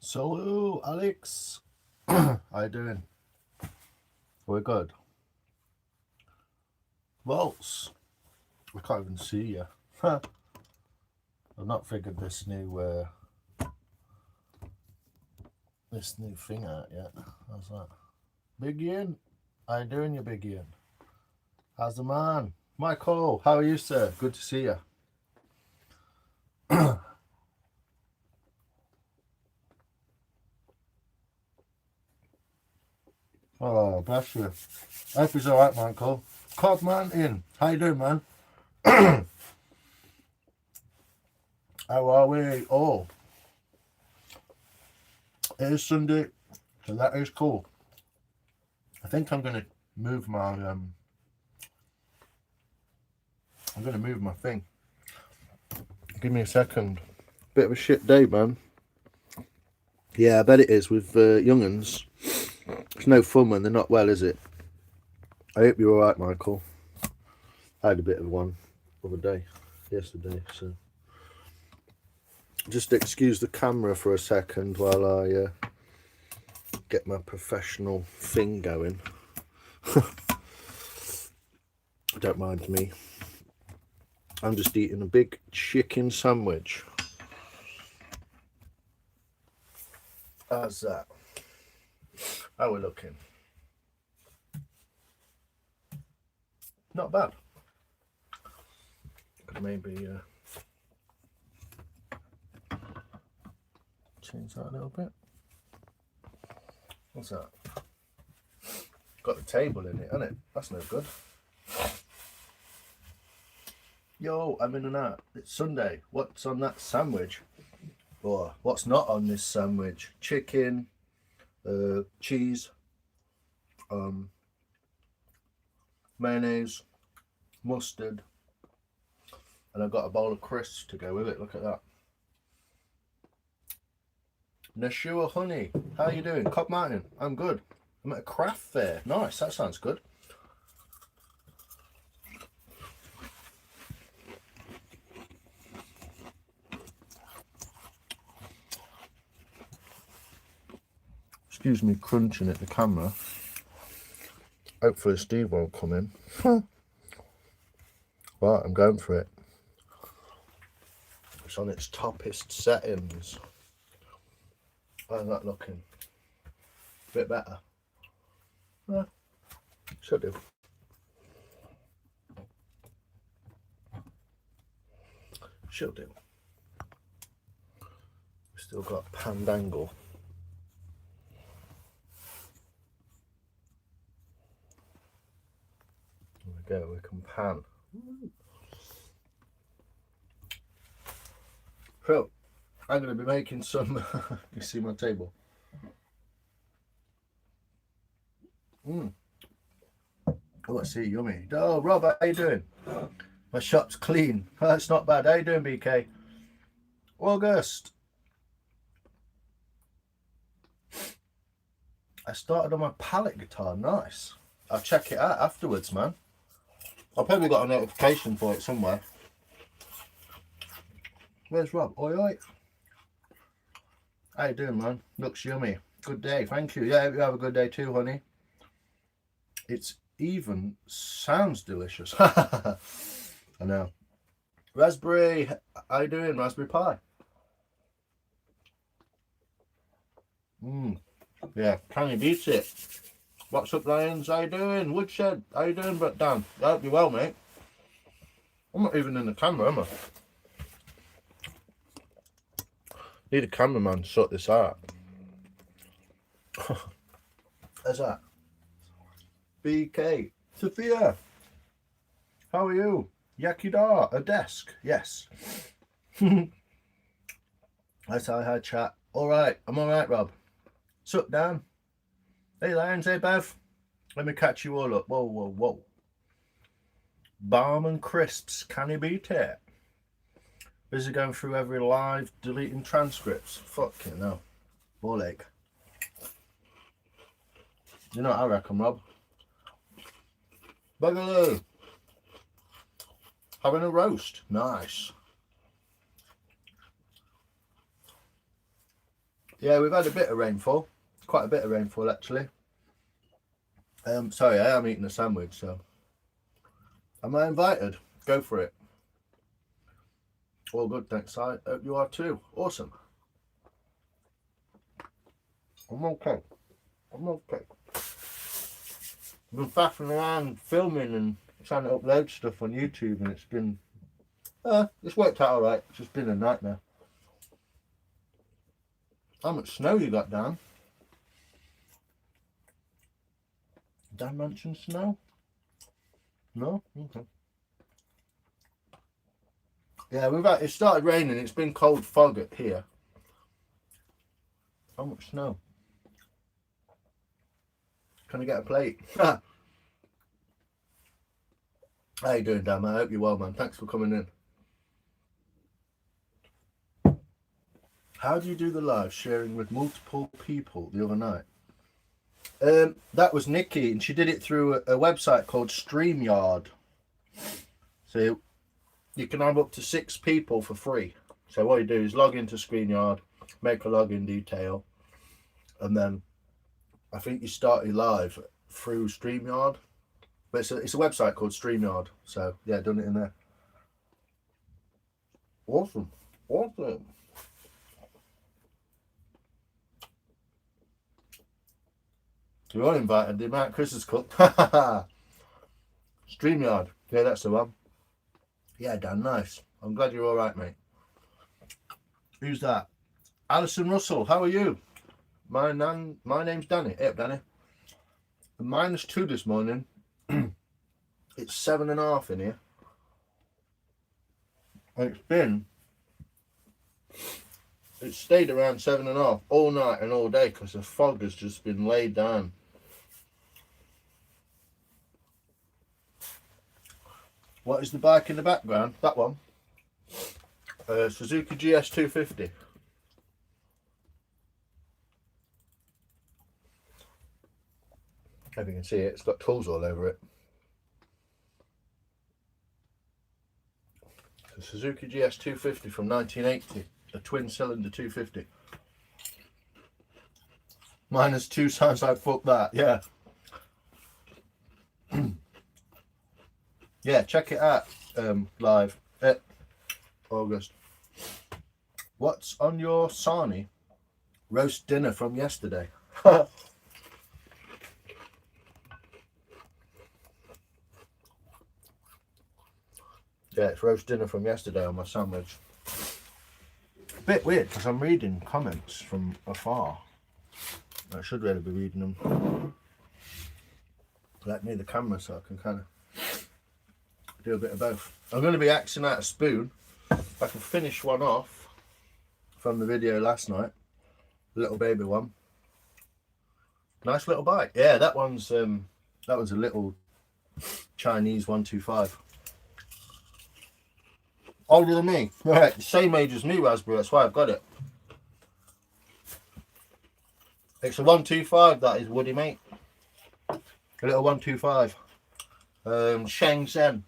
So, Alex, how you doing? We're good. Waltz, I can't even see you. I've not figured this new thing out yet. How's that? Big Ian, how you doing, you Big Ian? How's the man? Michael, how are you, sir? Good to see you. Oh, bless you. I hope he's alright, Michael. Cod Mountain, how you doing, man? How are we all? It is Sunday, so that is cool. I think I'm gonna move my thing. Give me a second. Bit of a shit day, man. Yeah, I bet it is with young'uns. It's no fun when they're not well, is it? I hope you're alright, Michael. I had a bit of one other day, yesterday, so just excuse the camera for a second while I get my professional thing going. Don't mind me. I'm just eating a big chicken sandwich. How's that? How are we looking? Not bad. Could maybe change that a little bit. What's that? Got the table in it, hasn't it? That's no good. Yo, I'm in and out. It's Sunday. What's on that sandwich? Or what's not on this sandwich? Chicken, cheese, mayonnaise, mustard, and I've got a bowl of crisps to go with it. Look at that. Nashua Honey, how you doing? Cod Mountain, I'm good. I'm at a craft fair. Nice, that sounds good. Excuse me crunching at the camera. Hopefully Steve won't come in. Right, I'm going for it. It's on its toppest settings. How's that looking? A bit better. Yeah, should do. Should do. Still got pandangle. There we go, we can pan. So, I'm going to be making some, you see my table? Oh, I see, yummy. Oh, Rob, how you doing? My shop's clean. That's not bad. How you doing, BK? August. I started on my pallet guitar. Nice. I'll check it out afterwards, man. I've probably got a notification for it somewhere. Where's Rob? Oi, oi. How you doing, man? Looks yummy. Good day. Thank you. Yeah, you have a good day too, honey. It's even sounds delicious. I know. Raspberry, how you doing? Raspberry Pi. Yeah, can you beat it? What's up, Lions? How you doing? Woodshed, how you doing, but Dan? I hope you're well, mate. I'm not even in the camera, am I? Need a cameraman to sort this out. How's that? BK. Sophia. How are you? Yakida. A desk. Yes. That's how I had chat. Alright. I'm alright, Rob. Sup, Dan? Hey, Lions. Hey, Bev. Let me catch you all up. Whoa, whoa, whoa. Balm and crisps. Can you beat it? Busy going through every live, deleting transcripts. Fucking hell. Ball ache. You know what I reckon, Rob? Boogaloo. Having a roast. Nice. Yeah, we've had a bit of rainfall. Quite a bit of rainfall, actually. Sorry, I am eating a sandwich, so. Am I invited? Go for it. All good, thanks. I hope you are too. Awesome. I'm okay. I'm okay. I've been faffing around filming and trying to upload stuff on YouTube, and it's worked out alright. It's just been a nightmare. How much snow you got, Dan? Dan mentioned snow? No? Okay. Yeah, it started raining. It's been cold fog here. How much snow? Can I get a plate? How you doing, Dan? I hope you're well, man. Thanks for coming in. How do you do the live sharing with multiple people the other night? That was Nikki, and she did it through a website called StreamYard. So you can have up to 6 people for free. So what you do is log into StreamYard, make a login detail, and then I think you start your live through StreamYard. But it's a website called StreamYard. So yeah, done it in there. Awesome. Awesome. You're all invited. The amount Chris has cooked. StreamYard. Yeah, that's the one. Yeah, Dan, nice. I'm glad you're all right, mate. Who's that? Alison Russell. How are you? My name's Danny. Hey up, Danny. -2 this morning. It's 7.5 in here. And it's stayed around 7.5 all night and all day because the fog has just been laid down. What is the bike in the background? That one. Suzuki GS 250. If you can see it, it's got tools all over it. The Suzuki GS 250 from 1980, a twin cylinder 250. -2 sounds like fuck that, yeah. Yeah, check it out live. August. What's on your sarnie? Roast dinner from yesterday. Yeah, it's roast dinner from yesterday on my sandwich. A bit weird because I'm reading comments from afar. I should really be reading them. Let me the camera so I can kind of do a bit of both. I'm going to be axing out a spoon. I can finish one off from the video last night. Little baby one. Nice little bite. Yeah, that one's a little Chinese 125. Older than me. Right, the same age as me, Raspberry. That's why I've got it. It's a 125, that is, Woody, mate. A little 125. Shenzhen.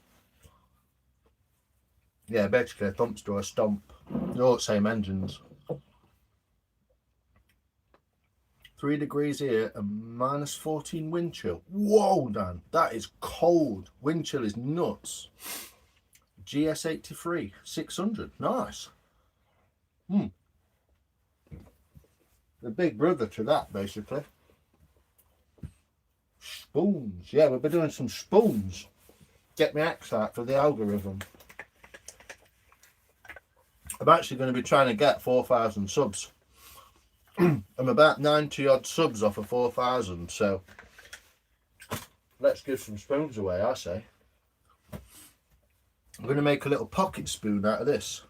Yeah, basically a thumpster or a stomp. They're all the same engines. 3 degrees here and -14 wind chill. Whoa, Dan, that is cold. Wind chill is nuts. GS83 600. Nice. The big brother to that, basically. Spoons. Yeah, we'll be doing some spoons. Get my axe out for the algorithm. I'm actually going to be trying to get 4,000 subs. I'm about 90 odd subs off of 4,000, so let's give some spoons away, I say. I'm going to make a little pocket spoon out of this.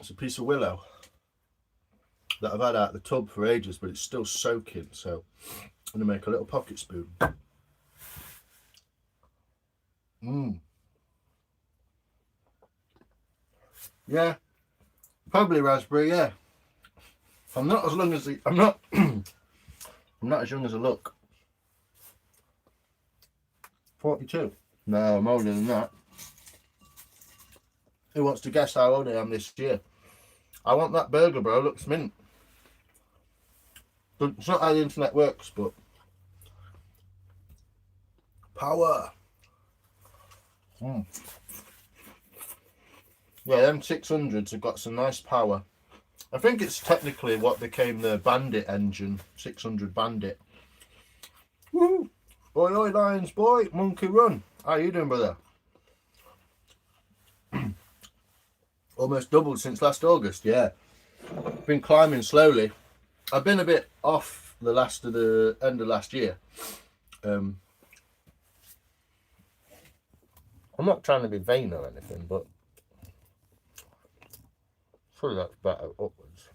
It's a piece of willow that I've had out of the tub for ages, but it's still soaking, so I'm going to make a little pocket spoon. Yeah, probably raspberry, yeah. I'm not as young as I'm not as young as I look. 42. No, I'm older than that. Who wants to guess how old I am this year? I want that burger, bro. Looks mint. It's not how the internet works, but power. Yeah, them 600s have got some nice power. I think it's technically what became the Bandit engine, 600 Bandit. Woo! Oi, oi, Lions, boy, Monkey Run. How you doing, brother? Almost doubled since last August, yeah. Been climbing slowly. I've been a bit off the end of last year. I'm not trying to be vain or anything, but surely that's better upwards.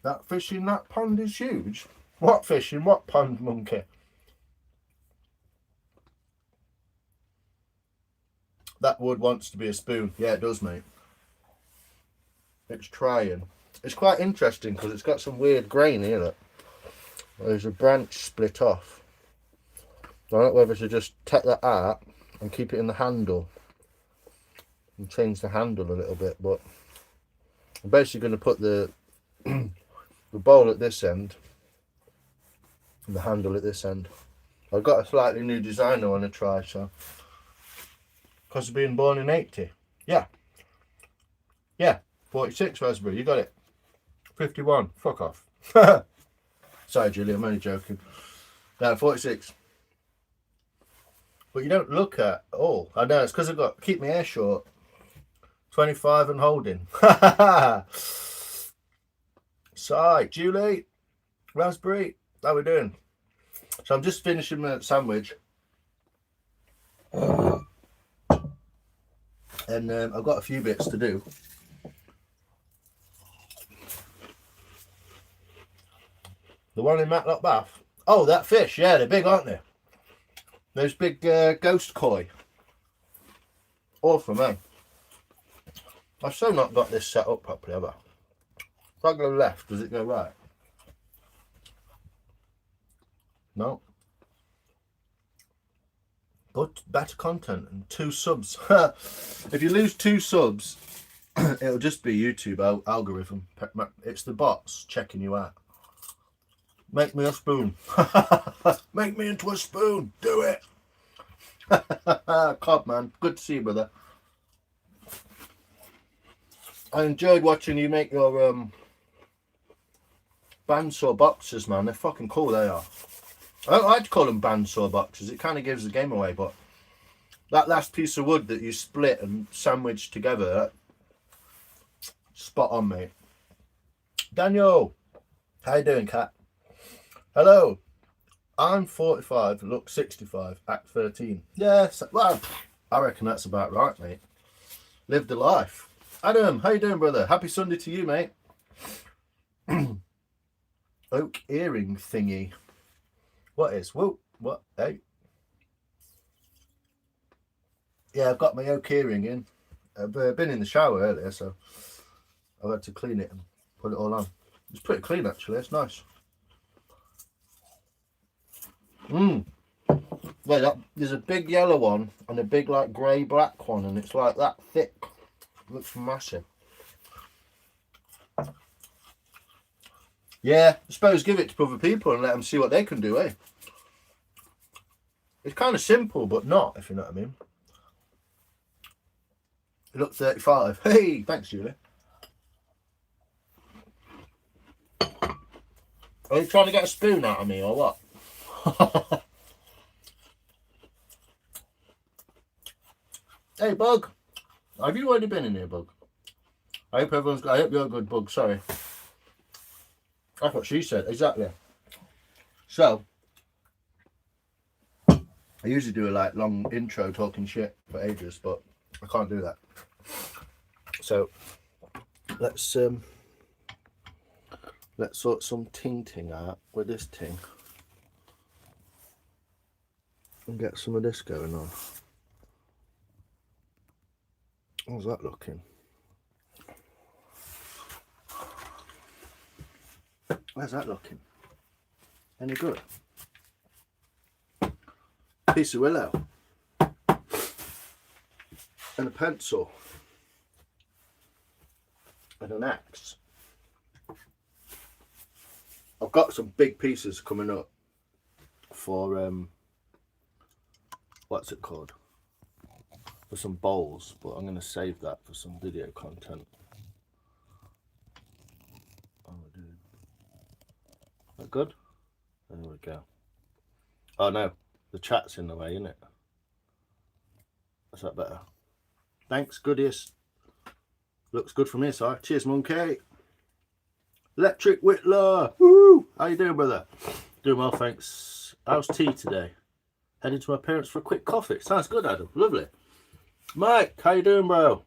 That fish in that pond is huge. What fish in what pond, Monkey? That wood wants to be a spoon. Yeah, it does, mate. It's trying. It's quite interesting because it's got some weird grain here. Look. There's a branch split off. I don't know whether to just take that out and keep it in the handle and change the handle a little bit, but I'm basically going to put the the bowl at this end and the handle at this end. I've got a slightly new design I want to try, so because of being born in 80. Yeah, 46 raspberry, you got it. 51, fuck off. Sorry Julie, I'm only joking. No, 46. But you don't look at all. I know, it's because I've got keep my hair short. 25 and holding. Sigh, Julie, raspberry, how we doing? So I'm just finishing my sandwich. And I've got a few bits to do. The one in Matlock Bath. Oh, that fish, yeah, they're big, aren't they? Those big ghost koi. Awesome, eh? I've still not got this set up properly, have I? If I go left, does it go right? No. But better content and 2 subs. If you lose 2 subs, it'll just be YouTube algorithm. It's the bots checking you out. Make me a spoon. Make me into a spoon. Do it. Cod, man. Good to see you, brother. I enjoyed watching you make your bandsaw boxes, man. They're fucking cool, they are. I don't like to call them bandsaw boxes. It kind of gives the game away, but that last piece of wood that you split and sandwiched together, spot on, mate. Daniel, how you doing, cat? Hello. I'm 45, look 65, act 13. Yes, well, I reckon that's about right, mate. Lived a life. Adam, how you doing, brother? Happy Sunday to you, mate. Oak earring thingy. What is? Whoa, what? Hey. Yeah, I've got my oak earring in. I've been in the shower earlier, so I've had to clean it and put it all on. It's pretty clean, actually. It's nice. Yeah, there's a big yellow one and a big like grey black one, and it's like that thick. It looks massive. Yeah, I suppose give it to other people and let them see what they can do, eh? It's kind of simple, but not, if you know what I mean. You look 35. Hey, thanks, Julie. Are you trying to get a spoon out of me or what? Hey, Bug. Have you already been in here, Bug? I hope you're a good, Bug. Sorry. That's what she said. Exactly. So, I usually do a like long intro talking shit for ages, but I can't do that. So, let's sort some ting out with this ting and get some of this going on. How's that looking? Where's that looking? Any good? Piece of willow and a pencil. and an axe. I've got some big pieces coming up for what's it called? For some bowls, but I'm going to save that for some video content. Oh, dude. That good? There we go. Oh no, the chat's in the way, isn't it? Is that better? Thanks, goodies. Looks good from here, sir. Cheers, monkey. Electric Whitler. Woo! How you doing, brother? Doing well, thanks. How's tea today? Heading to my parents for a quick coffee. Sounds good, Adam. Lovely. Mike, how you doing, bro?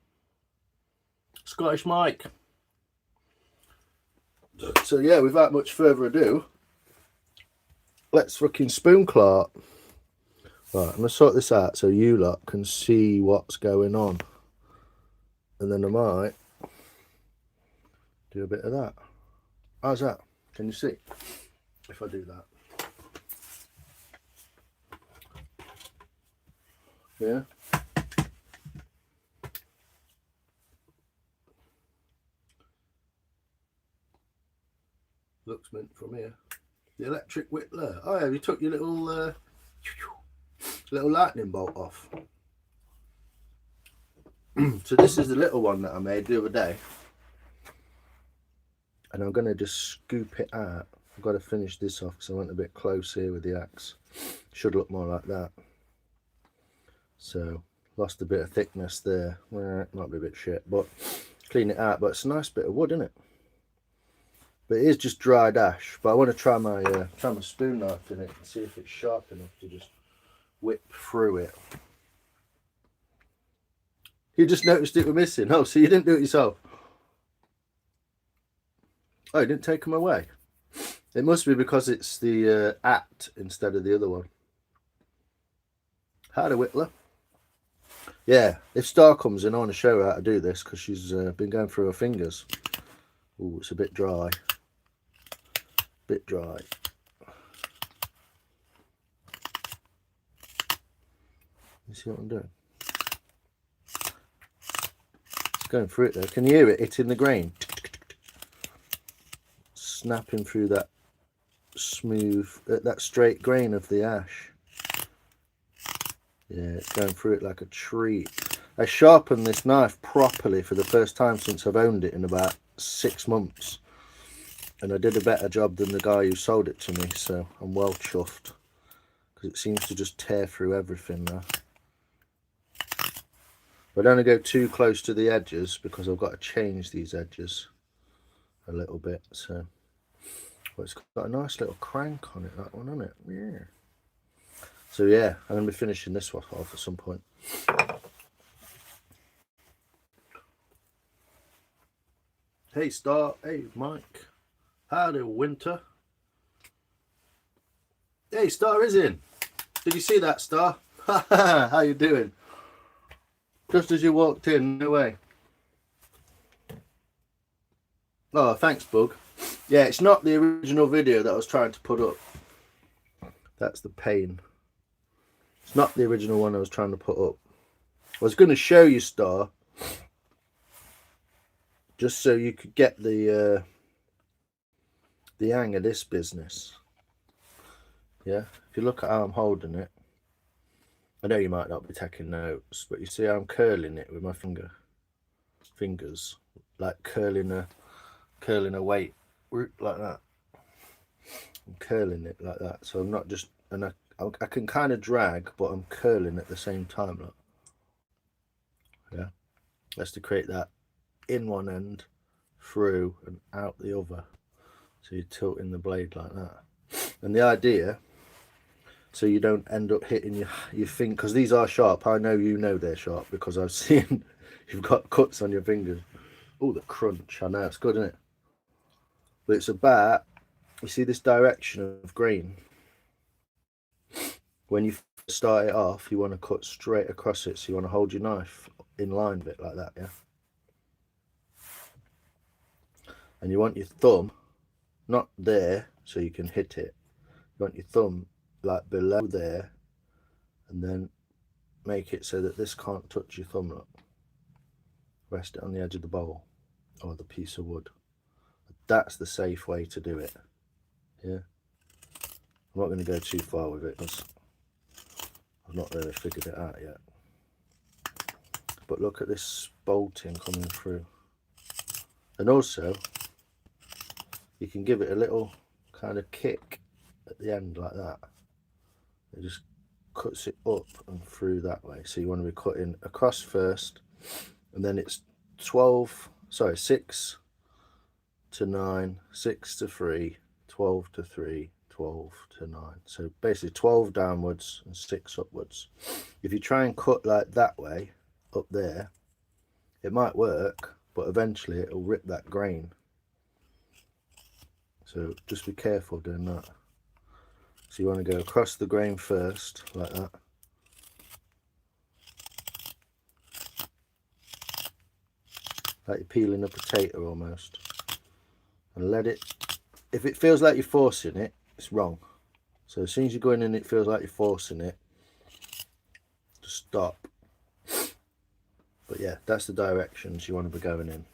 Scottish Mike. So yeah, without much further ado, let's fucking spoon Clart. Right, I'm gonna sort this out so you lot can see what's going on, and then I might do a bit of that. How's that? Can you see if I do that? Yeah. Looks mint from here. The electric whittler. Oh yeah, you took your little little lightning bolt off. So this is the little one that I made the other day, and I'm going to just scoop it out. I've got to finish this off because I went a bit close here with the axe. Should look more like that. So lost a bit of thickness there. Well, might be a bit shit, but clean it out. But it's a nice bit of wood, isn't it? But it is just dried ash. But I want to try my spoon knife in it and see if it's sharp enough to just whip through it. You just noticed it was missing. Oh, so you didn't do it yourself? Oh, you didn't take them away? It must be because it's the at instead of the other one. Howdy, Whittler. Yeah, if Star comes in, I want to show her how to do this because she's been going through her fingers. Oh, it's a bit dry. Bit dry. You see what I'm doing? It's going through it there. Can you hear it hitting the grain? Snapping through that smooth, that straight grain of the ash. Yeah, it's going through it like a treat. I sharpened this knife properly for the first time since I've owned it in about 6 months. And I did a better job than the guy who sold it to me, so I'm well chuffed. Because it seems to just tear through everything now. But don't go too close to the edges because I've got to change these edges a little bit. So, well, it's got a nice little crank on it, that one, hasn't it? Yeah. So yeah, I'm going to be finishing this one off at some point. Hey Star, hey Mike, howdy Winter. Hey, Star is in. Did you see that, Star? How you doing? Just as you walked in, no way. Oh, thanks, Bug. Yeah, it's not the original video that I was trying to put up. That's the pain. It's not the original one I was trying to put up. I was going to show you, Star, just so you could get the hang of this business. Yeah, if you look at how I'm holding it, I know you might not be taking notes, but you see how I'm curling it with my fingers, like curling a weight like that. I'm curling it like that, so I'm not just, and I can kind of drag, but I'm curling at the same time. Look. Yeah, that's to create that in one end, through and out the other. So you're tilting the blade like that. And the idea, so you don't end up hitting your finger, because these are sharp. I know you know they're sharp because I've seen you've got cuts on your fingers. Oh, the crunch. I know, it's good, isn't it? But it's about, you see this direction of grain. When you start it off, you want to cut straight across it. So you want to hold your knife in line with it like that, yeah? And you want your thumb not there so you can hit it. You want your thumb like below there, and then make it so that this can't touch your thumb. Look. Rest it on the edge of the bowl. or the piece of wood. That's the safe way to do it. Yeah, I'm not going to go too far with it because I've not really figured it out yet. But look at this bolting coming through. And also, you can give it a little kind of kick at the end like that. It just cuts it up and through that way. So you want to be cutting across first, and then it's 6 to 9, 6 to 3, 12 to 3, 12 to 9. So basically 12 downwards and 6 upwards. If you try and cut like that way up there, it might work, but eventually it'll rip that grain. So just be careful doing that. So you want to go across the grain first, like that. Like you're peeling a potato almost. And let it, if it feels like you're forcing it, it's wrong. So as soon as you're going in, it feels like you're forcing it, just stop. But yeah, that's the directions you want to be going in.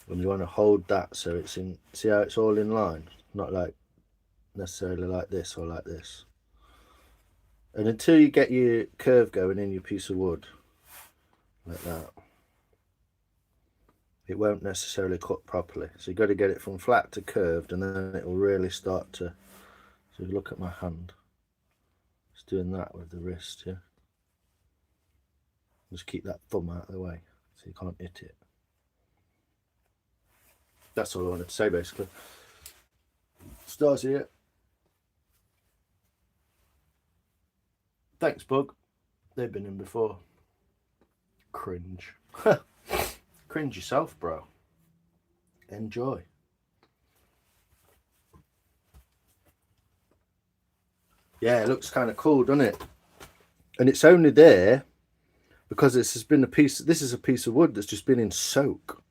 And you want to hold that so it's in, see how it's all in line? Not like necessarily like this or like this. And until you get your curve going in your piece of wood, like that, it won't necessarily cut properly. So you've got to get it from flat to curved, and then it will really start to, so look at my hand. Just doing that with the wrist, yeah. Just keep that thumb out of the way so you can't hit it. That's all I wanted to say basically. Stars here. Thanks, Bug. They've been in before. Cringe. Cringe yourself, bro. Enjoy. Yeah, it looks kind of cool, doesn't it? And it's only there because this has been a piece. This is a piece of wood that's just been in soak.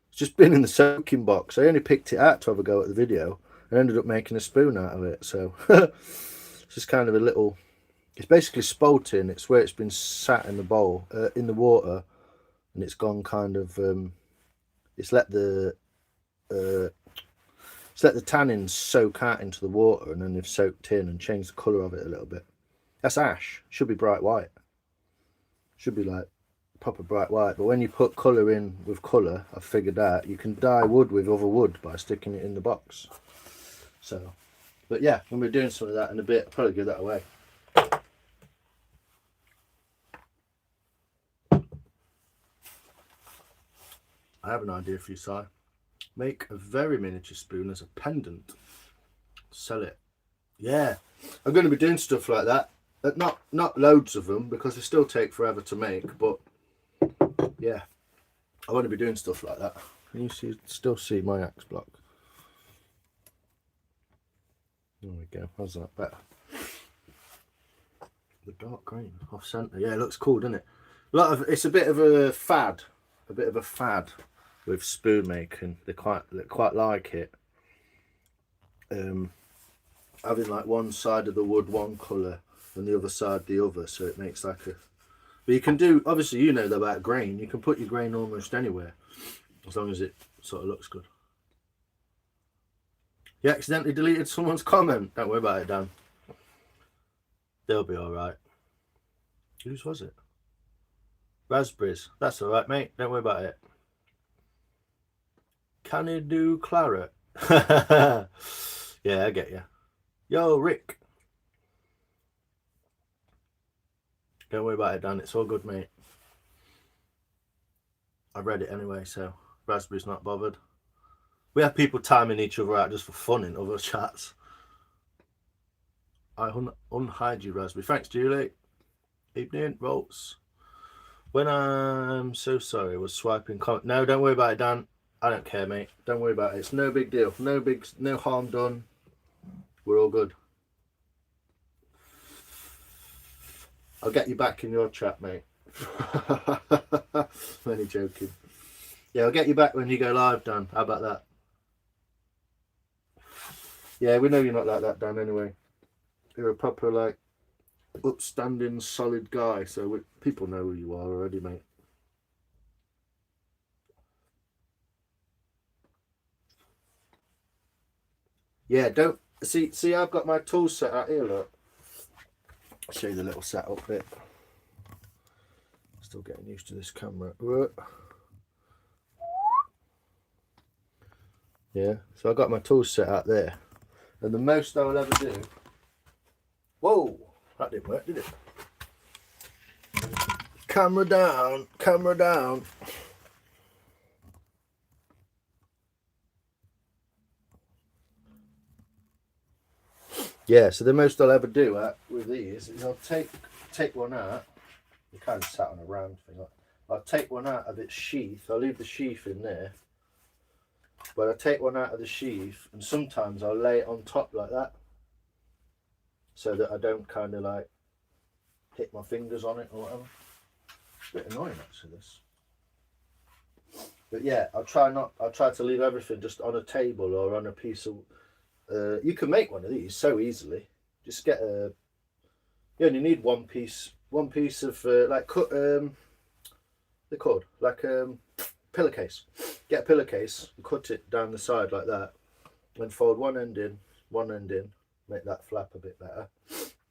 It's just been in the soaking box. I only picked it out to have a go at the video and ended up making a spoon out of it. So it's just kind of a little. It's basically spalting. It's where it's been sat in the bowl, in the water, and it's gone kind of. It's let the tannins soak out into the water, and then they've soaked in and changed the colour of it a little bit. That's ash. Should be bright white. Should be like proper bright white. But when you put colour in with colour, I've figured out you can dye wood with other wood by sticking it in the box. So, but yeah, when we're doing some of that in a bit, I'll probably give that away. I have an idea for you, Si. Make a very miniature spoon as a pendant. Sell it. Yeah, I'm going to be doing stuff like that. Not loads of them because they still take forever to make. But yeah, I want to be doing stuff like that. Can you still see my axe block? There we go. How's that better? The dark green off centre. Yeah, it looks cool, doesn't it? It's a bit of a fad. A bit of a fad with spoon making. They quite like it. Having like one side of the wood one colour and the other side the other, so it makes like a. But you can do, obviously you know about grain. You can put your grain almost anywhere, as long as it sort of looks good. You accidentally deleted someone's comment. Don't worry about it, Dan. They'll be all right. Whose was it? Raspberries. That's all right, mate. Don't worry about it. Can you do claret? Yeah, I get you. Yo, Rick. Don't worry about it, Dan. It's all good, mate. I read it anyway, so Raspberry's not bothered. We have people timing each other out just for fun in other chats. I unhide you, Raspberry. Thanks, Julie. Evening, Rolls. When I'm so sorry, I was swiping comment. No, don't worry about it, Dan. I don't care, mate. Don't worry about it. It's no big deal. No harm done. We're all good. I'll get you back in your chat, mate. I'm only joking. Yeah, I'll get you back when you go live, Dan. How about that? Yeah, we know you're not like that, Dan, anyway. You're a proper, like, upstanding, solid guy. So people know who you are already, mate. Yeah, don't see. I've got my tools set out here. Look, I'll show you the little setup bit. Still getting used to this camera. Yeah, so I got my tools set out there, and the most I will ever do. Whoa, that didn't work, did it? Camera down, camera down. Yeah, so the most I'll ever do with these is I'll take one out. You kind of sat on a round thing. I'll take one out of its sheath. I'll leave the sheath in there. But I take one out of the sheath, and sometimes I'll lay it on top like that, so that I don't kind of like hit my fingers on it or whatever. It's a bit annoying actually, this. But yeah, I'll try to leave everything just on a table or on a piece of. You can make one of these so easily. Just get a. You only need one piece of like cut. They're called like pillowcase. Get a pillowcase and cut it down the side like that, and fold one end in, make that flap a bit better,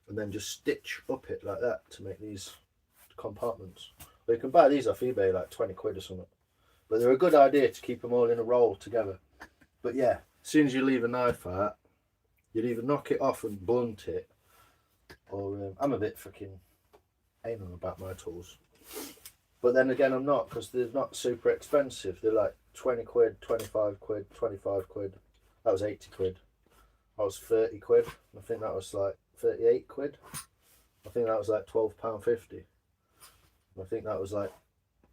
and then just stitch up it like that to make these compartments. Or you can buy these off eBay like 20 quid or something, but they're a good idea to keep them all in a roll together. But yeah, as soon as you leave a knife out, you'd either knock it off and blunt it, or I'm a bit freaking anal about my tools. But then again, I'm not, because they're not super expensive. They're like 20 quid, 25 quid, 25 quid. That was 80 quid. I was 30 quid. I think that was like 38 quid. I think that was like £12.50. I think that was like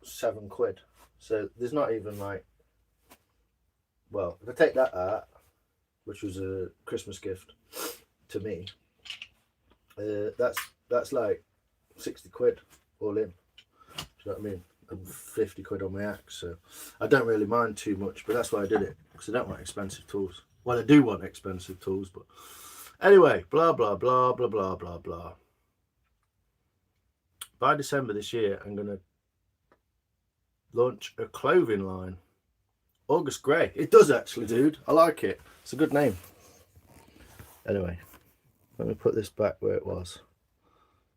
7 quid. So there's not even like, well, if I take that out, which was a Christmas gift to me, that's like 60 quid all in. Do you know what I mean? And 50 quid on my axe, so I don't really mind too much, but that's why I did it, because I don't want expensive tools. Well, I do want expensive tools, but anyway, blah blah blah blah blah blah blah. By December this year, I'm gonna launch a clothing line. August Grey. It does actually, dude. I like it. It's a good name. Anyway, let me put this back where it was,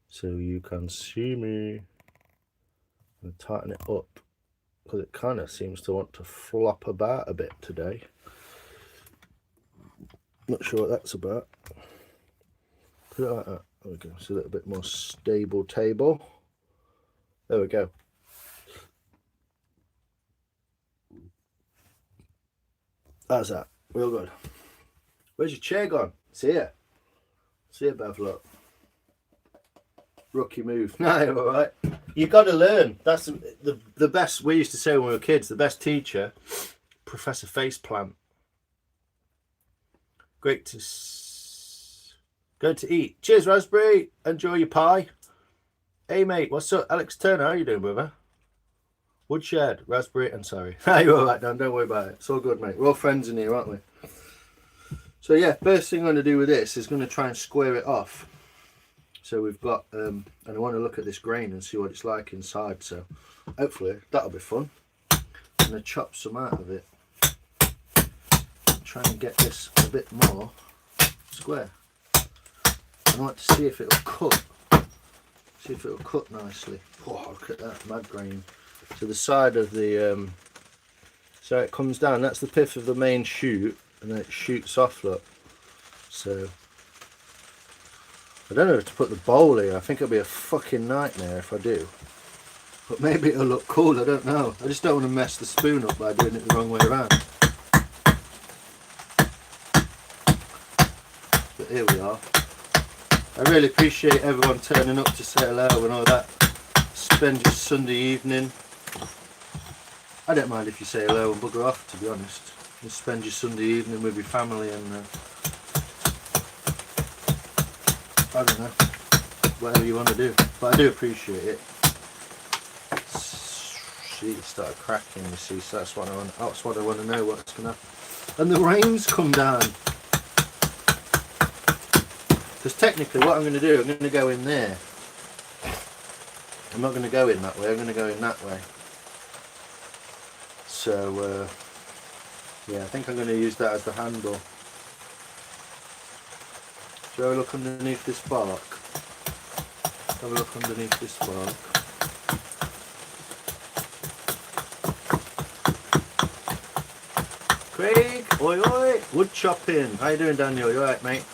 so you can see me. And tighten it up, because it kind of seems to want to flop about a bit today. Not sure what that's about. Put it like that. There we go. It's a little bit more stable table. There we go. That's that. Real good. Where's your chair gone? It's here. See you, Bev, look. Rookie move. No, you're all right. You got to learn. That's the best. We used to say when we were kids, the best teacher, Professor Faceplant. Great to go to eat. Cheers, Raspberry. Enjoy your pie. Hey, mate. What's up, Alex Turner? How you doing, brother? Woodshed, Raspberry, and sorry. You're all right, Dan. Don't worry about it. It's all good, mate. We're all friends in here, aren't we? So yeah, first thing I'm going to do with this is going to try and square it off. So we've got, and I want to look at this grain and see what it's like inside. So hopefully that'll be fun. I'm going to chop some out of it. Try and get this a bit more square. I want to see if it'll cut. See if it'll cut nicely. Oh, look at that mad grain. So the side of the, so it comes down. That's the pith of the main shoot, and then it shoots off. Look. So. I don't know if to put the bowl here. I think it'll be a fucking nightmare if I do. But maybe it'll look cool, I don't know. I just don't want to mess the spoon up by doing it the wrong way around. But here we are. I really appreciate everyone turning up to say hello and all that. Spend your Sunday evening. I don't mind if you say hello and bugger off, to be honest. Just spend your Sunday evening with your family and I don't know, whatever you want to do, but I do appreciate it. Sheet started cracking, you see, so that's what I want to know what's gonna happen. And the rain's come down. Because technically what I'm going to do, I'm going to go in there. I'm not going to go in that way, I'm going to go in that way. So yeah, I think I'm going to use that as the handle. Should we have a look underneath this bark? Have a look underneath this bark. Craig, oi oi, wood chopping. How you doing, Daniel? You alright, mate?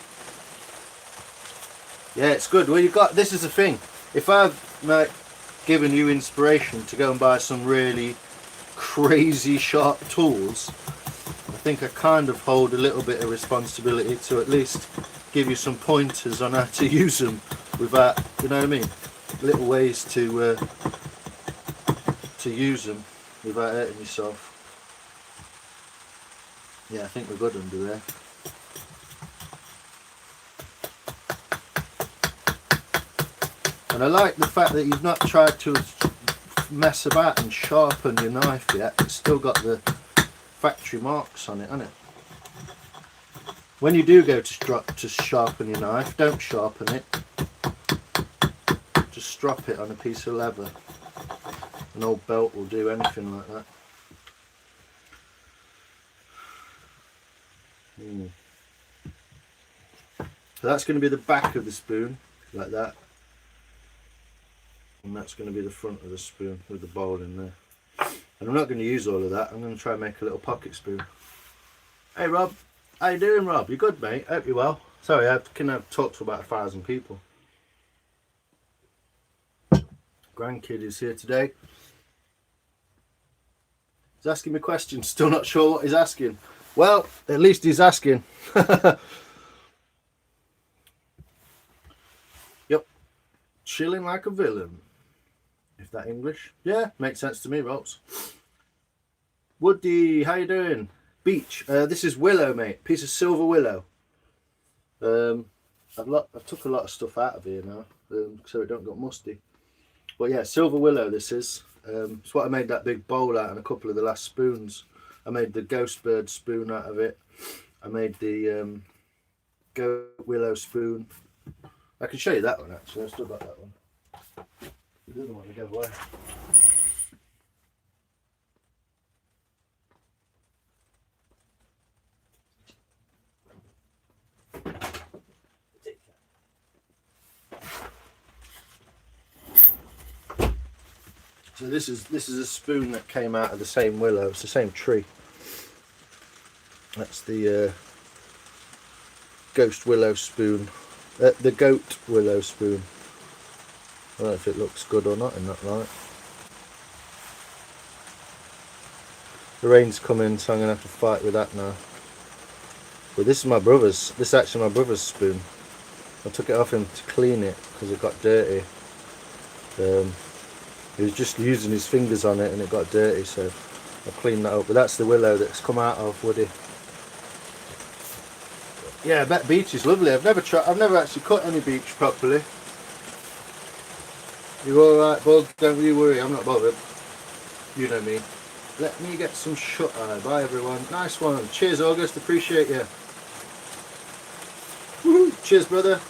Yeah, it's good. Well, you got, this is the thing. If I've like given you inspiration to go and buy some really crazy sharp tools, I think I kind of hold a little bit of responsibility to at least give you some pointers on how to use them without, you know what I mean, little ways to use them without hurting yourself. Yeah, I think we're good under there. And I like the fact that you've not tried to mess about and sharpen your knife yet. It's still got the factory marks on it, hasn't it? When you do go to sharpen your knife, don't sharpen it. Just strop it on a piece of leather. An old belt will do anything like that. So that's going to be the back of the spoon, like that. And that's going to be the front of the spoon with the bowl in there. And I'm not going to use all of that. I'm going to try and make a little pocket spoon. Hey Rob, how you doing, Rob? You good, mate? Hope you're well. Sorry, I can talk to about 1,000 people. Grandkid is here today. He's asking me questions. Still not sure what he's asking. Well, at least he's asking. Yep. Chilling like a villain. If that English. Yeah, makes sense to me, Robs. Woody, how you doing? Beach. This is willow, mate. Piece of silver willow. I've took a lot of stuff out of here now, so it don't get musty. But yeah, silver willow this is. It's what I made that big bowl out and a couple of the last spoons. I made the ghost bird spoon out of it. I made the goat willow spoon. I can show you that one actually. I've still got that one. The other one to go away. So this is a spoon that came out of the same willow. It's the same tree. That's the ghost willow spoon. The goat willow spoon. I don't know if it looks good or not in that light. The rain's coming, so I'm going to have to fight with that now. But this is my brother's. This is actually my brother's spoon. I took it off him to clean it because it got dirty. He was just using his fingers on it and it got dirty, so I cleaned that up. But that's the willow that's come out of Woody. Yeah, I bet beech is lovely. I've never actually cut any beech properly. You're alright, bud, don't you worry, I'm not bothered. You know me. Let me get some shut eye. Bye everyone. Nice one. Cheers August, appreciate you. Woohoo. Cheers brother.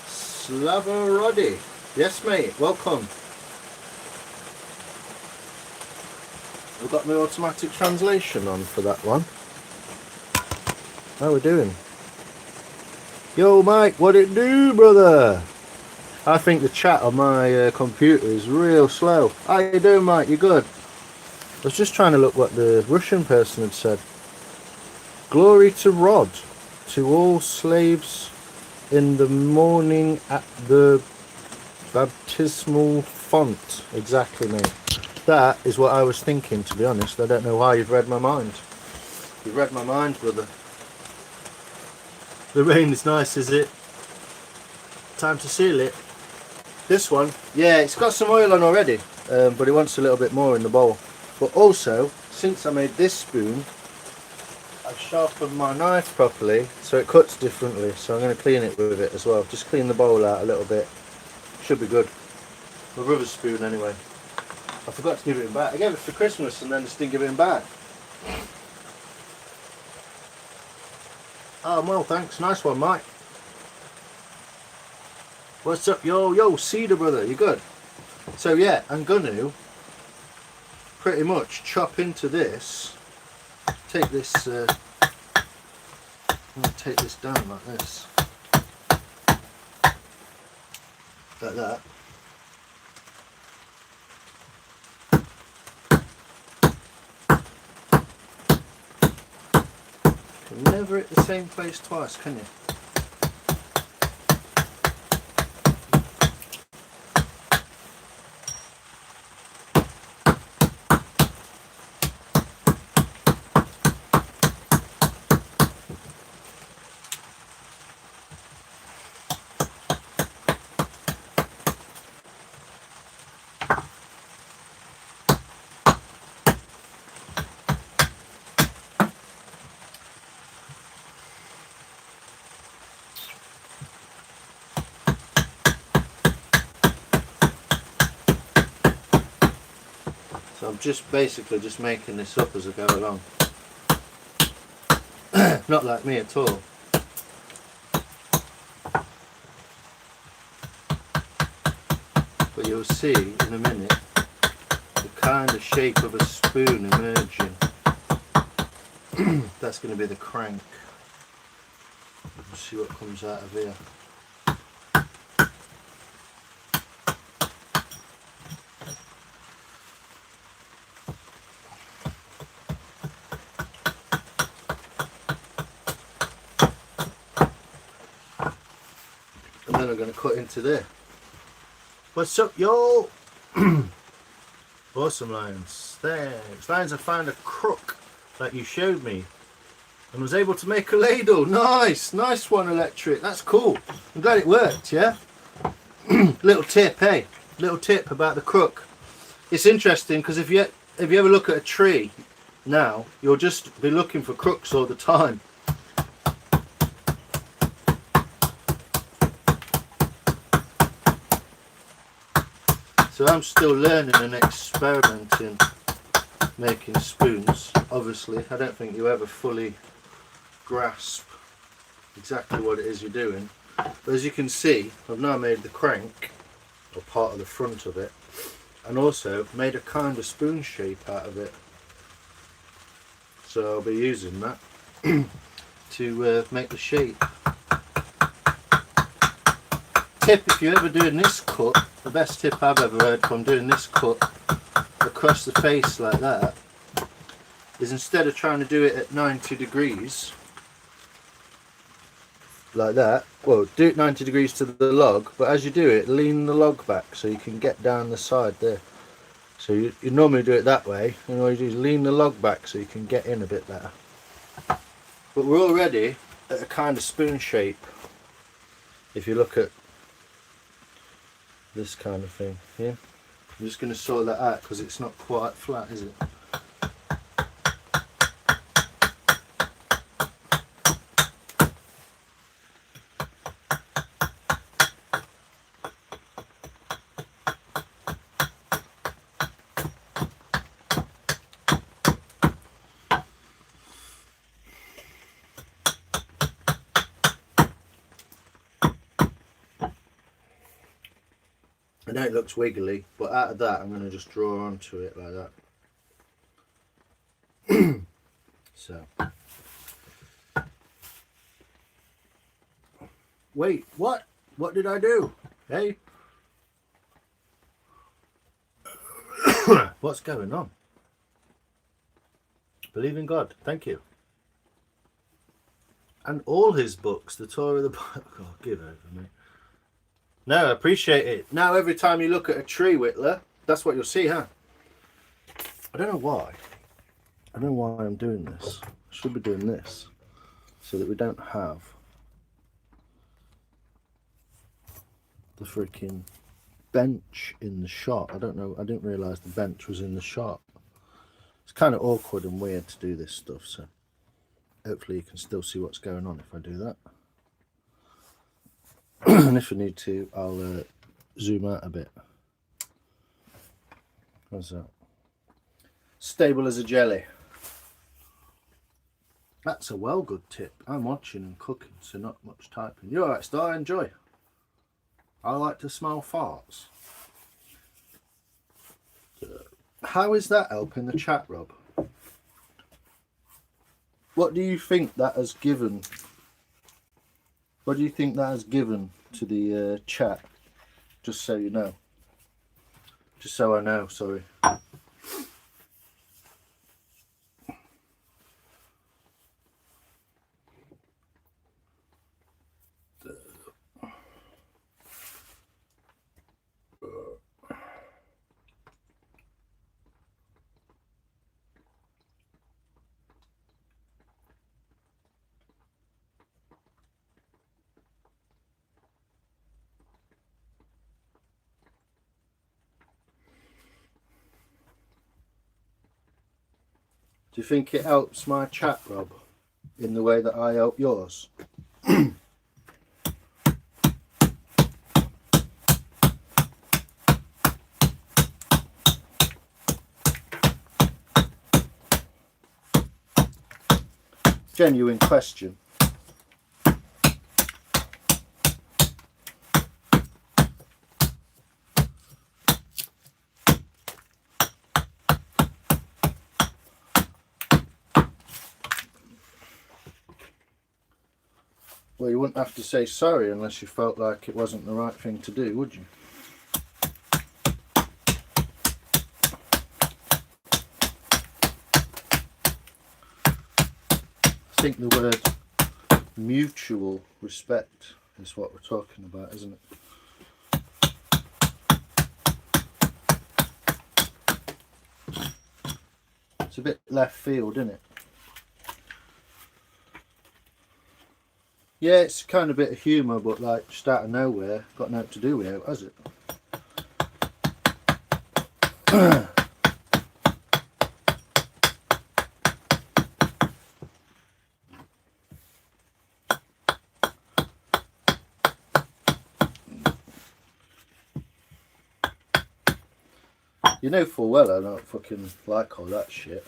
Slava Roddy. Yes mate, welcome. I've got my automatic translation on for that one. How we doing? Yo Mike, what it do brother? I think the chat on my computer is real slow. How you doing Mike, you good? I was just trying to look what the Russian person had said. Glory to Rod, to all slaves in the morning at the baptismal font. Exactly mate. That is what I was thinking, to be honest. I don't know why you've read my mind. You've read my mind, brother. The rain is nice, is it? Time to seal it. This one, yeah, it's got some oil on already, but it wants a little bit more in the bowl. But also, since I made this spoon, I've sharpened my knife properly, so it cuts differently. So I'm going to clean it with it as well. Just clean the bowl out a little bit. Should be good. My brother's spoon anyway. I forgot to give it him back. I gave it for Christmas and then just didn't give it him back. Oh, well, thanks. Nice one, Mike. What's up, yo, Cedar brother? You good? So yeah, I'm going to pretty much chop into this. Take this I'm going to take this down like this. Like that. You can never hit the same place twice, can you? So I'm just basically just making this up as I go along. Not like me at all. But you'll see in a minute the kind of shape of a spoon emerging. That's going to be the crank. We'll see what comes out of here. And then I'm going to cut into there. What's up, yo? Awesome, Lions. Thanks. Lions, I found a crook that you showed me and was able to make a ladle. Nice. Nice one, Electric. That's cool. I'm glad it worked, yeah? Little tip, eh? Little tip about the crook. It's interesting because if you ever look at a tree now, you'll just be looking for crooks all the time. So I'm still learning and experimenting making spoons. Obviously, I don't think you ever fully grasp exactly what it is you're doing. But as you can see, I've now made the crank, or part of the front of it, and also made a kind of spoon shape out of it. So I'll be using that to make the shape. Tip, if you're ever doing this cut, the best tip I've ever heard from doing this cut across the face like that is instead of trying to do it at 90 degrees like that, well, do it 90 degrees to the log, but as you do it, lean the log back so you can get down the side there. So you normally do it that way, and all you do is lean the log back so you can get in a bit better. But we're already at a kind of spoon shape if you look at this kind of thing here. I'm just going to sort that out because it's not quite flat, is it? I know it looks wiggly, but out of that I'm going to just draw onto it like that. So, wait, what? What did I do? Hey? What's going on? Believe in God. Thank you. And all his books, the Tour of the Bible. Oh, give over me. No, I appreciate it. Now every time you look at a tree, Whitler, that's what you'll see, huh? I don't know why. I don't know why I'm doing this. I should be doing this so that we don't have the freaking bench in the shot. I don't know. I didn't realise the bench was in the shot. It's kind of awkward and weird to do this stuff, so hopefully you can still see what's going on if I do that. And if I need to, I'll zoom out a bit. How's that? Stable as a jelly. That's a well good tip. I'm watching and cooking, so not much typing. You alright, Star? Enjoy. I like to smell farts. How is that helping the chat, Rob? What do you think that has given What do you think that has given to the chat? Just so you know. Just so I know, sorry. Do you think it helps my chat, Rob, in the way that I help yours? Genuine question. Well, you wouldn't have to say sorry unless you felt like it wasn't the right thing to do, would you? I think the word mutual respect is what we're talking about, isn't it? It's a bit left field, isn't it? Yeah, it's kind of a bit of humour, but like just out of nowhere, got nothing to do with it, has it? You know full well I don't fucking like all that shit.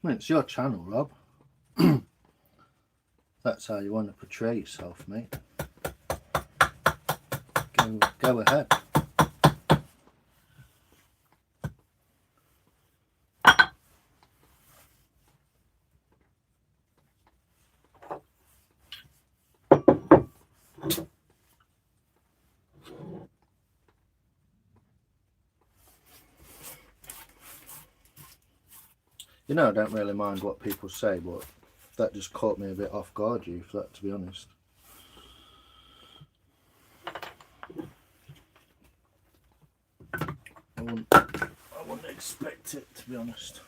Well, it's your channel, Rob. That's how you want to portray yourself, mate. Go ahead. You know, I don't really mind what people say, but that just caught me a bit off guard, you, for that, to be honest. I wouldn't expect it, to be honest.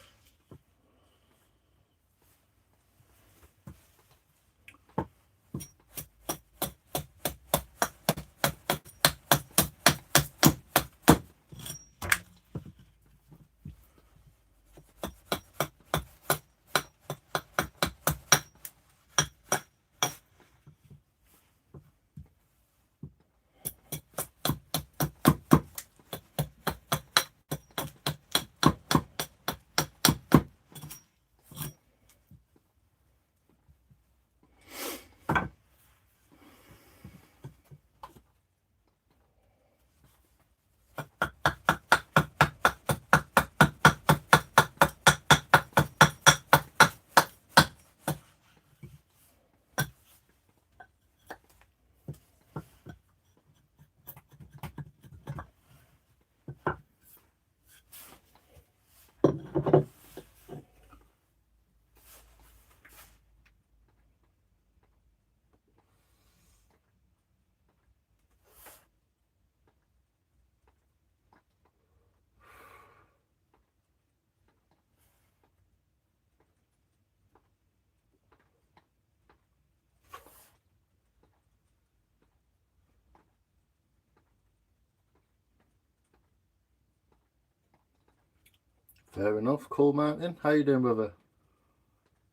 Fair enough. Cool Mountain. How you doing, brother?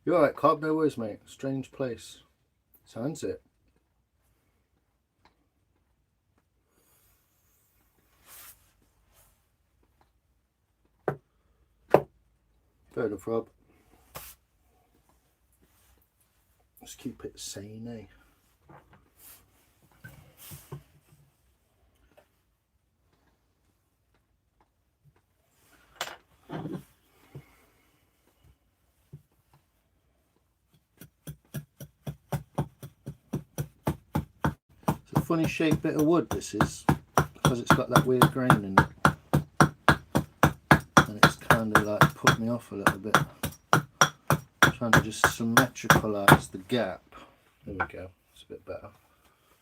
You alright, Cobb? No worries, mate. Strange place. Sounds it. Fair enough, Rob. Just keep it sane, eh? It's a funny shaped bit of wood, this is, because it's got that weird grain in it. And it's kind of like put me off a little bit. I'm trying to just symmetricalise the gap. There we go, it's a bit better.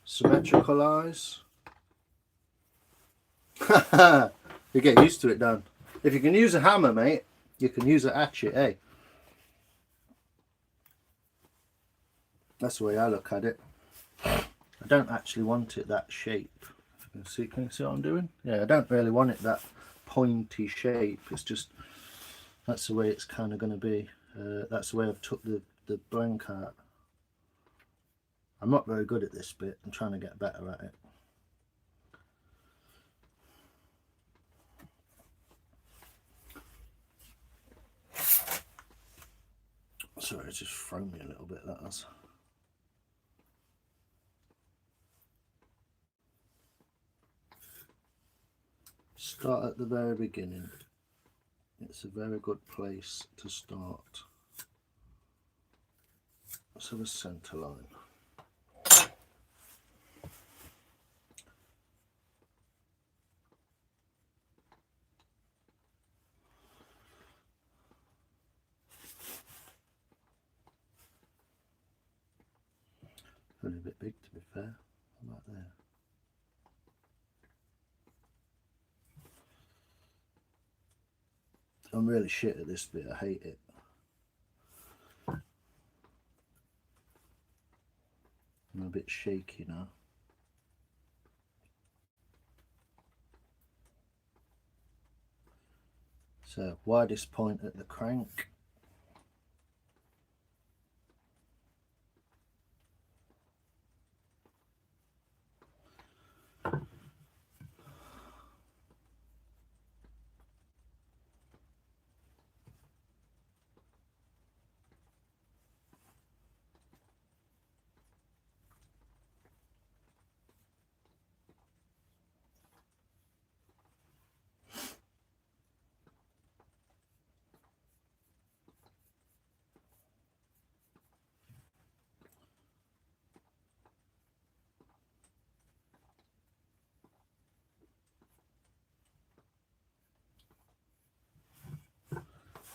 Symmetricalise. You get used to it, Dan. If you can use a hammer, mate, you can use a hatchet, eh? That's the way I look at it. I don't actually want it that shape. Can you see what I'm doing? Yeah, I don't really want it that pointy shape. It's just, that's the way it's kind of going to be. That's the way I've took the blank out. I'm not very good at this bit. I'm trying to get better at it. Sorry, it's just thrown me a little bit, that has. Start at the very beginning. It's a very good place to start. Let's have a centre line. Only a bit big, to be fair. How about there? I'm really shit at this bit. I hate it. I'm a bit shaky now. So, widest point at the crank.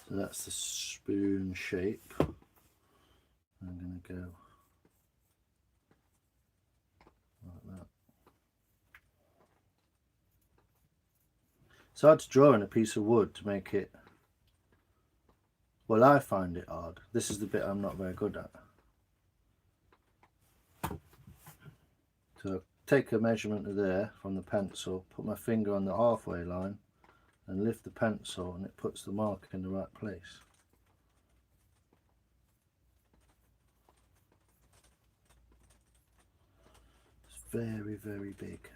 So that's the spoon shape. I'm going to go like that. It's hard to draw in a piece of wood to make it, well, I find it hard. This is the bit I'm not very good at. So take a measurement of there from the pencil, put my finger on the halfway line and lift the pencil, and it puts the mark in the right place. It's very, very big.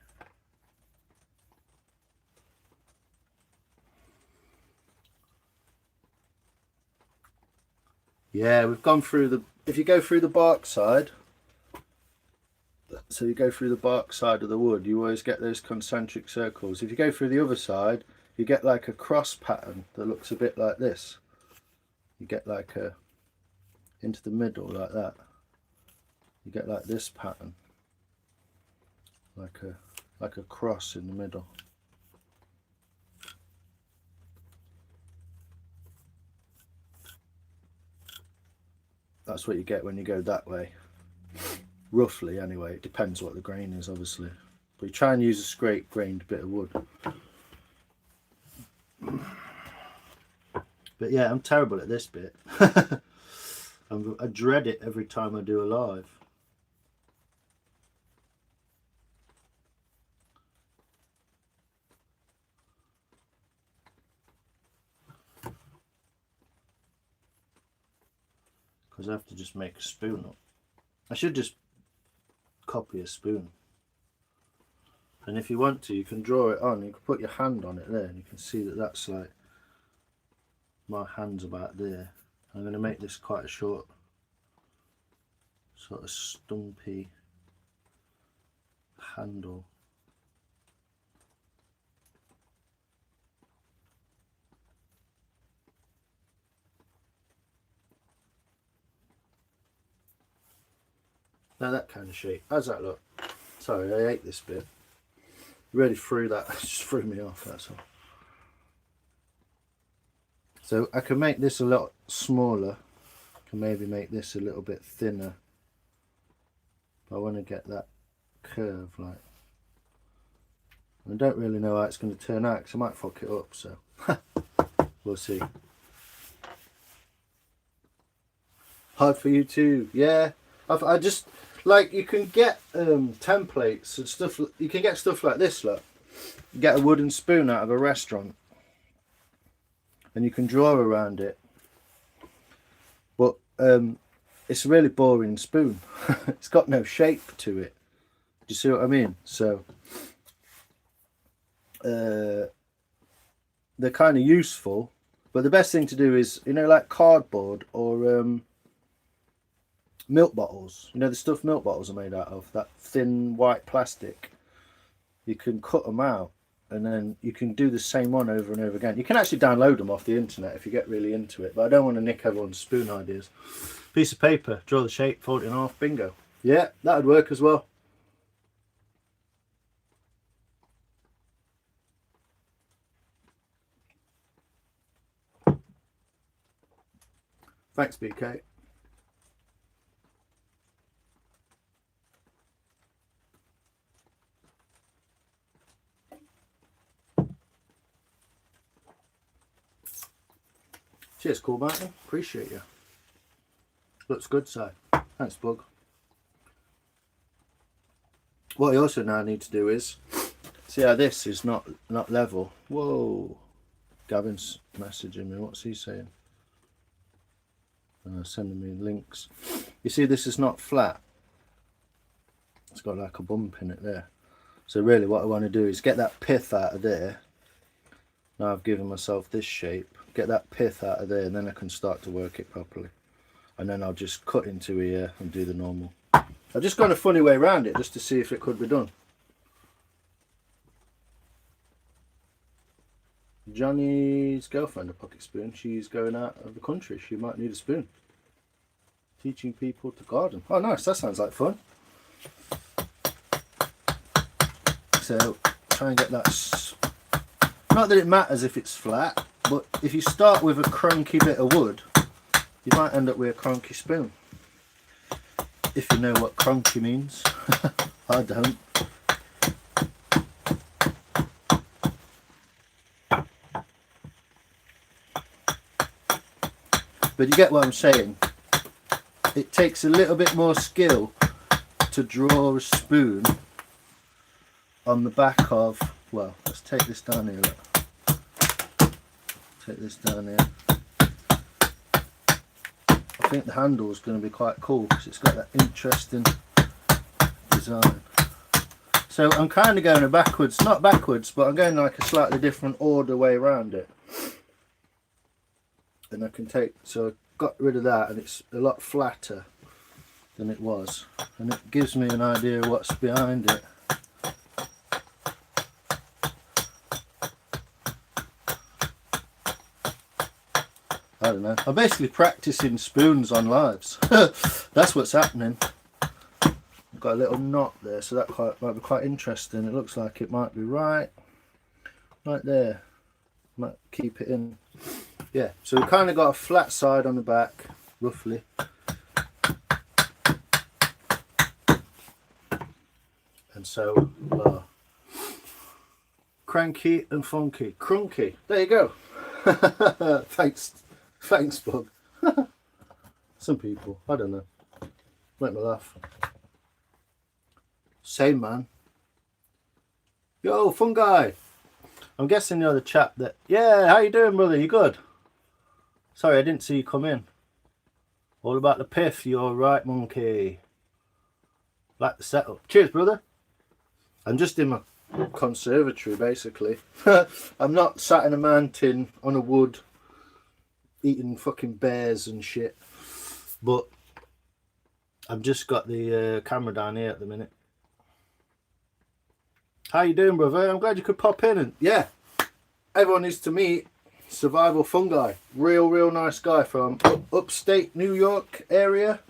Yeah, we've gone through the, if you go through the bark side, so you go through the bark side of the wood, you always get those concentric circles. If you go through the other side, you get like a cross pattern that looks a bit like this. You get like a, into the middle like that. You get like this pattern, like a cross in the middle. That's what you get when you go that way. Roughly, anyway. It depends what the grain is, obviously. But you try and use a straight grained bit of wood. But yeah, I'm terrible at this bit. I dread it every time I do a live. I have to just make a spoon up. I should just copy a spoon. And if you want to, you can draw it on. You can put your hand on it there, and you can see that that's like, my hand's about there. I'm going to make this quite a short, sort of stumpy handle. Now that kind of shape. How's that look? Sorry, I ate this bit. Really threw that, just threw me off, that's all. So I can make this a lot smaller. I can maybe make this a little bit thinner. I want to get that curve like. I don't really know how it's going to turn out because I might fuck it up, so we'll see. Hard for you too, yeah. I just like, you can get templates and stuff. You can get stuff like this. Look, you get a wooden spoon out of a restaurant, and you can draw around it. But it's a really boring spoon. It's got no shape to it. Do you see what I mean? So they're kind of useful, but the best thing to do is, you know, like cardboard or milk bottles. You know, the stuff milk bottles are made out of, that thin white plastic. You can cut them out, and then you can do the same one over and over again. You can actually download them off the internet if you get really into it, but I don't want to nick everyone's spoon ideas. Piece of paper, draw the shape, fold it in half, bingo. Yeah, that would work as well. Thanks, BK. Cheers, cool Martin. Appreciate you. Looks good, Si. Thanks, Bug. What I also now need to do is see how this is not level. Whoa. Gavin's messaging me. What's he saying? Sending me links. You see, this is not flat. It's got like a bump in it there. So really what I want to do is get that pith out of there. Now I've given myself this shape. Get that pith out of there, and then I can start to work it properly. And then I'll just cut into here and do the normal. I've just gone a funny way around it just to see if it could be done. Johnny's girlfriend, a pocket spoon. She's going out of the country. She might need a spoon. Teaching people to garden. Oh, nice. That sounds like fun. So try and get that. Not that it matters if it's flat, but if you start with a cranky bit of wood, you might end up with a cranky spoon. If you know what cranky means. I don't. But you get what I'm saying. It takes a little bit more skill to draw a spoon on the back of, well, let's take this down here, look. Take this down here. I think the handle is going to be quite cool because it's got that interesting design. So I'm kind of going a backwards, not backwards, but I'm going like a slightly different order way around it. And I can take, so I got rid of that, and it's a lot flatter than it was, and it gives me an idea of what's behind it. I don't know. I'm basically practicing spoons on lives. That's what's happening. I've got a little knot there, so that might be quite interesting. It looks like it might be right there. Might keep it in. Yeah, so we've kind of got a flat side on the back, roughly. And so, cranky and funky. Crunky. There you go. Thanks, Bug. Some people, I don't know. Make me laugh. Same, man. Yo, fun guy. I'm guessing you're the chap that... Yeah, how you doing, brother? You good? Sorry, I didn't see you come in. All about the piff, you're right, monkey. Like the setup. Cheers, brother. I'm just in my conservatory, basically. I'm not sat in a mountain on a wood eating fucking bears and shit. But I've just got the camera down here at the minute. How you doing, brother? I'm glad you could pop in. And yeah, everyone needs to meet Survival Fungi. Real nice guy from upstate New York area.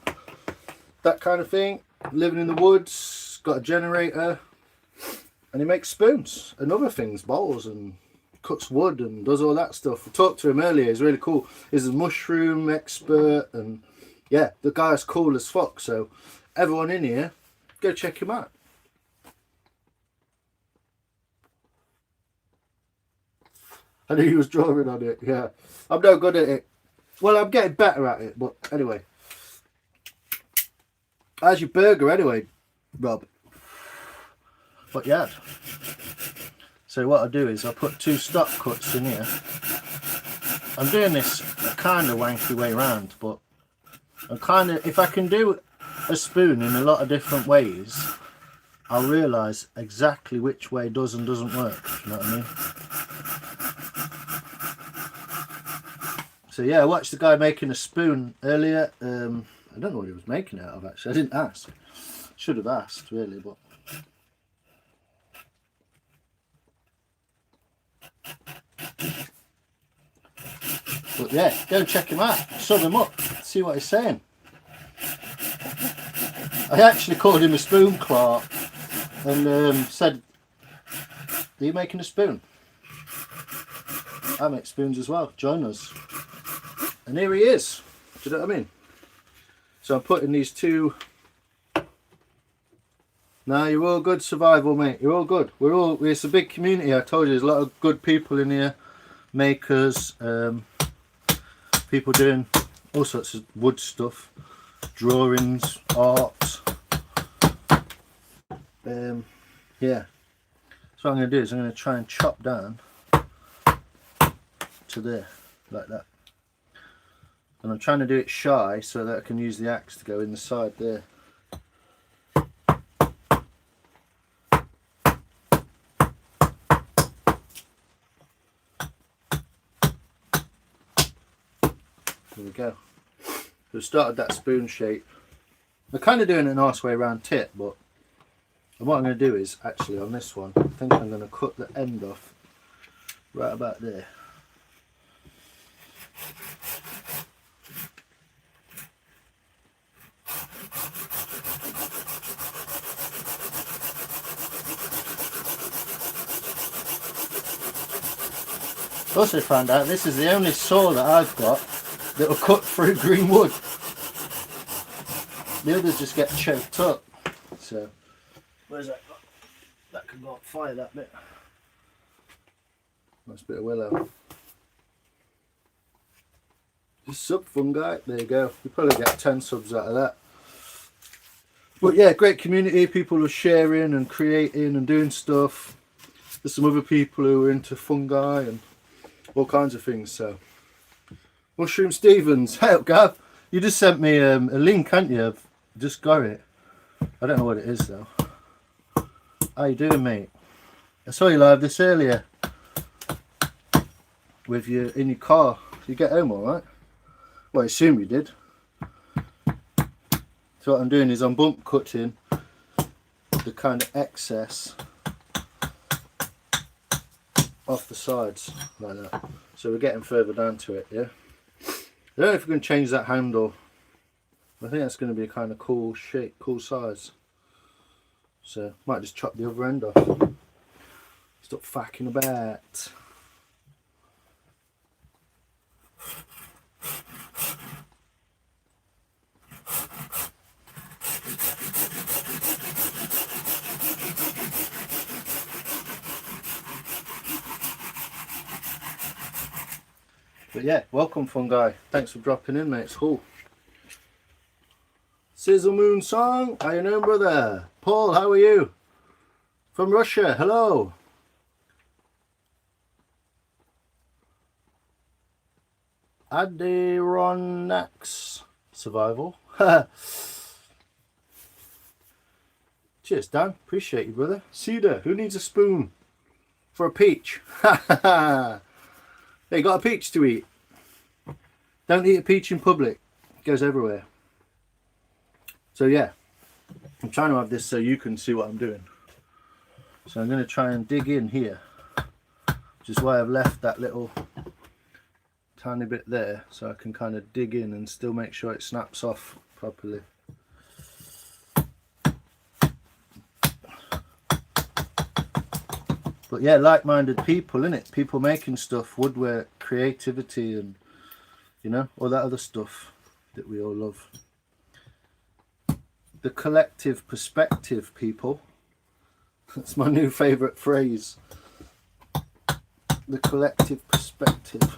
That kind of thing. Living in the woods. Got a generator. And he makes spoons and other things. Bowls and cuts wood and does all that stuff. I talked to him earlier. He's really cool. He's a mushroom expert. And yeah, the guy's cool as fuck. So everyone in here, go check him out. I knew he was drawing on it, yeah. I'm no good at it. Well, I'm getting better at it, but anyway. How's your burger anyway, Rob? What you had? So what I do is I put 2 stop cuts in here. I'm doing this a kind of wanky way round, but I'm kind of, if I can do a spoon in a lot of different ways, I'll realise exactly which way does and doesn't work, you know what I mean? So yeah, I watched the guy making a spoon earlier. I don't know what he was making it out of actually. I didn't ask. Should have asked really, but yeah, go and check him out. Sub him up. See what he's saying. I actually called him a spoon Clart and said, "Are you making a spoon?" I make spoons as well. Join us. And here he is. Do you know what I mean? So I'm putting these 2. Nah, you're all good, survival, mate. You're all good. It's a big community. I told you, there's a lot of good people in here. Makers, people doing all sorts of wood stuff, drawings, art. Yeah. So what I'm going to do is I'm going to try and chop down to there, like that. And I'm trying to do it shy so that I can use the axe to go in the side there. There we go. So we started that spoon shape. I'm kind of doing it a nice way around tip, but what I'm going to do is actually on this one, I think I'm going to cut the end off right about there. Also found out this is the only saw that I've got that will cut through green wood. The others just get choked up. So, where's that got? That can go up fire, that bit. Nice bit of willow. Just sub fungi, there you go. You probably get 10 subs out of that. But yeah, great community. People are sharing and creating and doing stuff. There's some other people who are into fungi and all kinds of things. So Mushroom Stevens, hey up Gav, you just sent me a link, hadn't you? I've just got it. I don't know what it is though. How you doing, mate? I saw you live this earlier with you in your car. Did you get home all right? Well, I assume you did. So what I'm doing is I'm bump cutting the kind of excess off the sides like that. So we're getting further down to it, yeah? I don't know if we're going to change that handle. I think that's going to be a kind of cool shape, cool size. So might just chop the other end off. Stop fucking about. But yeah, welcome fungi. Thanks for dropping in, mate. It's cool. Sizzle Moon Song, how you doing, brother? Paul, how are you? From Russia, hello. Adirondax survival. Cheers, Dan. Appreciate you, brother. Cedar, who needs a spoon for a peach? Hey, got a peach to eat. Don't eat a peach in public. It goes everywhere. So yeah, I'm trying to have this so you can see what I'm doing. So I'm going to try and dig in here, which is why I've left that little tiny bit there, so I can kind of dig in and still make sure it snaps off properly. But yeah, like-minded people, innit? People making stuff, woodwork, creativity, and you know, all that other stuff that we all love. The collective perspective, people. That's my new favourite phrase. The collective perspective.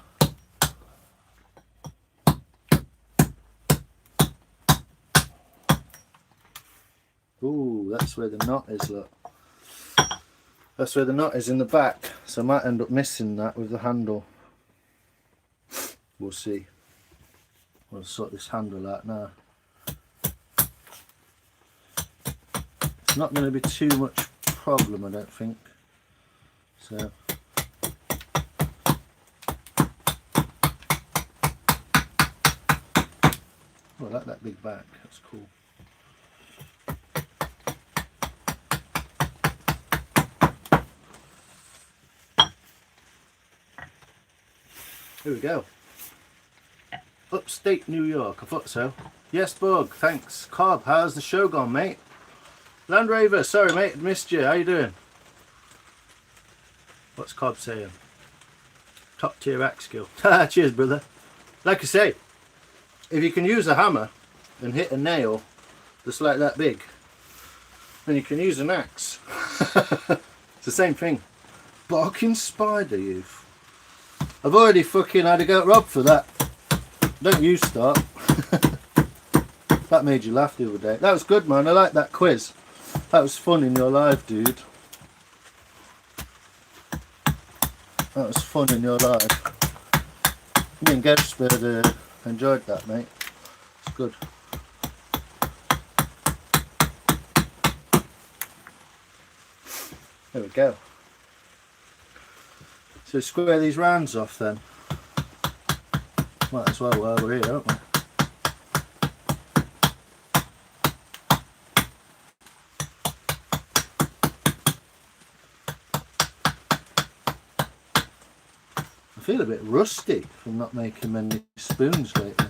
Ooh, that's where the knot is, look. That's where the knot is in the back, so I might end up missing that with the handle. We'll see. We'll sort this handle out now. It's not going to be too much problem, I don't think. So oh, I like that big back, that's cool. Here we go. Upstate New York, I thought so. Yes, Bug, thanks. Cobb, how's the show gone, mate? Land Raver, sorry mate, missed you. How you doing? What's Cobb saying? Top tier axe skill. Cheers, brother. Like I say, if you can use a hammer and hit a nail that's like that big, then you can use an axe. It's the same thing. Barking spider, youth. I've already fucking had to go at Rob for that. Don't you start. That made you laugh the other day. That was good, man. I like that quiz. That was fun in your live, dude. That was fun in your live. Me and Ghost enjoyed that, mate. It's good. There we go. So square these rounds off then. Might as well while we're here, don't we? I feel a bit rusty from not making many spoons lately.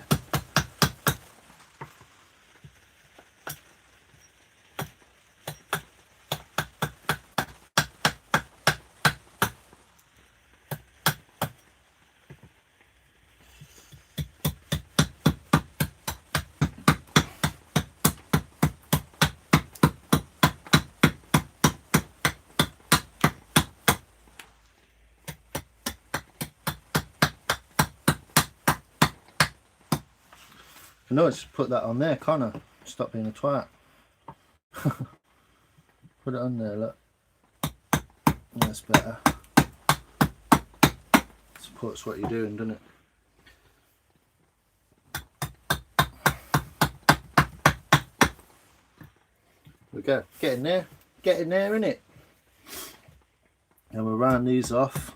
I know, just put that on there, can't I? Stop being a twat. Put it on there, look. That's better. Supports what you're doing, doesn't it? There we go. Get in there. Get in there, innit? And we'll round these off.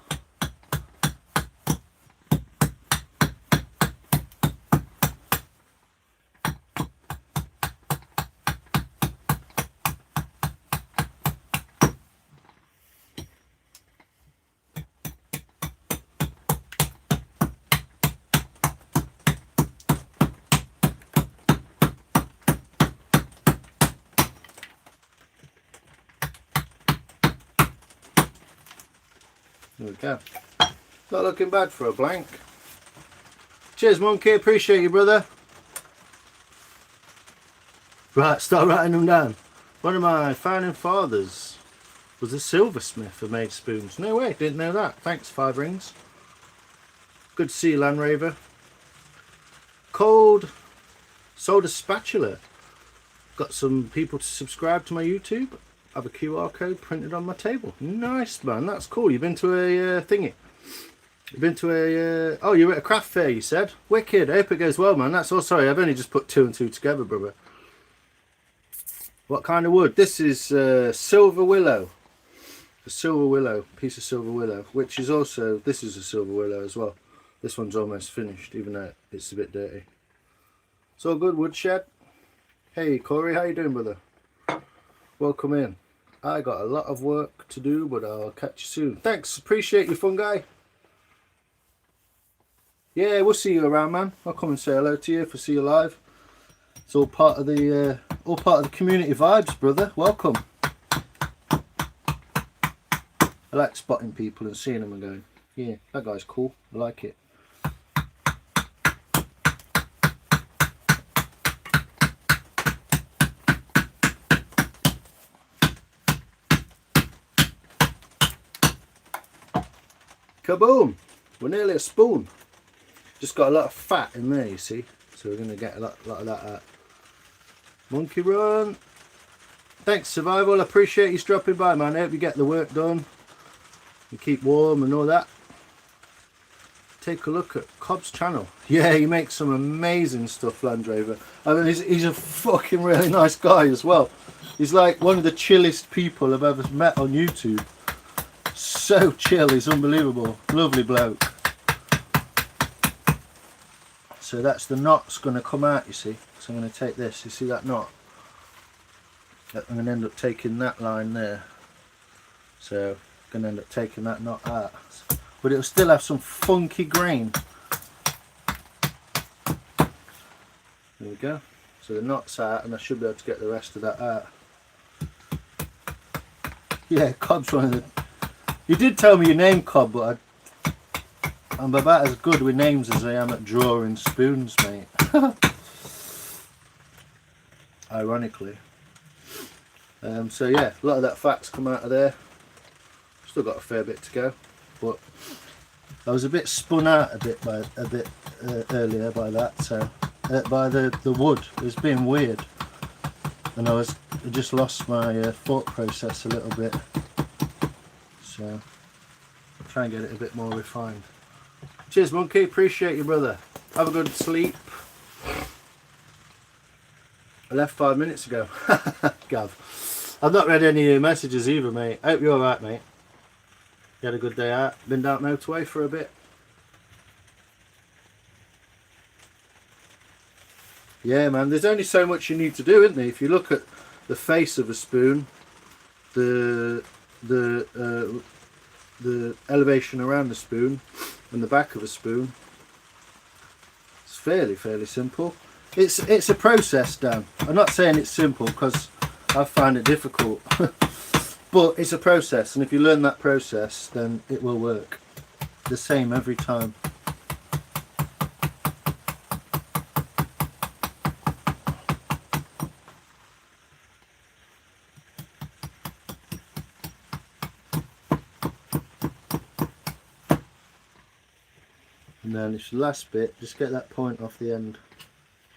There we go. Not looking bad for a blank. Cheers, Monkey. Appreciate you, brother. Right, start writing them down. One of my founding fathers was a silversmith who made spoons. No way, didn't know that. Thanks, 5 rings. Good to see you, Land Raver. Sold a spatula. Got some people to subscribe to my YouTube. I have a QR code printed on my table. Nice, man. That's cool. You've been to a thingy. You've been to a... oh, you were at a craft fair, you said? Wicked. I hope it goes well, man. That's all. Sorry, I've only just put 2 and 2 together, brother. What kind of wood? This is silver willow. A silver willow. Piece of silver willow. Which is also... this is a silver willow as well. This one's almost finished, even though it's a bit dirty. It's all good, woodshed. Hey, Corey. How you doing, brother? Welcome in. I got a lot of work to do, but I'll catch you soon. Thanks. Appreciate you, fungi. Yeah, we'll see you around, man. I'll come and say hello to you if I see you live. It's all part of the community vibes, brother. Welcome. I like spotting people and seeing them and going, yeah, that guy's cool. I like it. Kaboom! We're nearly a spoon. Just got a lot of fat in there, you see. So we're going to get a lot of that out. Monkey run. Thanks, Survival. I appreciate you dropping by, man. I hope you get the work done. You keep warm and all that. Take a look at Cobb's channel. Yeah, he makes some amazing stuff, Land Rover. I mean, he's a fucking really nice guy as well. He's like one of the chillest people I've ever met on YouTube. So chill, he's unbelievable. Lovely bloke. So that's the knot's going to come out, you see. So I'm going to take this, you see that knot? I'm going to end up taking that line there. So I'm going to end up taking that knot out. But it'll still have some funky grain. There we go. So the knot's out and I should be able to get the rest of that out. Yeah, Cobb's one of the... You did tell me your name, Cobb, but I'm about as good with names as I am at drawing spoons, mate. Ironically. So yeah, a lot of that fat's come out of there. Still got a fair bit to go, but I was a bit spun out earlier by that. So by the wood, it was being weird, and I just lost my thought process a little bit. So try and get it a bit more refined. Cheers, Monkey. Appreciate you, brother. Have a good sleep. I left 5 minutes ago. Gav. I've not read any of your messages either, mate. I hope you're alright, mate. You had a good day out. Been down motorway for a bit. Yeah, man. There's only so much you need to do, isn't there? If you look at the face of a spoon, the elevation around the spoon and the back of a spoon, it's fairly simple. It's a process, Dan. I'm not saying it's simple because I find it difficult, but it's a process, and if you learn that process, then it will work the same every time. And then it's the last bit, just get that point off the end.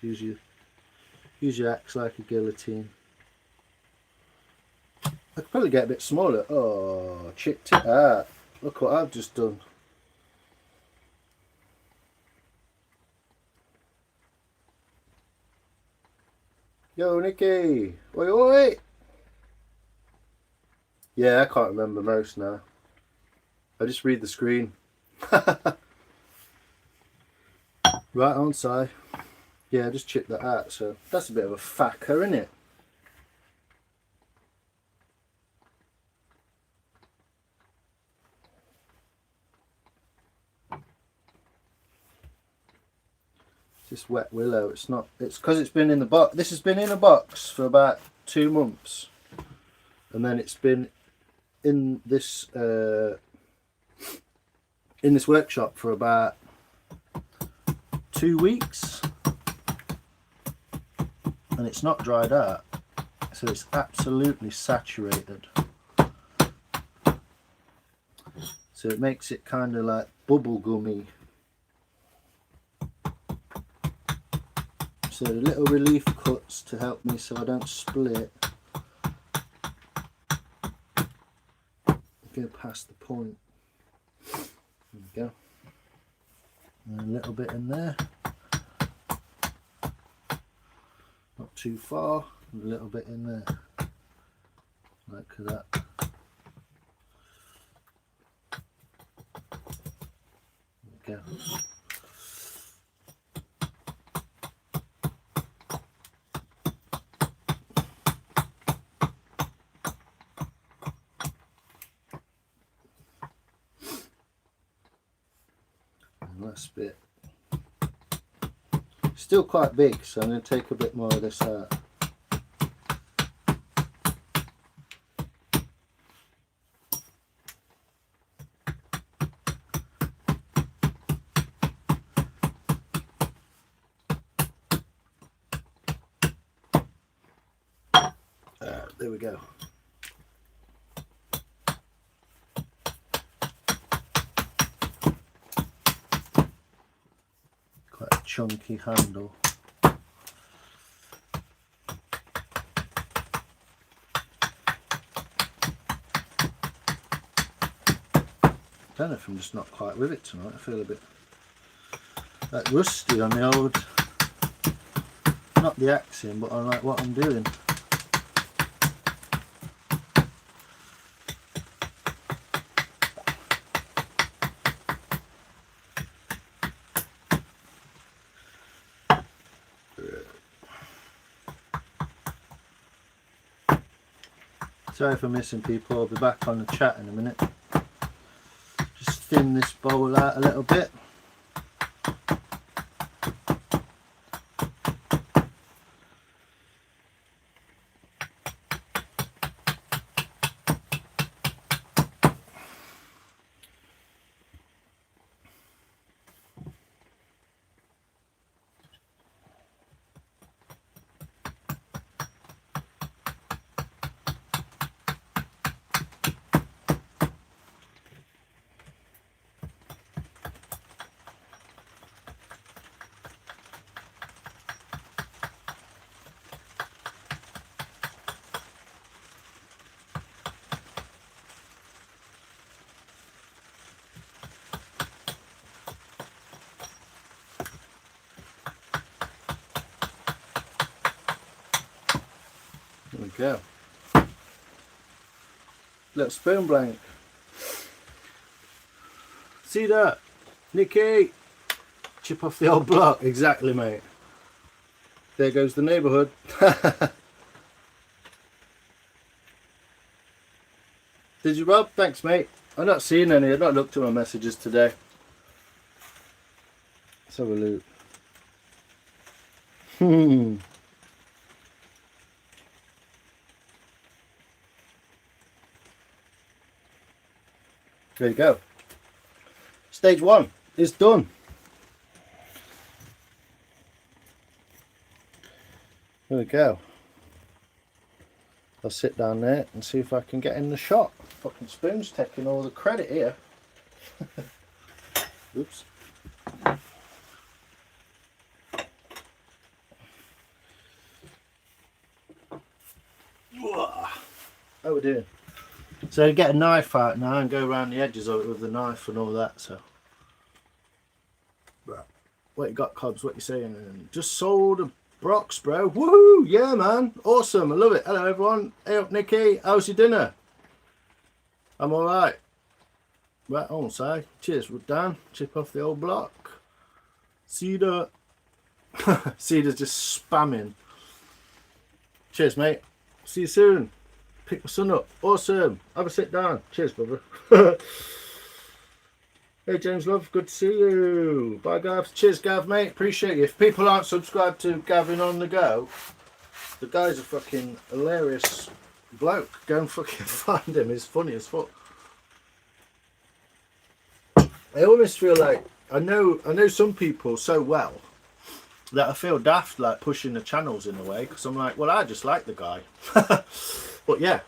Use your axe like a guillotine. I could probably get a bit smaller. Oh, chipped it out. Look what I've just done. Yo, Nicky. Oi, oi. Yeah, I can't remember most now. I just read the screen. Right on, Si. Yeah, I just chipped that out, so that's a bit of a facker, isn't it? This wet willow, it's because it's been in the box. This has been in a box for about 2 months, and then it's been in this workshop for about 2 weeks, and it's not dried out, so it's absolutely saturated. So it makes it kind of like bubble gummy. So little relief cuts to help me so I don't split. Go past the point. There we go. And a little bit in there. Not too far. A little bit in there. Like that. There we go. Last bit. Still quite big, so I'm going to take a bit more of this out. There we go. Quite a chunky handle. I don't know if I'm just not quite with it tonight. I feel a bit like rusty on the old, not the axing, but on like what I'm doing. Sorry for missing people, I'll be back on the chat in a minute. Just thin this bowl out a little bit. There we go. Little spoon blank. See that? Nicky! Chip off the old block. Exactly, mate. There goes the neighbourhood. Did you, Rob? Thanks, mate. I've not seen any. I've not looked at my messages today. Let's have a look. There you go. Stage 1 is done. There we go. I'll sit down there and see if I can get in the shot. Fucking spoon's taking all the credit here. Oops. How we doing? So get a knife out now and go around the edges of it with the knife and all that. So, what you got, Cobbs? What you saying? Just sold a Brox, bro. Woohoo! Yeah, man. Awesome. I love it. Hello, everyone. Hey up, Nicky. How's your dinner? I'm all right. Right on, say. Cheers, Dan. Chip off the old block. Cedar. Cedar's just spamming. Cheers, mate. See you soon. Pick my son up. Awesome. Have a sit down. Cheers, brother. Hey, James Love. Good to see you. Bye, Gav. Cheers, Gav, mate. Appreciate you. If people aren't subscribed to Gavin on the Go, the guy's a fucking hilarious bloke. Go and fucking find him. He's funny as fuck. I almost feel like I know some people so well that I feel daft like pushing the channels in a way, because I'm like, well, I just like the guy. But yeah,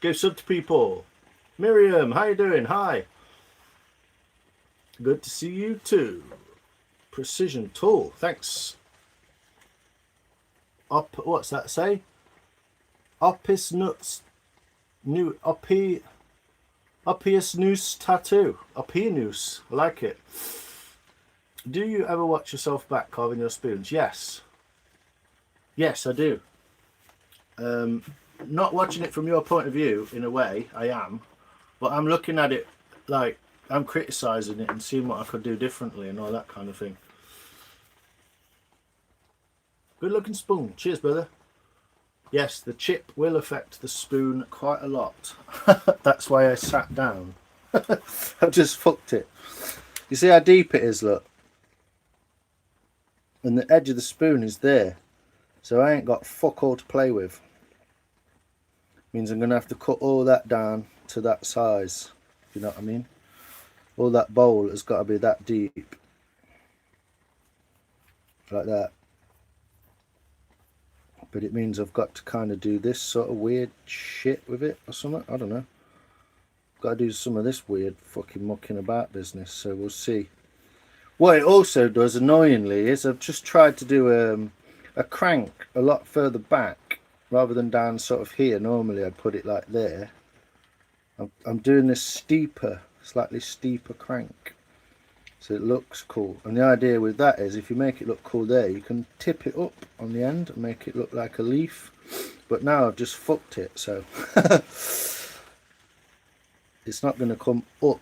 give sub to people. Miriam, how you doing? Hi. Good to see you too. Precision tool, thanks. What's that say? Opis nuts, new Oppius noose tattoo. Oppius, I like it. Do you ever watch yourself back carving your spoons? Yes. Yes, I do. Not watching it from your point of view, in a way, I am. But I'm looking at it like I'm criticising it and seeing what I could do differently and all that kind of thing. Good looking spoon. Cheers, brother. Yes, the chip will affect the spoon quite a lot. That's why I sat down. I've just fucked it. You see how deep it is, look? And the edge of the spoon is there. So I ain't got fuck all to play with. Means I'm going to have to cut all that down to that size. You know what I mean? All that bowl has got to be that deep. Like that. But it means I've got to kind of do this sort of weird shit with it or something. I don't know. Got to do some of this weird fucking mucking about business. So we'll see. What it also does, annoyingly, is I've just tried to do a crank a lot further back rather than down sort of here. Normally I'd put it like there. I'm doing this steeper, slightly steeper crank. So it looks cool. And the idea with that is if you make it look cool there, you can tip it up on the end and make it look like a leaf. But now I've just fucked it, so it's not going to come up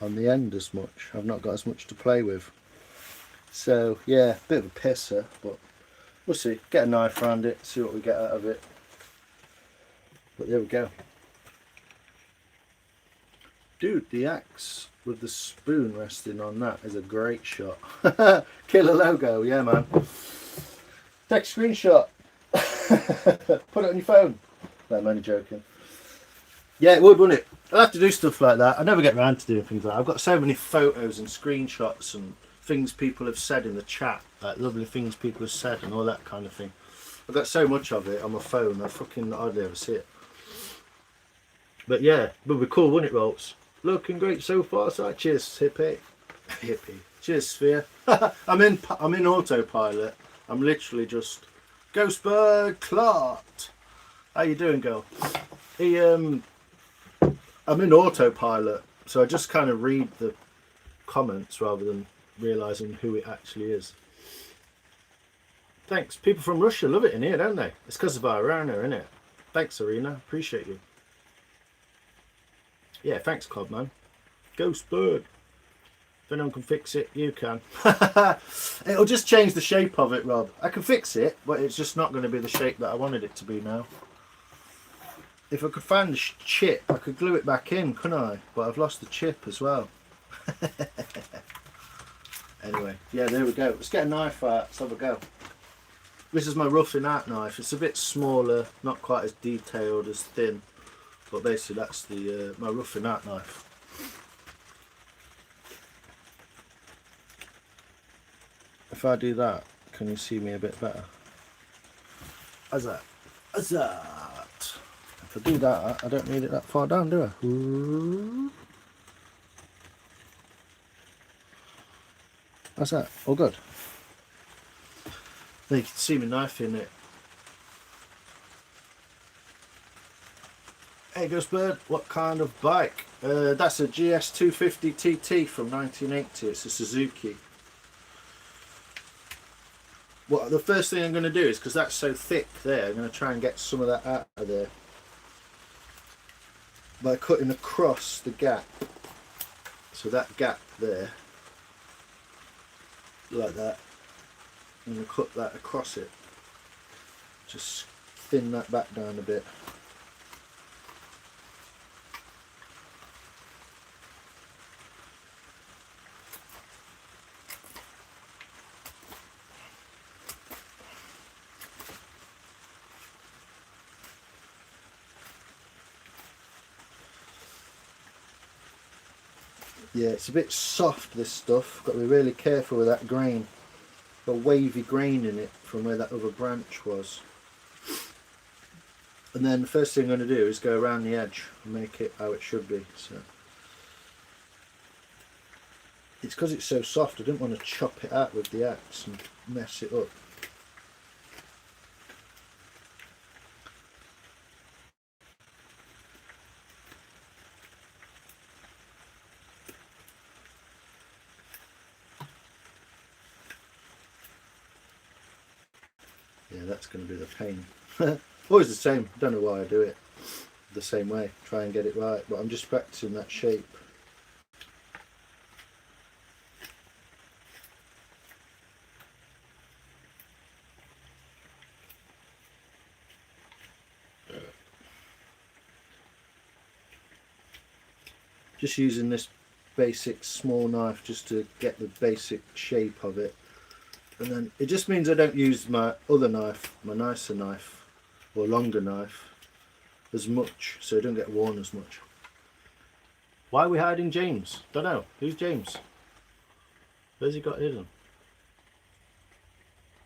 on the end as much. I've not got as much to play with. So yeah, bit of a pisser, but we'll see. Get a knife around it, see what we get out of it. But there we go. Dude, the axe with the spoon resting on that is a great shot. Killer logo, yeah man. Take a screenshot. Put it on your phone. No, I'm only joking. Yeah, it would, wouldn't it? I'll have to do stuff like that. I never get around to doing things like that. I've got so many photos and screenshots and things people have said in the chat, like lovely things people have said and all that kind of thing. I've got so much of it on my phone, I fucking hardly ever see it. But yeah, it would be cool, wouldn't it, Rolts? Looking great so far, so cheers, hippie. Hippie. Cheers, Sphere. I'm in autopilot. I'm literally just Ghostbird Clart. How you doing, girl? I'm in autopilot, so I just kind of read the comments rather than realising who it actually is. Thanks. People from Russia love it in here, don't they? It's because of Irina, isn't it? Thanks, Arena. Appreciate you. Yeah, thanks, Cod, man. Ghostbird. If anyone can fix it, you can. It'll just change the shape of it, Rob. I can fix it, but it's just not going to be the shape that I wanted it to be now. If I could find the chip, I could glue it back in, couldn't I? But I've lost the chip as well. Anyway, yeah, there we go. Let's get a knife out. Let's have a go. This is my roughing out knife. It's a bit smaller, not quite as detailed as thin. But basically that's the my roughing out knife. If I do that, can you see me a bit better? How's that? How's that? If I do that, I don't need it that far down, do I? Ooh. How's that? All good? Then you can see my knife in it. Hey Ghostbird, what kind of bike? That's a GS250 TT from 1980. It's a Suzuki. Well, the first thing I'm going to do is, because that's so thick there, I'm going to try and get some of that out of there by cutting across the gap. So that gap there, like that, I'm going to cut that across it. Just thin that back down a bit. Yeah, it's a bit soft, this stuff. Got to be really careful with that grain. Got a wavy grain in it from where that other branch was. And then the first thing I'm going to do is go around the edge and make it how it should be. So it's because it's so soft, I didn't want to chop it out with the axe and mess it up. Yeah, that's going to be the pain. Always the same. Don't know why I do it the same way. Try and get it right, but I'm just practicing that shape. Just using this basic small knife just to get the basic shape of it, and then it just means I don't use my other knife, my nicer knife or longer knife, as much, so it don't get worn as much. Why are we hiding James? Don't know. Who's James? Where's he got hidden?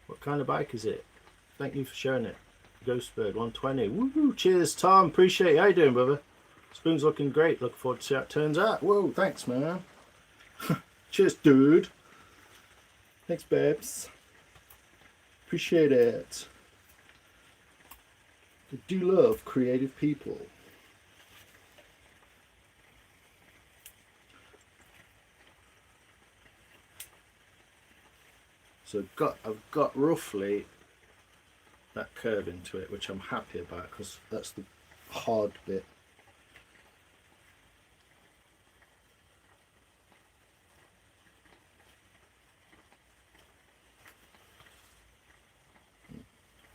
What kind of bike is it? Thank you for sharing it. Ghostbird 120. Woo! Cheers, Tom. Appreciate it. How you doing, brother? Spoon's looking great. Looking forward to see how it turns out. Whoa, thanks, man. Cheers, dude. Thanks, babes. Appreciate it. I do love creative people. So I've got roughly that curve into it, which I'm happy about because that's the hard bit.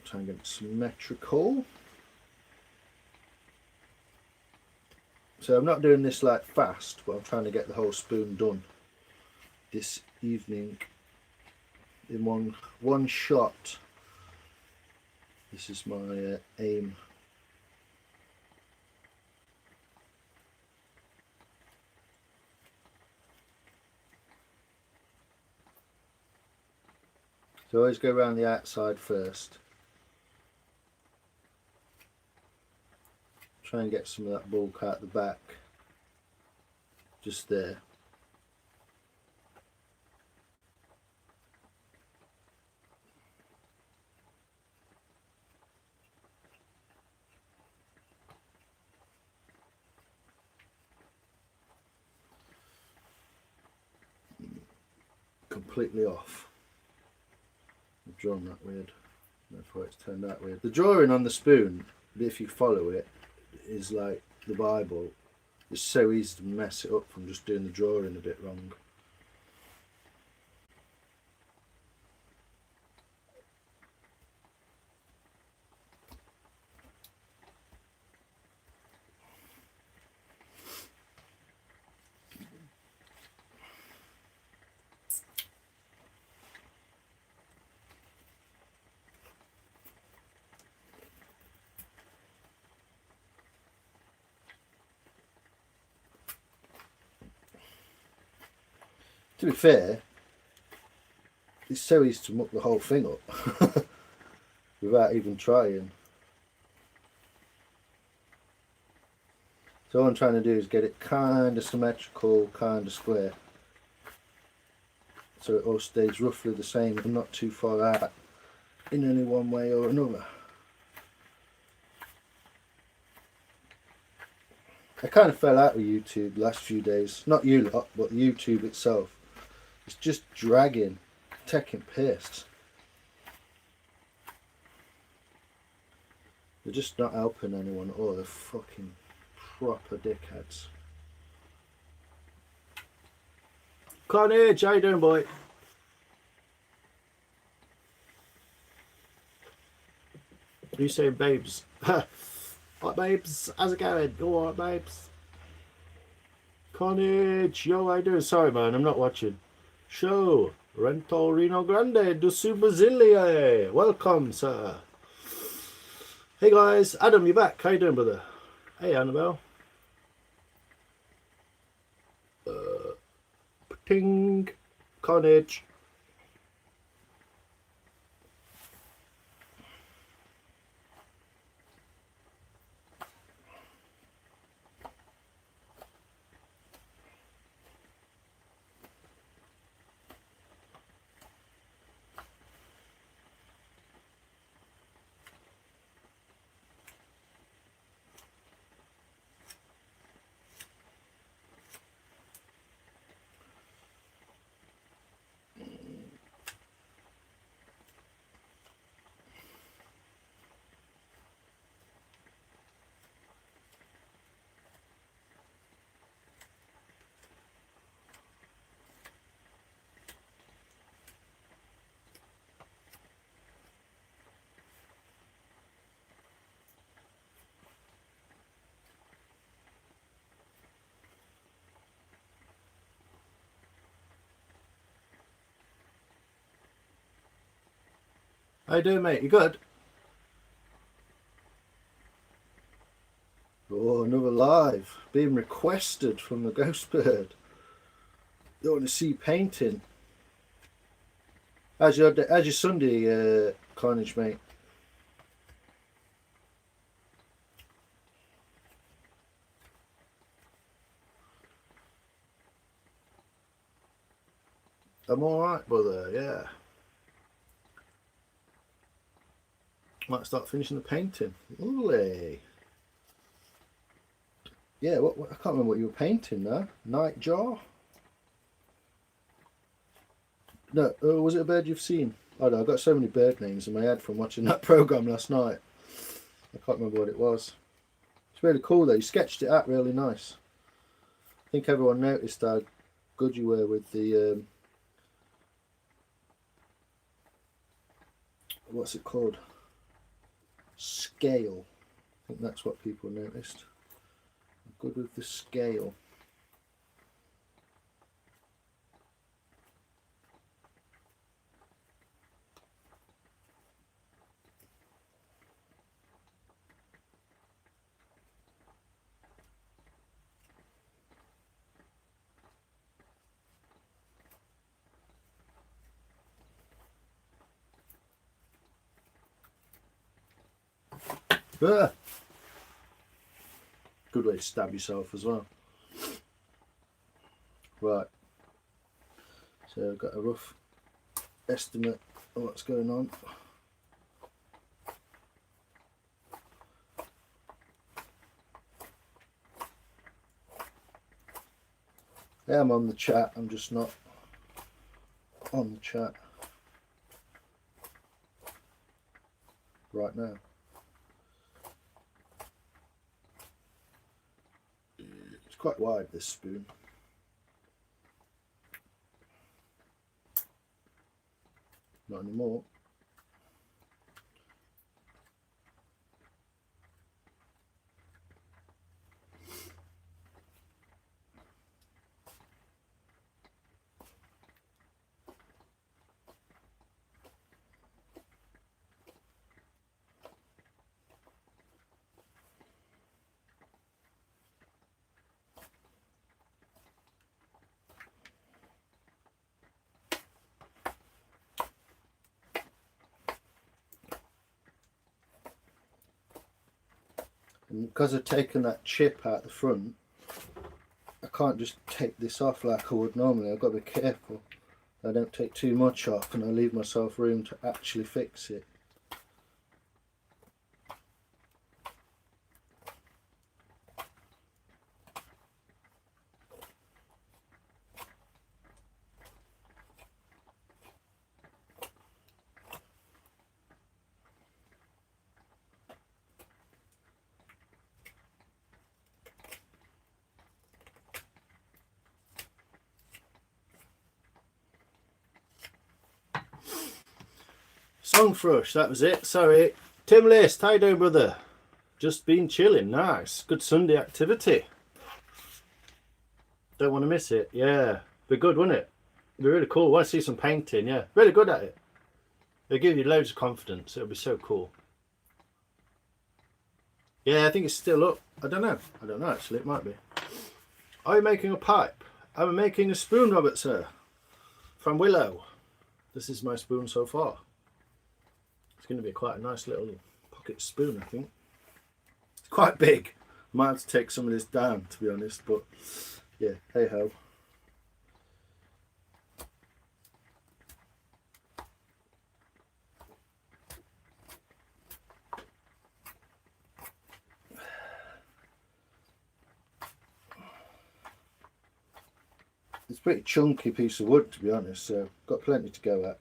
Try and get it symmetrical. So I'm not doing this like fast, but I'm trying to get the whole spoon done this evening in one shot. This is my aim. So always go around the outside first. Try and get some of that bulk out the back, just there. Completely off. I've drawn that weird. Therefore it's turned out weird. The drawing on the spoon, if you follow it, is like the Bible. It's so easy to mess it up from just doing the drawing a bit wrong. To be fair, it's so easy to muck the whole thing up without even trying. So all I'm trying to do is get it kind of symmetrical, kind of square, so it all stays roughly the same and not too far out in any one way or another. I kind of fell out with YouTube the last few days. Not you lot, but YouTube itself. It's just dragging, taking piss. They're just not helping anyone at all. They're fucking proper dickheads. Carnage, how you doing, boy? You saying babes? What babes? How's it going? You alright, babes? Carnage, yo, how you doing? Sorry, man, I'm not watching. Show Rental Reno Grande do Brasilia. Welcome, sir. Hey guys, Adam, you back? How you doing, brother? Hey, Annabelle. Ting, Carnage. How you doing, mate? You good? Oh, another live being requested from the Ghost Bird. You want to see painting? How's your Sunday, Carnage, mate? I'm all right, brother. Yeah. Might start finishing the painting. Lovely. Yeah. What I can't remember what you were painting now. Nightjar. No. Was it a bird you've seen? I don't know. I've got so many bird names in my head from watching that program last night. I can't remember what it was. It's really cool though. You sketched it out really nice. I think everyone noticed how good you were with the what's it called? Scale. I think that's what people noticed. Good with the scale. Ah! Good way to stab yourself as well. Right. So I've got a rough estimate of what's going on. Yeah, I'm on the chat, I'm just not on the chat right now. It's quite wide, this spoon. Not anymore. And because I've taken that chip out the front, I can't just take this off like I would normally. I've got to be careful I don't take too much off and I leave myself room to actually fix it. Song thrush, that was it. Sorry. Tim List, how you doing, brother? Just been chilling. Nice. Good Sunday activity. Don't want to miss it. Yeah. Be good, wouldn't it? Be really cool. Want to see some painting. Yeah. Really good at it. They give you loads of confidence. It'll be so cool. Yeah, I think it's still up. I don't know. I don't know, actually. It might be. Are you making a pipe? I'm making a spoon, Robert, sir. From Willow. This is my spoon so far. It's going to be quite a nice little pocket spoon, I think. It's quite big. Might have to take some of this down, to be honest, but yeah, hey ho. It's a pretty chunky piece of wood, to be honest, so got plenty to go at,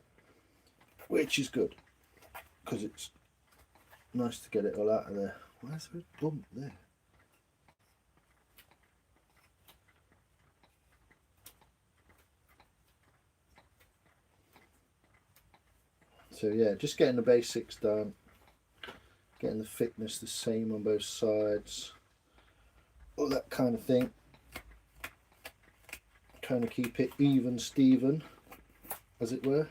which is good because it's nice to get it all out of there. Why is there a bump there? So yeah, just getting the basics done, getting the thickness the same on both sides, all that kind of thing. Trying to keep it even Steven, as it were.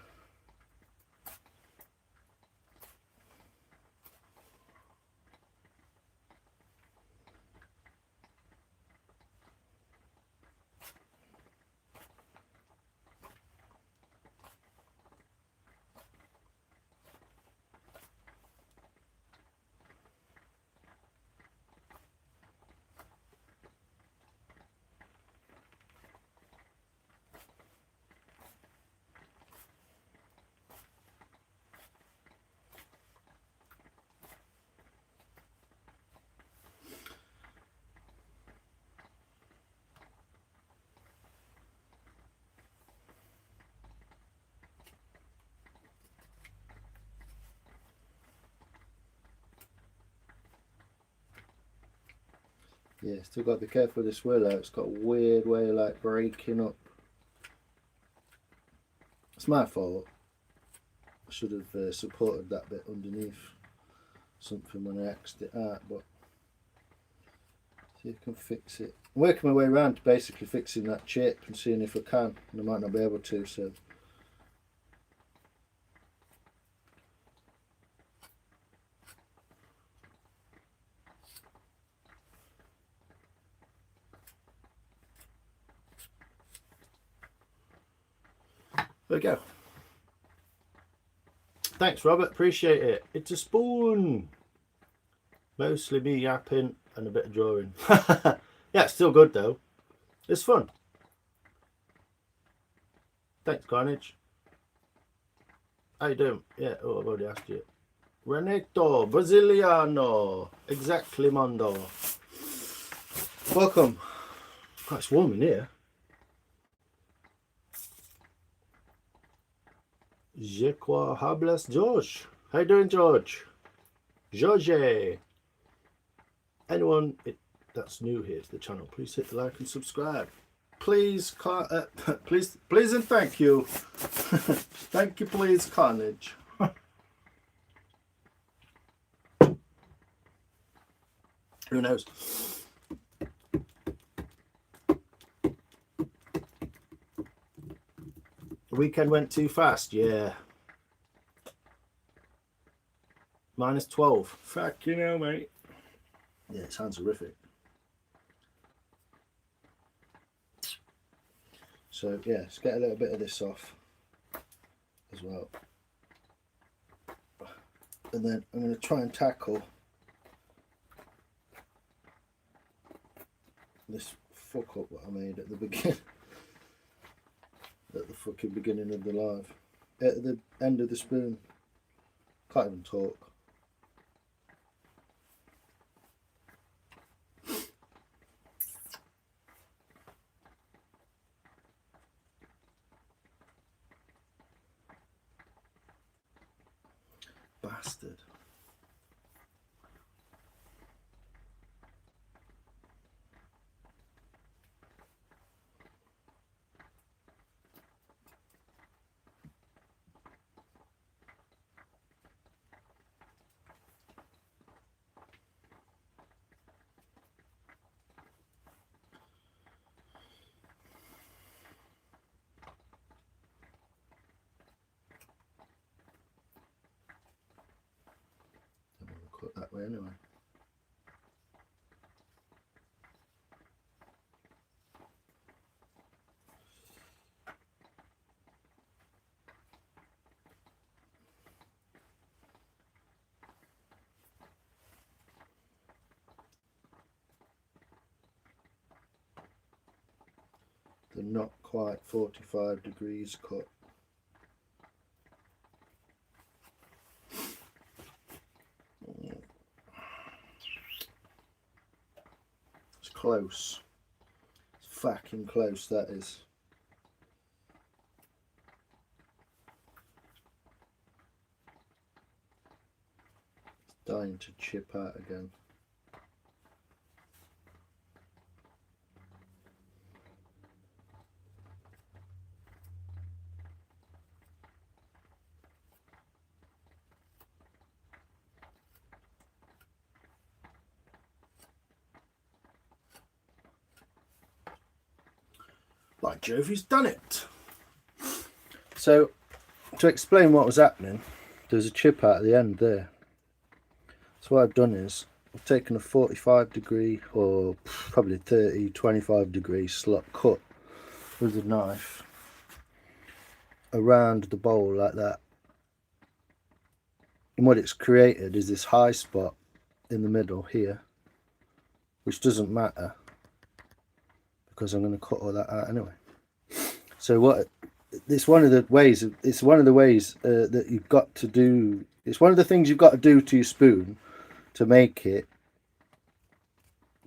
Yeah, still got to be careful with this swirl out. It's got a weird way of like breaking up. It's my fault. I should have supported that bit underneath something when I X'd it out, but see if I can fix it. I'm working my way around to basically fixing that chip and seeing if I can, and I might not be able to, so. There we go. Thanks, Robert. Appreciate it. It's a spoon. Mostly me yapping and a bit of drawing. Yeah, it's still good though. It's fun. Thanks, Carnage. How you doing? Yeah, oh, I've already asked you. Renato, Brasiliano. Exactly, Mondo. Welcome. Oh, it's warm in here. Je crois hables George. How you doing, George? George. Anyone that's new here to the channel, please hit the like and subscribe. Please, please and thank you. Thank you, please, Carnage. Who knows? The weekend went too fast, yeah. -12. Fuck you know, mate. Yeah, it sounds horrific. So yeah, let's get a little bit of this off as well. And then I'm going to try and tackle this fuck up that I made at the beginning. At the fucking beginning of the live. At the end of the spoon. Can't even talk. Bastard. I'm going to cut that way anyway. The not quite 45 degrees cut. It's close. It's fucking close, that is. It's dying to chip out again. By Jove, he's done it. So, to explain what was happening, there's a chip out at the end there. So what I've done is, I've taken a 45 degree, or probably 30, 25 degree slot cut with a knife around the bowl like that. And what it's created is this high spot in the middle here, which doesn't matter, because I'm going to cut all that out anyway. So what it's one of the ways that you've got to do, it's one of the things you've got to do to your spoon to make it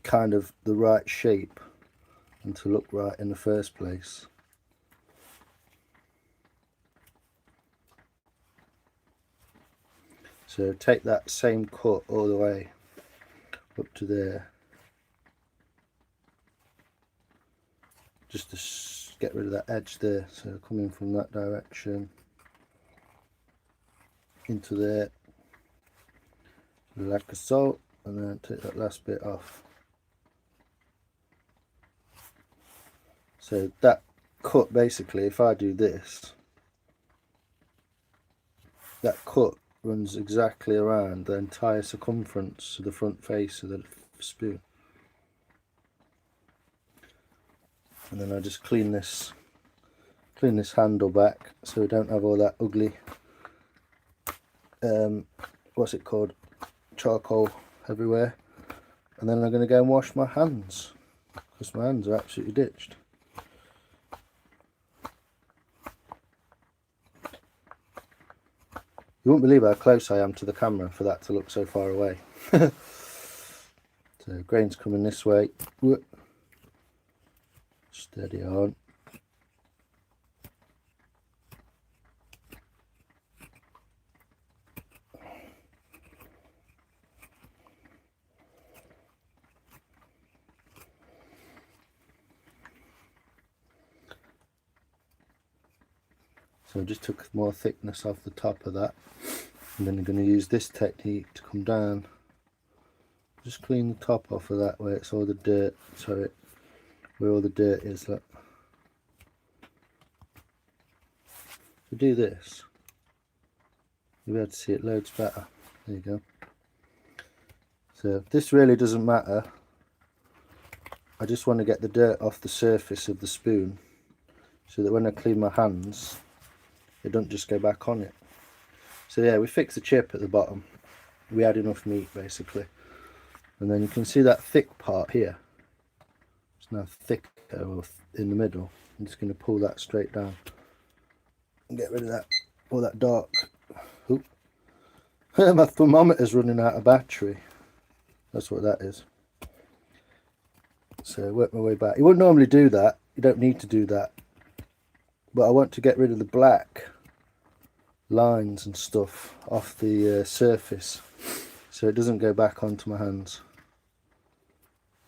kind of the right shape and to look right in the first place. So take that same cut all the way up to there. just to get rid of that edge there. So coming from that direction into there, like so, and then take that last bit off. So that cut, basically, if I do this, that cut runs exactly around the entire circumference of the front face of the spoon. And then I just clean this handle back so we don't have all that ugly what's it called, charcoal everywhere. And then I'm going to go and wash my hands because my hands are absolutely ditched. You won't believe how close I am to the camera for that to look so far away. So grain's coming this way. Steady on. So I just took more thickness off the top of that, and then I'm going to use this technique to come down, just clean the top off of that where it's all the dirt, so where all the dirt is. Look, if we do this, you'll be able to see it loads better. There you go. So this really doesn't matter. I just want to get the dirt off the surface of the spoon so that when I clean my hands, it doesn't just go back on it. So yeah, we fixed the chip at the bottom. We had enough meat basically. And then you can see that thick part here. It's now thicker in the middle. I'm just going to pull that straight down and get rid of that, all that dark. Oop. My thermometer's running out of battery. That's what that is. So work my way back. You wouldn't normally do that. You don't need to do that. But I want to get rid of the black lines and stuff off the surface so it doesn't go back onto my hands.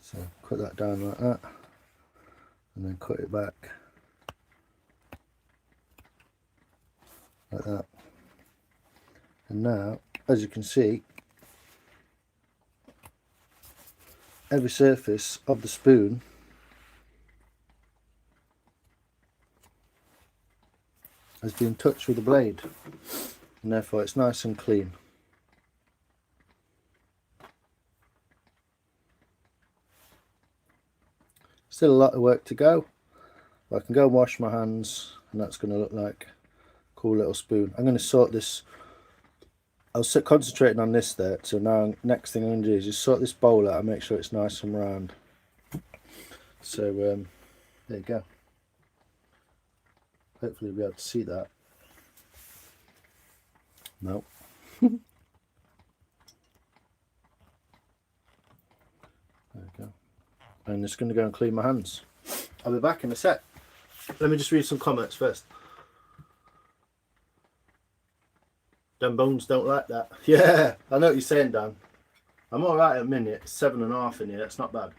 So cut that down like that and then cut it back like that. And now, as you can see, every surface of the spoon has been touched with the blade, and therefore it's nice and clean. Still a lot of work to go, but I can go and wash my hands and that's going to look like a cool little spoon. I'm going to sort this. I was concentrating on this there, so now next thing I'm going to do is just sort this bowl out and make sure it's nice and round. So there you go. Hopefully you'll be able to see that. No. There we go. I'm just going to go and clean my hands. I'll be back in a sec. Let me just read some comments first. Them bones don't like that. Yeah, I know what you're saying, Dan. I'm alright at a minute. It's 7.5 in here. That's not bad.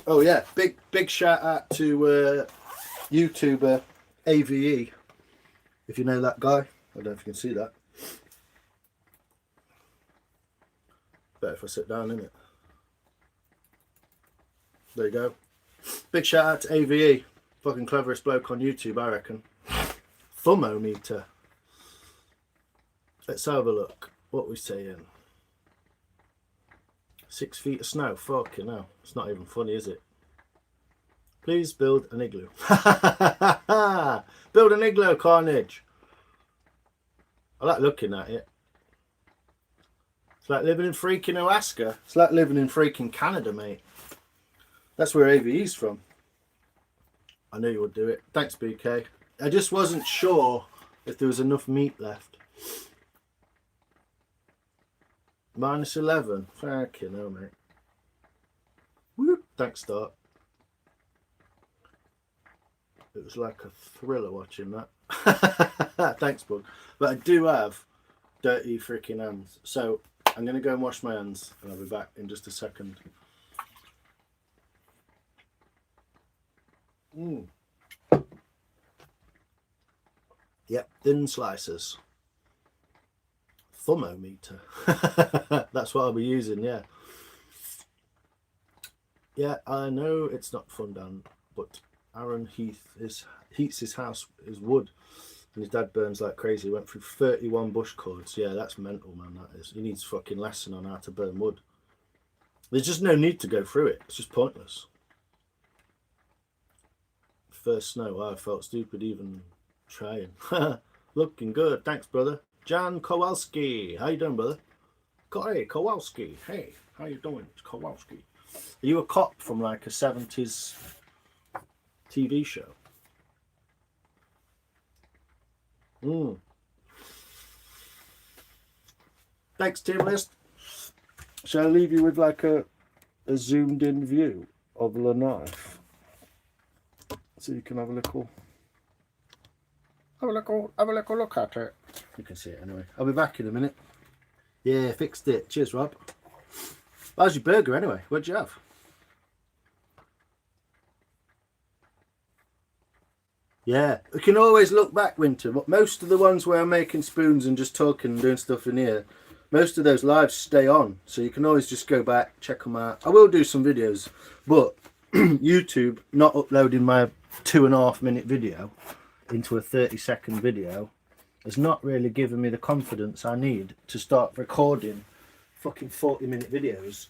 Oh yeah, big shout out to YouTuber AVE, if you know that guy. I don't know if you can see that. Better if I sit down, innit? There you go. Big shout out to AVE. Fucking cleverest bloke on YouTube, I reckon. Thermometer. Let's have a look. What we saying? 6 feet of snow. Fucking hell. It's not even funny, is it? Please build an igloo. Build an igloo, Carnage. I like looking at it. It's like living in freaking Alaska. It's like living in freaking Canada, mate. That's where AVE's from. I knew you would do it. Thanks, BK. I just wasn't sure if there was enough meat left. -11. Fucking hell, mate. Whoop. Thanks, Start. It was like a thriller watching that. Thanks, Bug. But I do have dirty freaking hands. So I'm going to go and wash my hands and I'll be back in just a second. Yep, thin slices. Thermometer. That's what I'll be using, yeah. Yeah, I know it's not fun, Dan, but Aaron heats his house is wood, and his dad burns like crazy. He went through 31 bush cords. Yeah, that's mental, man. That is. He needs a fucking lesson on how to burn wood. There's just no need to go through it. It's just pointless. First snow, I felt stupid even trying. Looking good, thanks, brother. Jan Kowalski, how you doing, brother? Hey, Kowalski. Hey, how you doing? It's Kowalski. Are you a cop from like a 70s TV show? Thanks, Team List. Shall I leave you with like a zoomed in view of the knife? So you can have a little look at it. You can see it anyway. I'll be back in a minute. Yeah, fixed it. Cheers, Rob. How's your burger anyway? What'd you have? Yeah, we can always look back, Winter, but most of the ones where I'm making spoons and just talking and doing stuff in here, most of those lives stay on, so you can always just go back, check them out. I will do some videos, but YouTube not uploading my 2.5 minute video into a 30-second video has not really given me the confidence I need to start recording fucking 40-minute videos.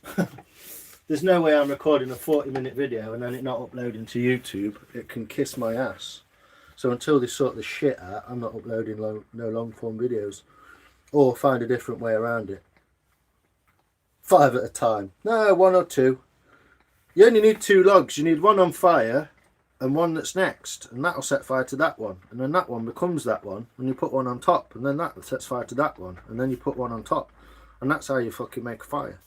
There's no way I'm recording a 40-minute video and then it not uploading to YouTube. It can kiss my ass. So until they sort the shit out, I'm not uploading no long form videos, or find a different way around it. 5 at a time. No, 1 or 2. You only need 2 logs. You need one on fire and one that's next, and that'll set fire to that one, and then that one becomes that one, and you put one on top, and then that sets fire to that one, and then you put one on top, and that's how you fucking make a fire.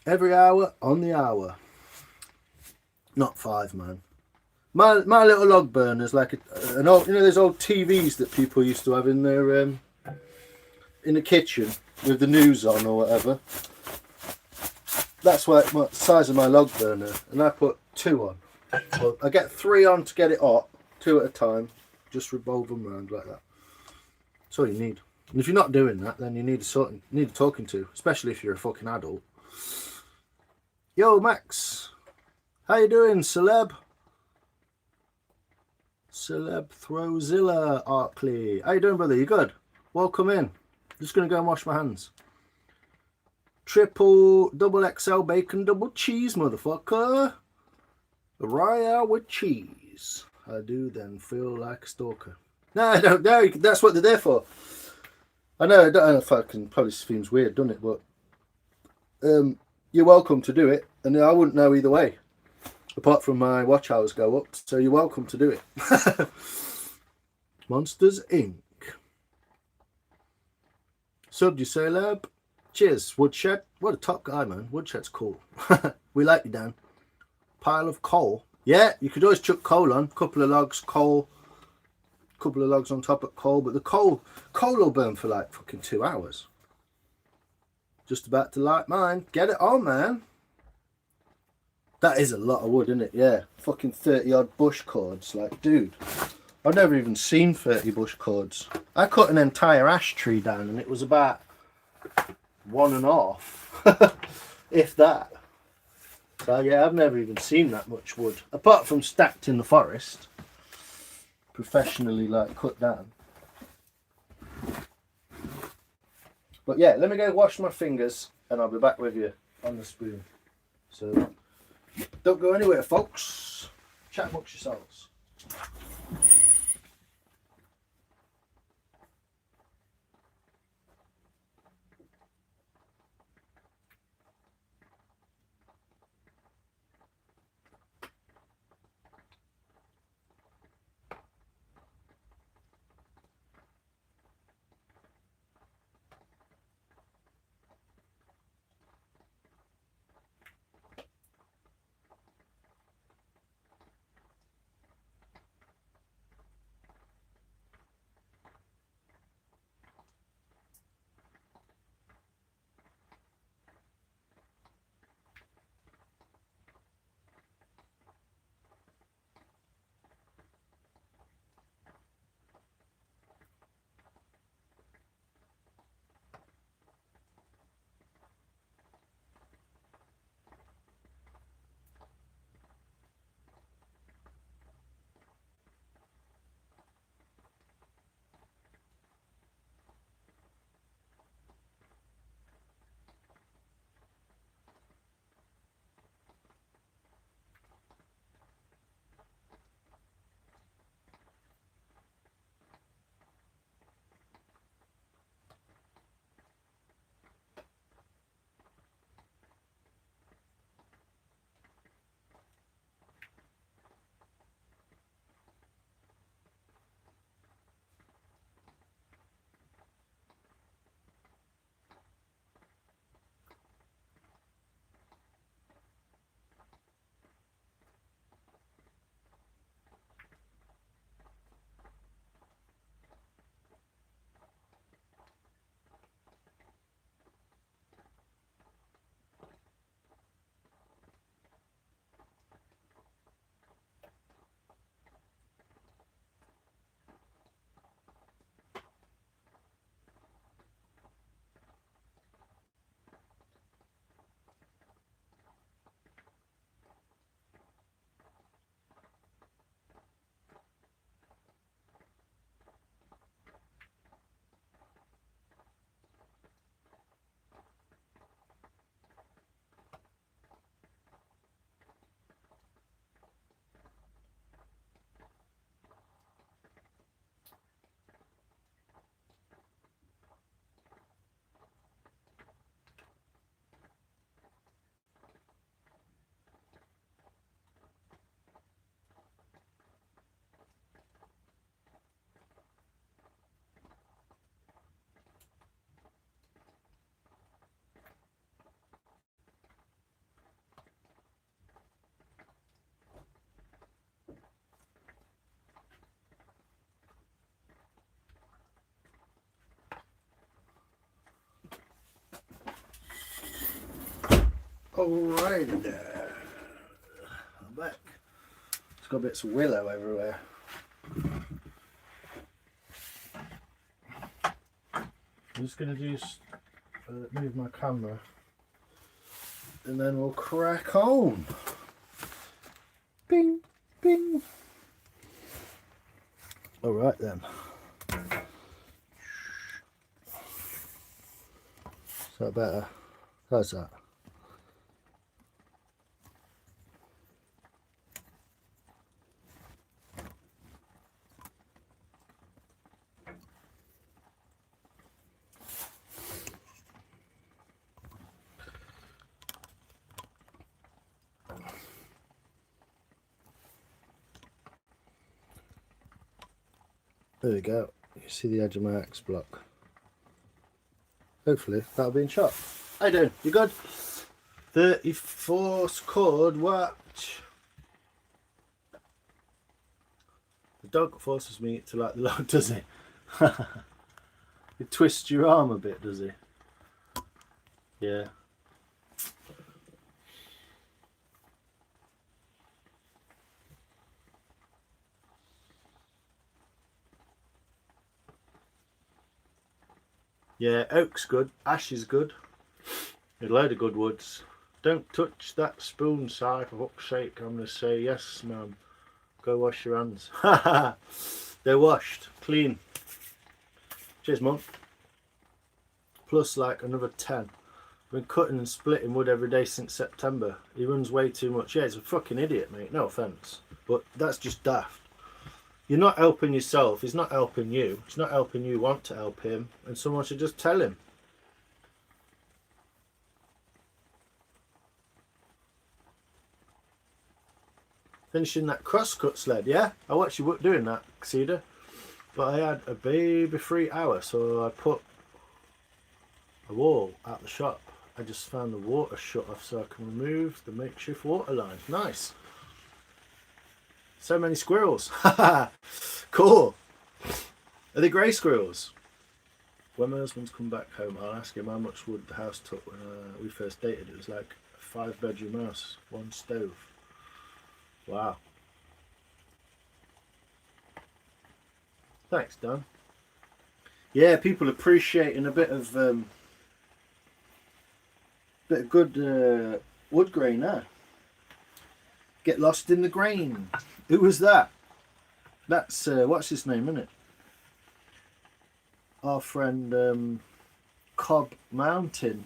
Every hour on the hour. Not 5, man. My little log burner's like an old, you know, those old TVs that people used to have in their in the kitchen with the news on or whatever. That's what the size of my log burner, and I put 2 on. Well, I get 3 on to get it hot, 2 at a time. Just revolve them around like that. That's all you need. And if you're not doing that, then you need talking to, especially if you're a fucking adult. Yo, Max, how you doing, celeb? Celeb Throwzilla Arkley. How you doing, brother? You good? Welcome in. Just gonna go and wash my hands. Triple double XL bacon double cheese, motherfucker. Rye with cheese. I do then feel like a stalker. No, I don't. No, that's what they're there for. I know. I don't know if I can. Probably seems weird, doesn't it? But you're welcome to do it, and I wouldn't know either way. Apart from my watch hours go up, so you're welcome to do it. Monsters Inc. Subbed you, Celeb. Cheers, Woodshed. What a top guy, man. Woodshed's cool. We like you, Dan. Pile of coal. Yeah, you could always chuck coal on. Couple of logs, coal. Couple of logs on top of coal. But the coal will burn for like fucking 2 hours. Just about to light mine. Get it on, man. That is a lot of wood, isn't it? Yeah. Fucking 30 odd bush cords. Like, dude. I've never even seen 30 bush cords. I cut an entire ash tree down and it was about 1.5. If that. So yeah, I've never even seen that much wood. Apart from stacked in the forest. Professionally like cut down. But yeah, let me go wash my fingers and I'll be back with you on the spoon. So don't go anywhere, folks. Chat amongst yourselves. Alright there. I'm back. It's got bits of willow everywhere. I'm just going to just move my camera and then we'll crack on. Bing, bing. Alright then. Is that better? How's that? There we go. You see the edge of my axe block. Hopefully that'll be in shot. How you doing? You good? 34th chord, watch. The dog forces me to like the log, does he? He twists your arm a bit, does he? Yeah. Yeah, oak's good, ash is good. A load of good woods. Don't touch that spoon, Si, for fuck's sake. I'm going to say yes, ma'am. Go wash your hands. They're washed, clean. Cheers, mum. Plus like another 10. I've been cutting and splitting wood every day since September. He runs way too much. Yeah, he's a fucking idiot, mate. No offence. But that's just daft. You're not helping yourself. He's not helping you. He's not helping you want to help him. And someone should just tell him. Finishing that crosscut sled, yeah? I watched you doing that, Cedar. But I had a baby-free hour, so I put a wall at the shop. I just found the water shut off so I can remove the makeshift water line. Nice. So many squirrels. Cool. Are they grey squirrels? When my husband's come back home, I'll ask him how much wood the house took when we first dated. It was like a 5-bedroom house, 1 stove. Wow. Thanks, Dan. Yeah, people appreciating a bit of good wood grain, huh? Get lost in the grain. Who was that? That's what's his name, isn't it? Our friend Cobb Mountain.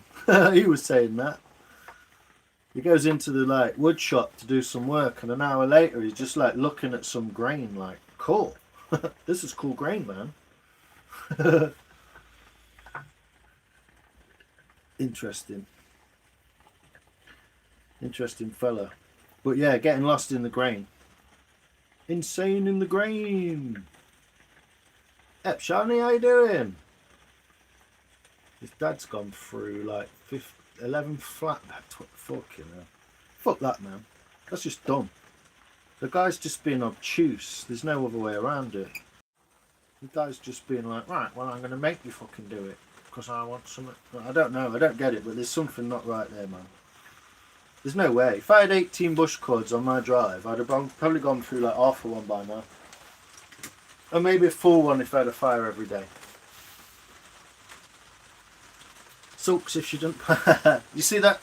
He was saying that. He goes into the like wood shop to do some work, and an hour later he's just like looking at some grain. Like, cool. This is cool grain, man. Interesting. Interesting fella. But yeah, getting lost in the grain. Insane in the grain. Ep Shani, how you doing? His dad's gone through like 11 flat. Fucking hell. Fuck that, man. That's just dumb. The guy's just being obtuse. There's no other way around it. The guy's just being like, right, well, I'm going to make you fucking do it because I want something. I don't know. I don't get it, but there's something not right there, man. There's no way. If I had 18 bush cords on my drive, I'd have probably gone through like half of one by now. Or maybe a full one if I had a fire every day. Sucks if she didn't. You see that?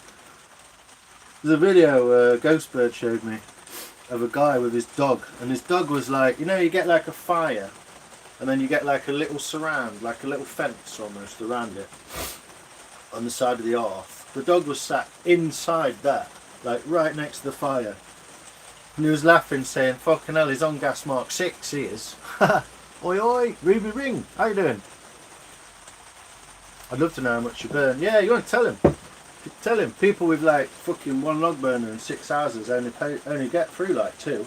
There's a video Ghostbird showed me of a guy with his dog. And his dog was like, you know, you get like a fire. And then you get like a little surround, like a little fence almost around it. On the side of the hearth. The dog was sat inside that, like right next to the fire. And he was laughing, saying, fucking hell, he's on gas mark 6, he is. Oi oi, Ruby Ring, how you doing? I'd love to know how much you burn. Yeah, you want to tell him. Tell him, people with like fucking 1 log burner and 6 houses only get through like 2.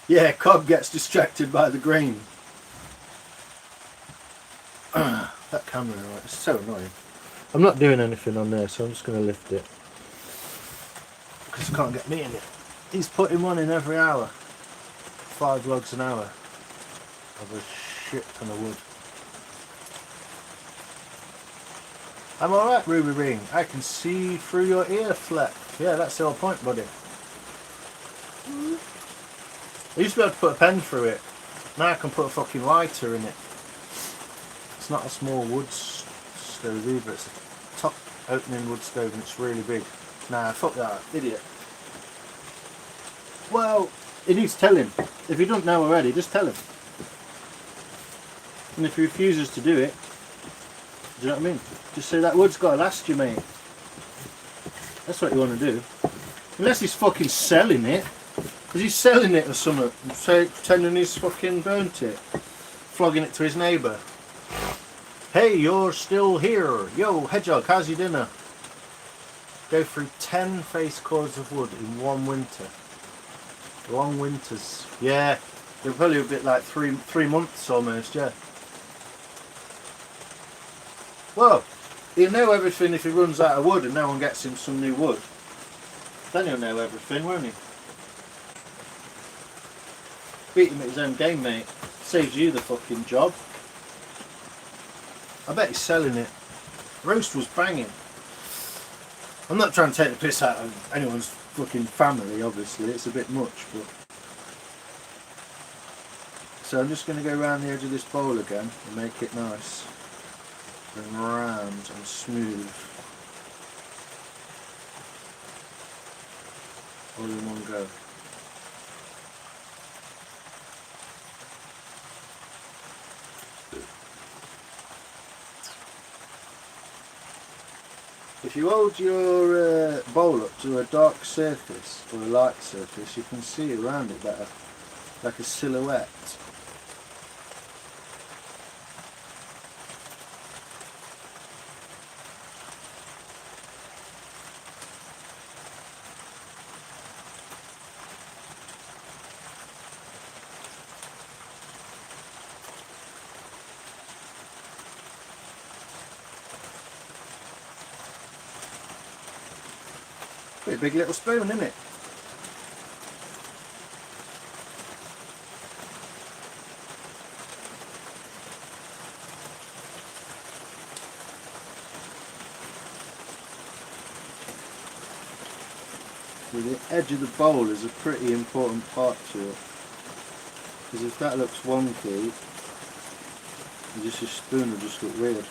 Yeah, Cobb gets distracted by the grain. That camera, right, it's so annoying. I'm not doing anything on there, so I'm just going to lift it. Because I can't get me in it. He's putting one in every hour. 5 logs an hour. Of a shit ton of wood. I'm alright, Ruby Ring. I can see through your ear flap. Yeah, that's the whole point, buddy. I used to be able to put a pen through it. Now I can put a fucking lighter in it. It's not a small wood stove either. It's a top opening wood stove and it's really big. Nah, fuck that, idiot. Well, you need to tell him. If you don't know already, just tell him. And if he refuses to do it, do you know what I mean? Just say that wood's got to last you, mate. That's what you want to do. Unless he's fucking selling it. Because he's selling it or something. So pretending he's fucking burnt it. Flogging it to his neighbour. Hey, you're still here. Yo, Hedgehog, how's your dinner? Go through 10 face cords of wood in one winter. Long winters. Yeah. They're probably a bit like three months almost, yeah. Well, he'll know everything if he runs out of wood and no one gets him some new wood. Then he'll know everything, won't he? Beat him at his own game, mate. Saves you the fucking job. I bet he's selling it. Roast was banging. I'm not trying to take the piss out of anyone's fucking family, obviously. It's a bit much, but... So I'm just going to go around the edge of this bowl again and make it nice. And round and smooth. All in one go. If you hold your bowl up to a dark surface or a light surface, you can see around it better, like a silhouette. Pretty big little spoon, isn't it? The edge of the bowl is a pretty important part to it, because if that looks wonky, your spoon will just look weird.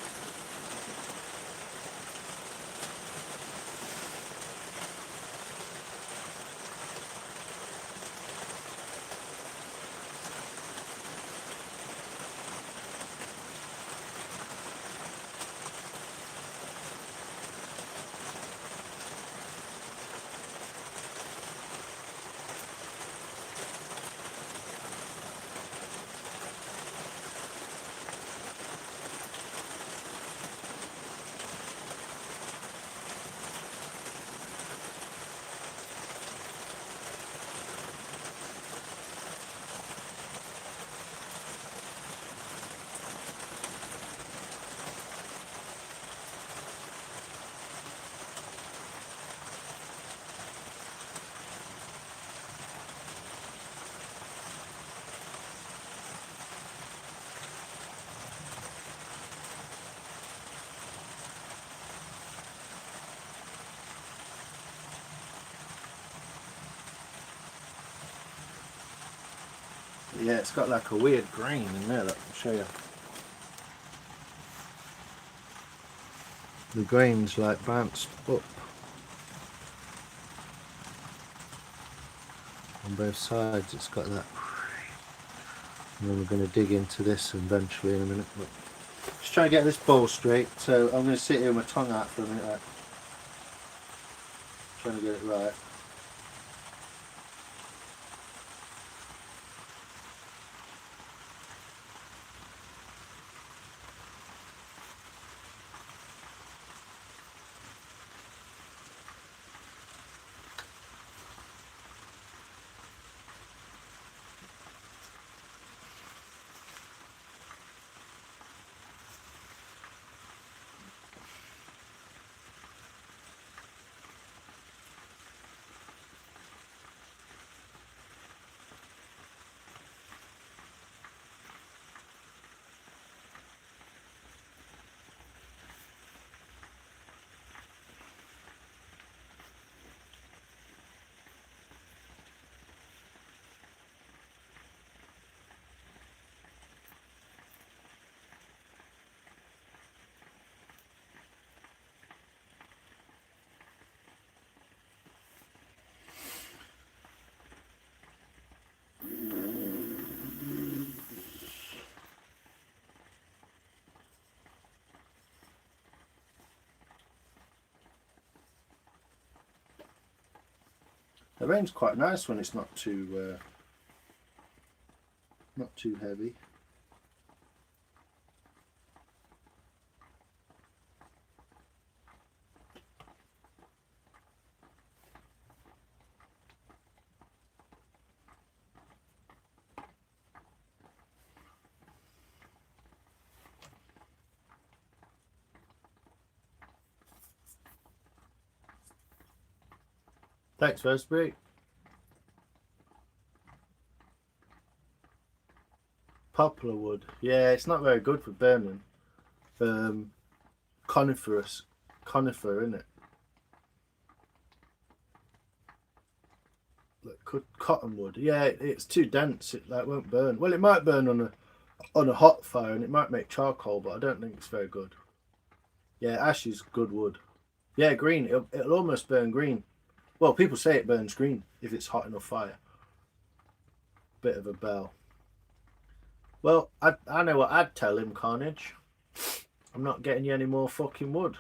Yeah, it's got like a weird grain in there, look, I'll show you. The grain's like bounced up on both sides, it's got that. And then we're going to dig into this eventually in a minute. But just try to get this bowl straight, so I'm going to sit here with my tongue out for a minute, like, trying to get it right. The rain's quite nice when it's not too heavy. Thanks, Raspberry. Poplar wood. Yeah, it's not very good for burning. Conifer, isn't it? Like cottonwood. Yeah, it's too dense. It like won't burn. Well, it might burn on a hot fire, and it might make charcoal, but I don't think it's very good. Yeah, ash is good wood. Yeah, green. It'll almost burn green. Well, people say it burns green if it's hot enough fire. Bit of a bell. Well, I know what I'd tell him, Carnage. I'm not getting you any more fucking wood.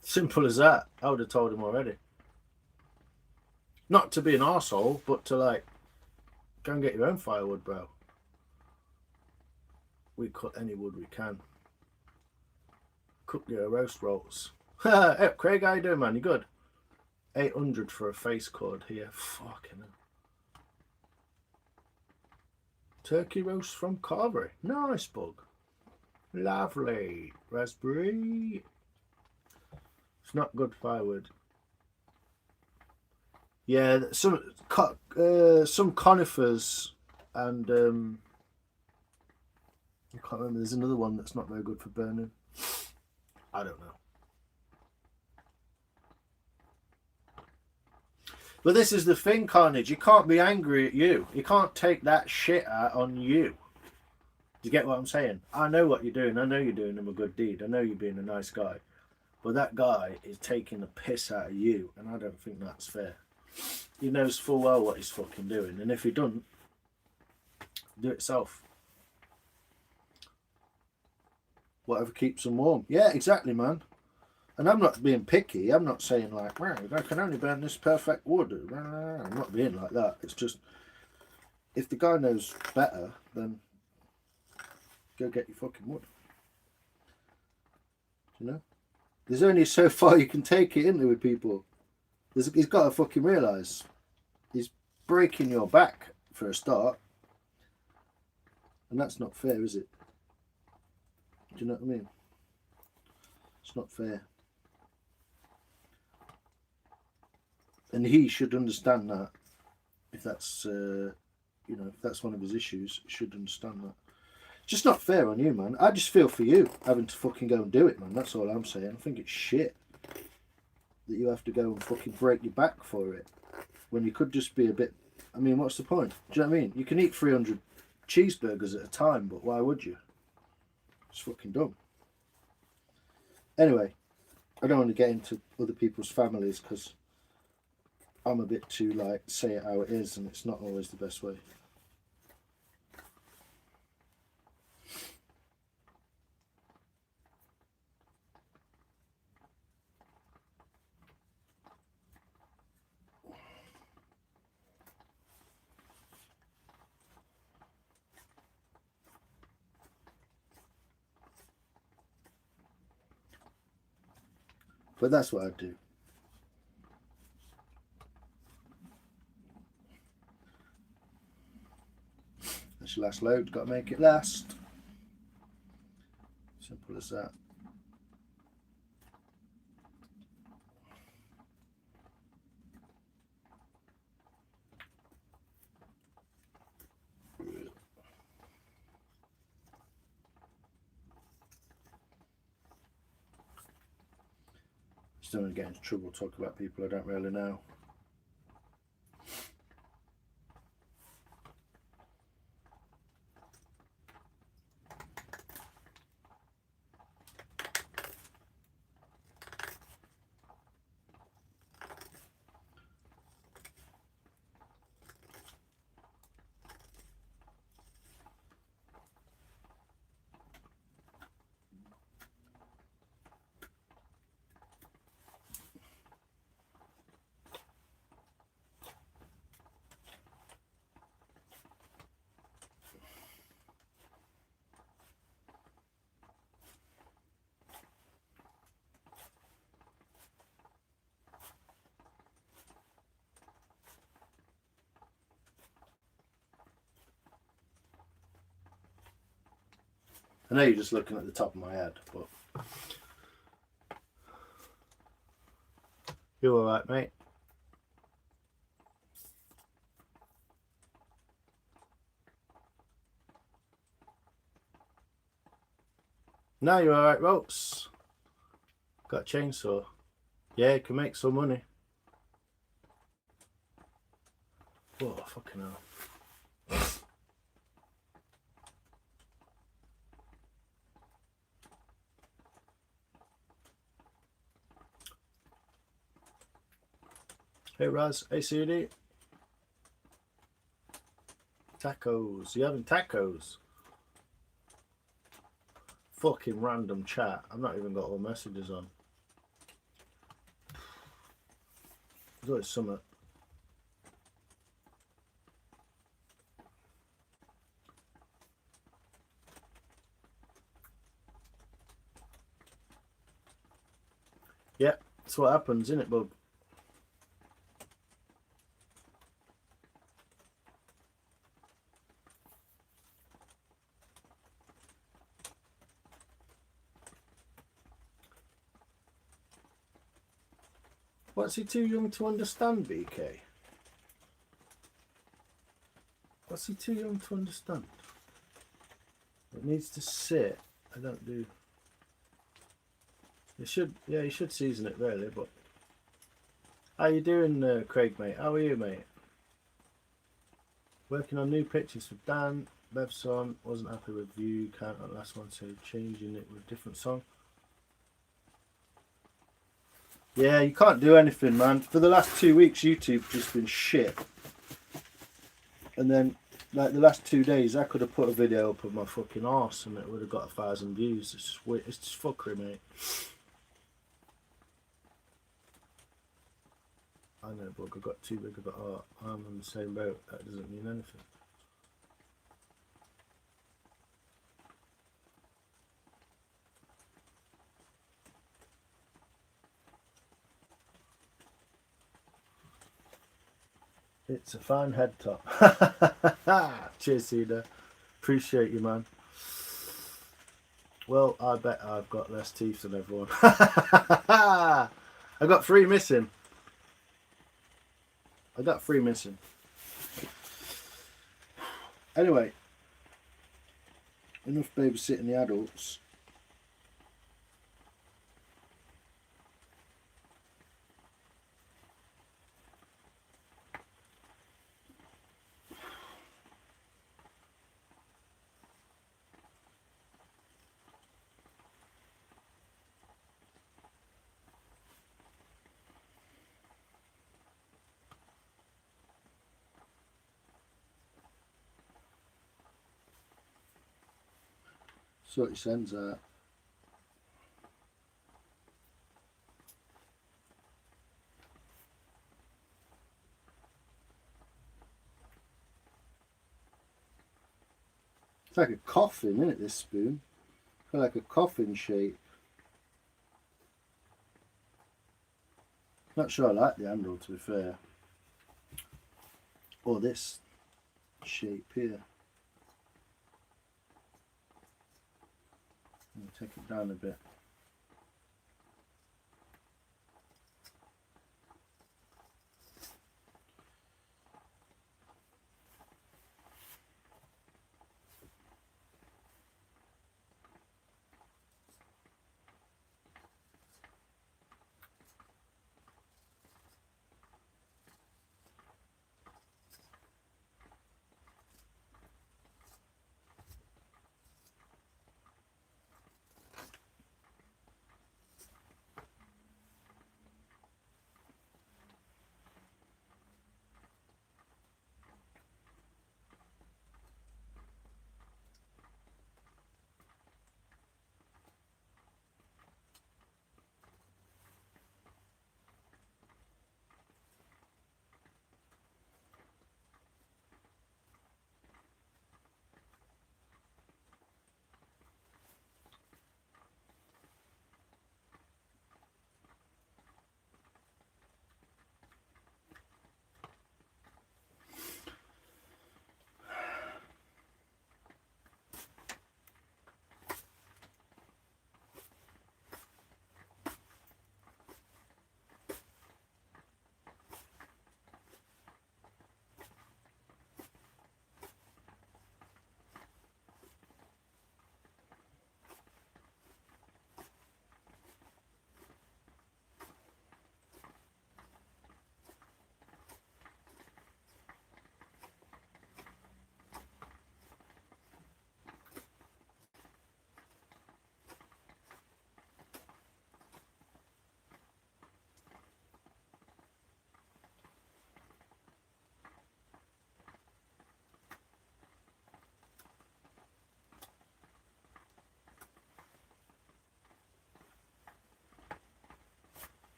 Simple as that. I would have told him already. Not to be an arsehole, but to like, go and get your own firewood, bro. We cut any wood we can. Cook your roast rolls. Hey, Craig, how you doing, man? You good? 800 for a face cord here. Fucking hell. Turkey roast from Carvery. Nice, bug. Lovely. Raspberry. It's not good firewood. Yeah, some conifers and I can't remember. There's another one that's not very good for burning. I don't know. But this is the thing, Carnage. You can't be angry at you. You can't take that shit out on you. Do you get what I'm saying? I know what you're doing. I know you're doing him a good deed. I know you're being a nice guy. But that guy is taking the piss out of you, and I don't think that's fair. He knows full well what he's fucking doing, and if he doesn't, do it yourself. Whatever keeps him warm. Yeah, exactly, man. And I'm not being picky. I'm not saying like, well, I can only burn this perfect wood. I'm not being like that. It's just, if the guy knows better, then go get your fucking wood. You know? There's only so far you can take it, isn't there, with people? He's got to fucking realise he's breaking your back for a start. And that's not fair, is it? Do you know what I mean? It's not fair. And he should understand that. If that's, you know, if that's one of his issues, he should understand that. It's just not fair on you, man. I just feel for you having to fucking go and do it, man. That's all I'm saying. I think it's shit that you have to go and fucking break your back for it when you could just be a bit. I mean, what's the point? Do you know what I mean? You can eat 300 cheeseburgers at a time, but why would you? It's fucking dumb. Anyway, I don't want to get into other people's families because I'm a bit too like say it how it is, and it's not always the best way. But that's what I do. That's your last load. Got to make it last. Simple as that. Just don't want to get into trouble talk about people I don't really know. I know you're just looking at the top of my head, but you all right, mate? No, you're all right, ropes. Got a chainsaw. Yeah, you can make some money. Oh, fucking hell. Hey Raz, hey CD. Tacos. You having tacos? Fucking random chat. I've not even got all messages on. There's always something. Yeah, that's what happens, isn't it, bub? What's he too young to understand, BK? What's he too young to understand? It needs to sit. I don't do. You should, yeah, you should season it really, but. How you doing, Craig, mate? How are you, mate? Working on new pictures for Dan. Bev's song. Wasn't happy with view count on the last one, so changing it with a different song. Yeah, you can't do anything, man. For the last 2 weeks, YouTube's just been shit. And then, like the last 2 days, I could have put a video up of my fucking arse and it would have got 1,000 views. It's just fuckery, mate. I know, but I've got too big of a heart. I'm on the same boat. That doesn't mean anything. It's a fine head top. Cheers, Cedar. Appreciate you, man. Well, I bet I've got less teeth than everyone. I got 3 missing. I got 3 missing. Anyway, enough babysitting the adults. Sort your sense out. It's like a coffin, isn't it, this spoon? It's like a coffin shape. Not sure I like the handle, to be fair. Or this shape here. Take it down a bit.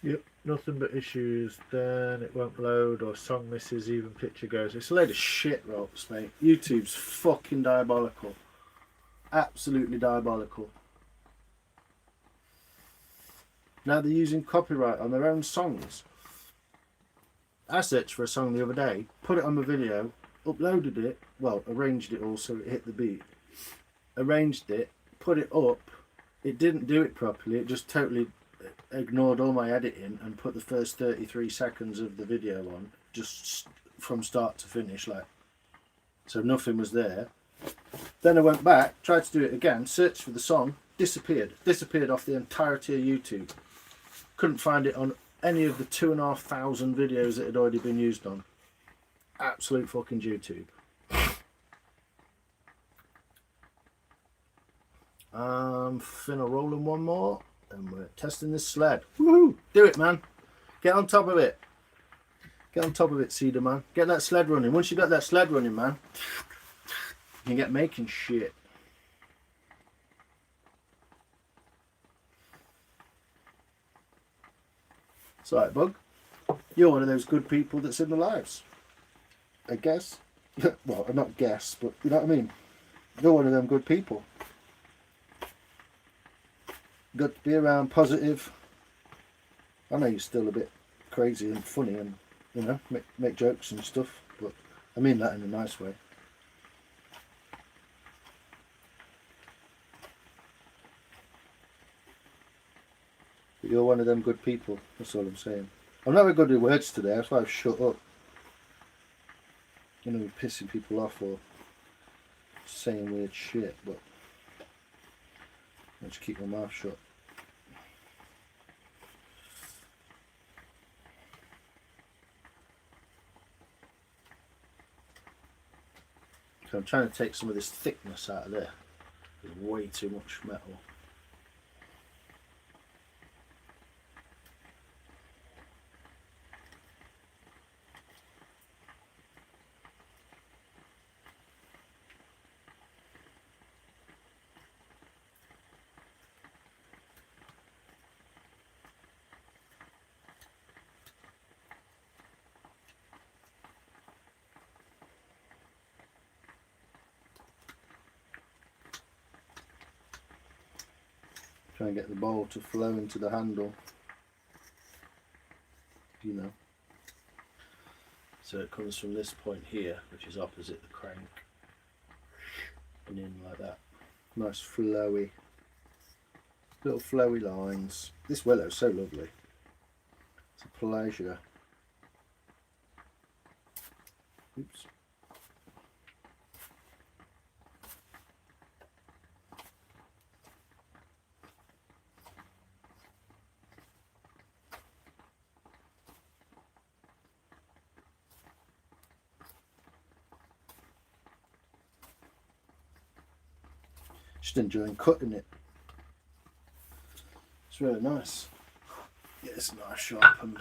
Yep, nothing but issues. Then it won't load, or song misses, even picture goes. It's a load of shit, ropes, mate. YouTube's fucking diabolical. Absolutely diabolical. Now they're using copyright on their own songs. I searched for a song the other day, put it on my video, uploaded it, well, arranged it all so it hit the beat. Arranged it, put it up. It didn't do it properly. It just totally ignored all my editing and put the first 33 seconds of the video on, just from start to finish, like, so nothing was there. Then I went back, tried to do it again, searched for the song, disappeared off the entirety of YouTube. Couldn't find it on any of the 2,500 videos that had already been used on. Absolute fucking YouTube. I'm finna roll in one more and we're testing this sled. Woohoo! Do it, man. Get on top of it. Get on top of it, Cedar man. Get that sled running. Once you got that sled running, man, you can get making shit. It's alright, Bug. You're one of those good people that's in the lives. I guess. Well, not guess, but you know what I mean. You're one of them good people. Good to be around, positive. I know you're still a bit crazy and funny and, you know, make jokes and stuff, but I mean that in a nice way. But you're one of them good people, that's all I'm saying. I'm not very good with words today, that's why I've shut up. You know, pissing people off or saying weird shit, but I'll just keep my mouth shut. So I'm trying to take some of this thickness out of there. There's way too much metal. Try and get the bowl to flow into the handle, you know. So it comes from this point here, which is opposite the crank, and in like that. Nice flowy, little flowy lines. This willow's so lovely. It's a pleasure. Oops. Just enjoying cutting it. It's really nice. Yeah, it's nice, sharpened.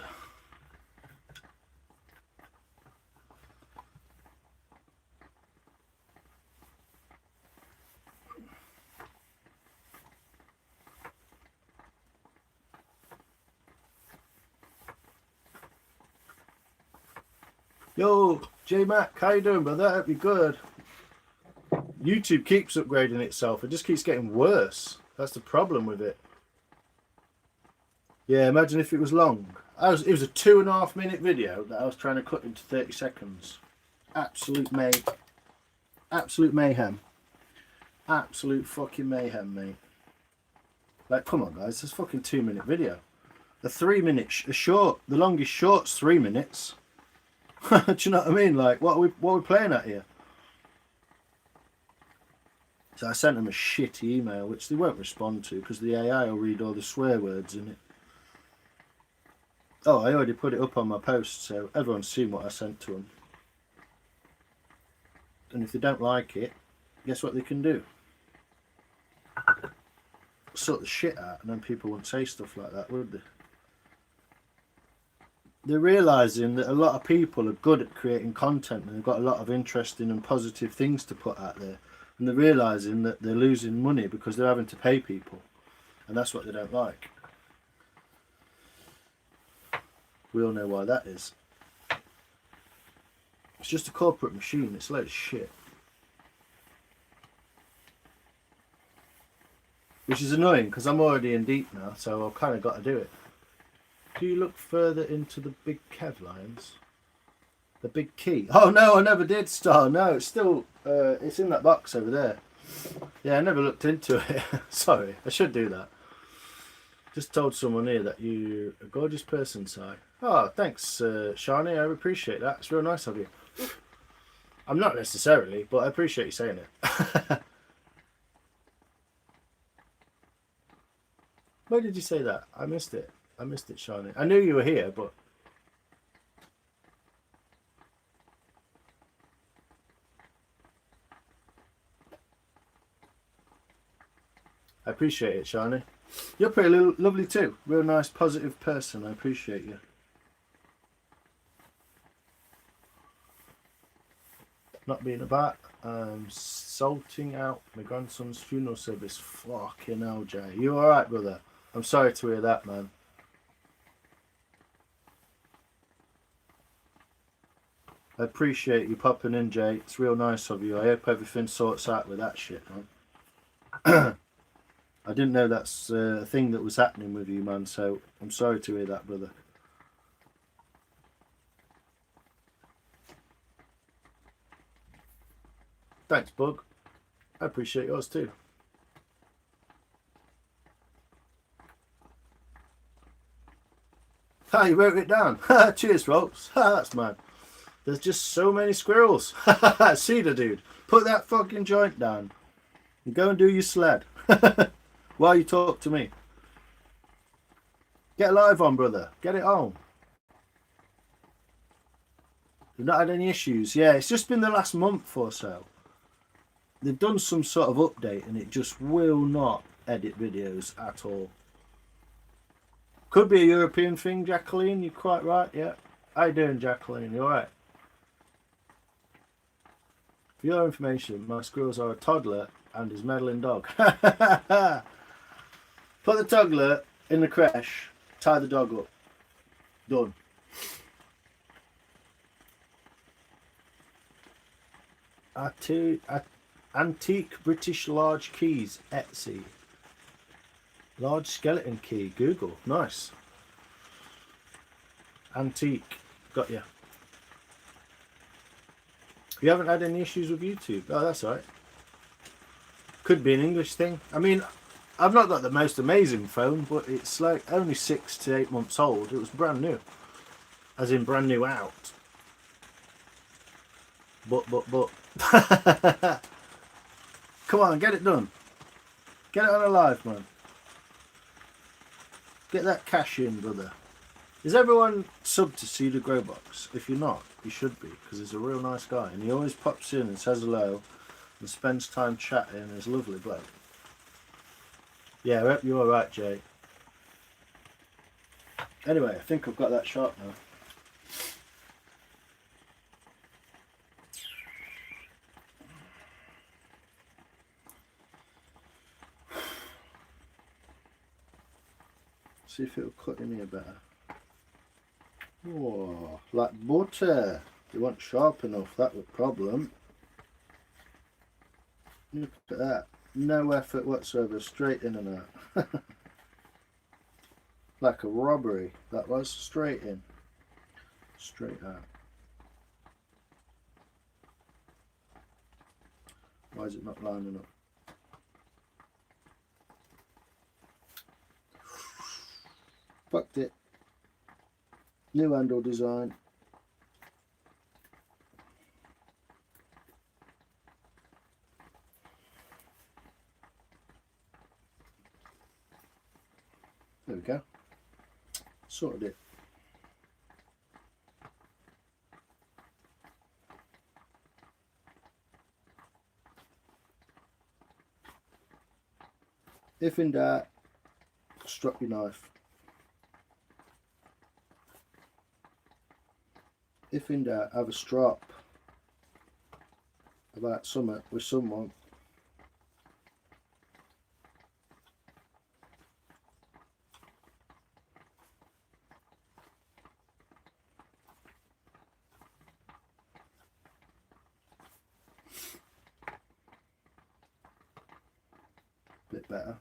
Yo, J Mac, how you doing, brother? Hope you're good. YouTube keeps upgrading itself. It just keeps getting worse. That's the problem with it. Yeah, imagine if it was long. It was a 2.5 minute video that I was trying to cut into 30 seconds. Absolute mayhem. Absolute fucking mayhem, mate. Like, come on, guys. It's a fucking 2-minute video. A 3-minute, short. The longest short's 3 minutes. Do you know what I mean? Like, what are we playing at here? So I sent them a shitty email, which they won't respond to because the AI will read all the swear words in it. Oh, I already put it up on my post, so everyone's seen what I sent to them. And if they don't like it, guess what they can do? Sort the shit out, and then people wouldn't say stuff like that, would they? They're realising that a lot of people are good at creating content and they've got a lot of interesting and positive things to put out there. And they're realising that they're losing money because they're having to pay people. And that's what they don't like. We all know why that is. It's just a corporate machine. It's a load of shit. Which is annoying because I'm already in deep now, so I've kind of got to do it. Do you look further into the big Kev lions? The big key? Oh no, I never did, Star. No, it's still, it's in that box over there. Yeah, I never looked into it. Sorry, I should do that. Just told someone here that you're a gorgeous person, Si. Oh, thanks, Shani. I appreciate that. It's real nice of you. I'm not necessarily, but I appreciate you saying it. Where did you say that? I missed it. I missed it, Shani. I knew you were here, but... I appreciate it, Shani. You're pretty lovely too. Real nice, positive person. I appreciate you. Not being about. Salting out my grandson's funeral service. Fucking hell, Jay. You alright, brother? I'm sorry to hear that, man. I appreciate you popping in, Jay. It's real nice of you. I hope everything sorts out with that shit, man. I didn't know that's a thing that was happening with you, man, so I'm sorry to hear that, brother. Thanks, Bug. I appreciate yours too. Ah, you wrote it down. Cheers, folks. That's mad. There's just so many squirrels. Cedar, dude. Put that fucking joint down and go and do your sled while you talk to me. Get live on, brother. Get it on. You've not had any issues? Yeah, it's just been the last month or so. They've done some sort of update and it just will not edit videos at all. Could be a European thing, Jacqueline. You're quite right, yeah. How you doing, Jacqueline? You alright? For your information, my squirrels are a toddler and his meddling dog. Put the toddler in the creche, tie the dog up. Done. Antique British large keys, Etsy. Large skeleton key, Google. Nice. Antique. Got you. You haven't had any issues with YouTube? Oh, that's all right. Could be an English thing. I mean, I've not got the most amazing phone, but it's like only 6 to 8 months old. It was brand new. As in brand new out. But. Come on, get it done. Get it on a live, man. Get that cash in, brother. Is everyone subbed to Cedar Growbox? If you're not, you should be, because he's a real nice guy. And he always pops in and says hello and spends time chatting. He's a lovely bloke. Yeah, I hope you're alright, Jay. Anyway, I think I've got that shot now. See if it'll cut in here better. Oh, like butter. You want sharp enough, that was problem. Look at that. No effort whatsoever, straight in and out. Like a robbery, that was. Straight in. Straight out. Why is it not lining up? Fucked it. New handle design. There we go. Sorted it. If in doubt, strap your knife. If in doubt, have a strap about something with someone. better.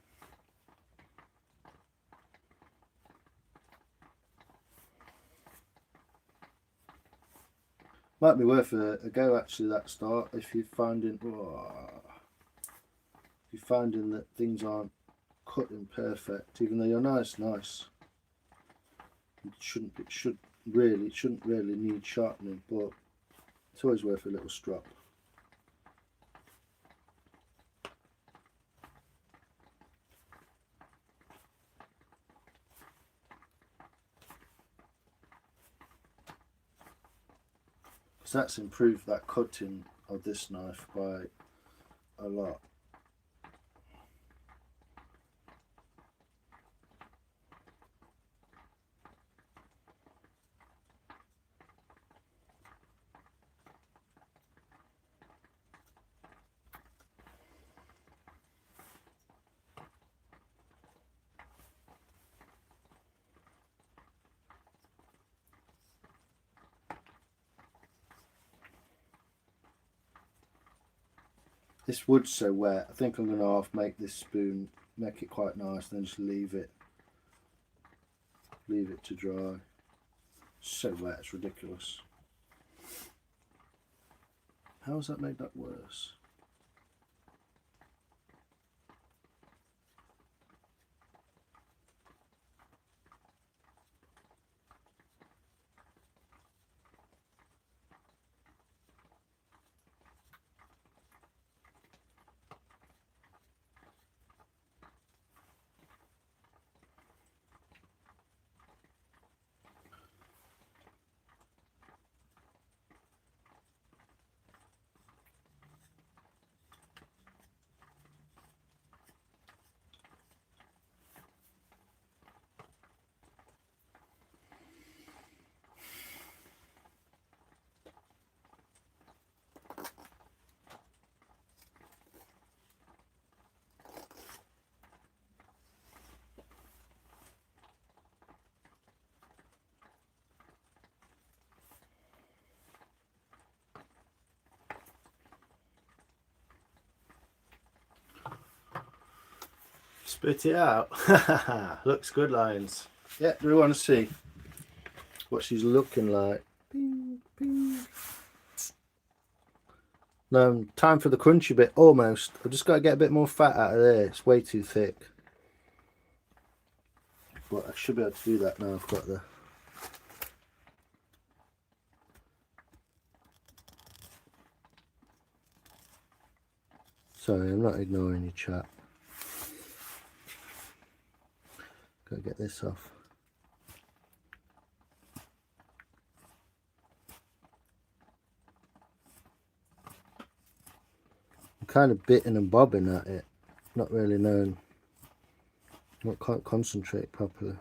Might be worth a go actually, that start, if you're finding that things aren't cutting perfect, even though you're nice. It shouldn't really need sharpening, but it's always worth a little strop. So that's improved that cutting of this knife by a lot. This wood's so wet, I think I'm going to half make this spoon, make it quite nice, then just leave it to dry. It's so wet, it's ridiculous. How has that made that worse? Spit it out. Looks good, Lions. Yeah, do we want to see what she's looking like? No, time for the crunchy bit, almost. I've just got to get a bit more fat out of there. It's way too thick. But I should be able to do that now I've got the... Sorry, I'm not ignoring your chat. Gotta get this off. I'm kind of bitting and bobbing at it, not really knowing, can't concentrate properly.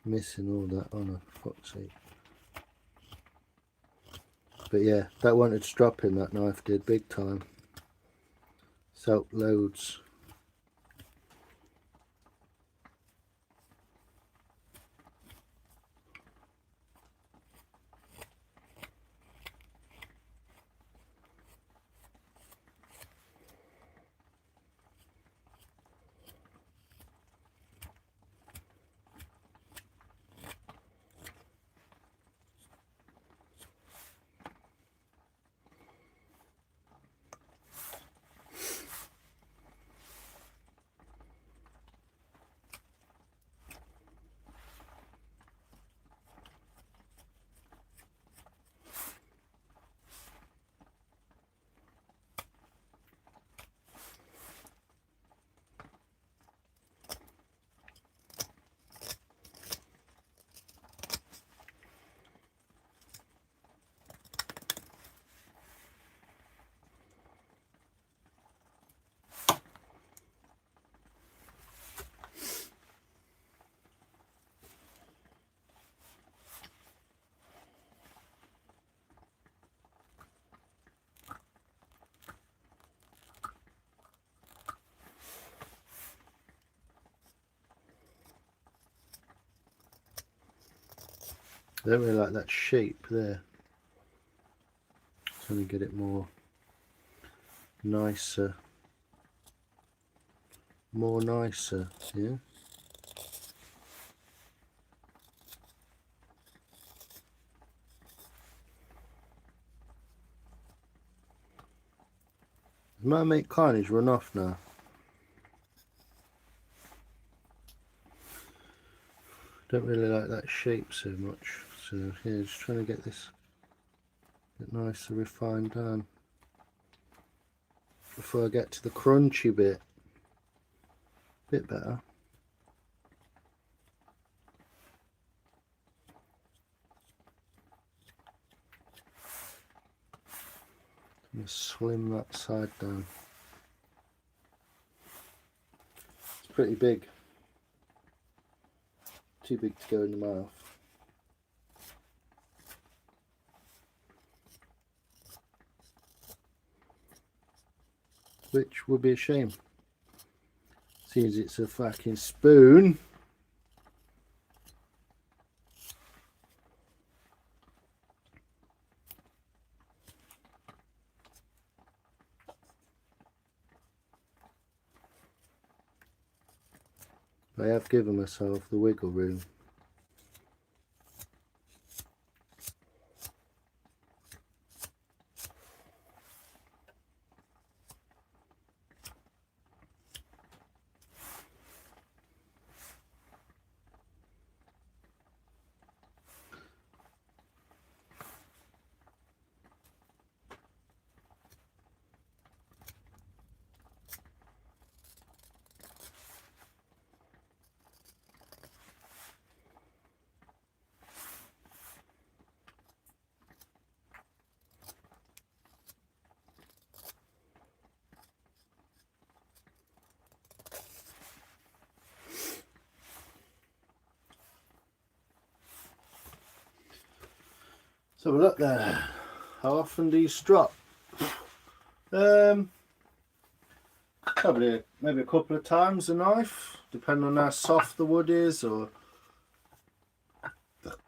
Missing all that, oh no, for fuck's sake. But yeah, that wanted stropping, that knife did, big time. Soaked loads. I don't really like that shape there. Trying to get it more nicer. More nicer, yeah. Might make carnage run off now. Don't really like that shape so much. So yeah, just trying to get this a bit nicer refined down before I get to the crunchy bit. Bit better. I'm gonna slim that side down. It's pretty big. Too big to go in the mouth. Which would be a shame. Seems it's a fucking spoon. I have given myself the wiggle room. So look there. How often do you strop? Probably maybe a couple of times a knife, depending on how soft the wood is, or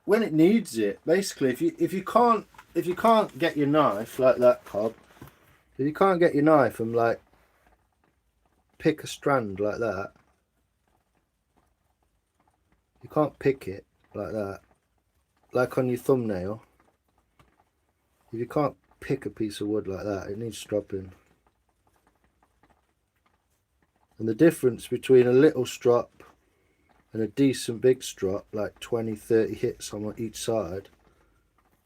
when it needs it. Basically, if you can't get your knife like that, Cobb, if you can't get your knife and like pick a strand like that, you can't pick it like that, like on your thumbnail. If you can't pick a piece of wood like that, it needs stropping. And the difference between a little strop and a decent big strop, like 20-30 hits on each side,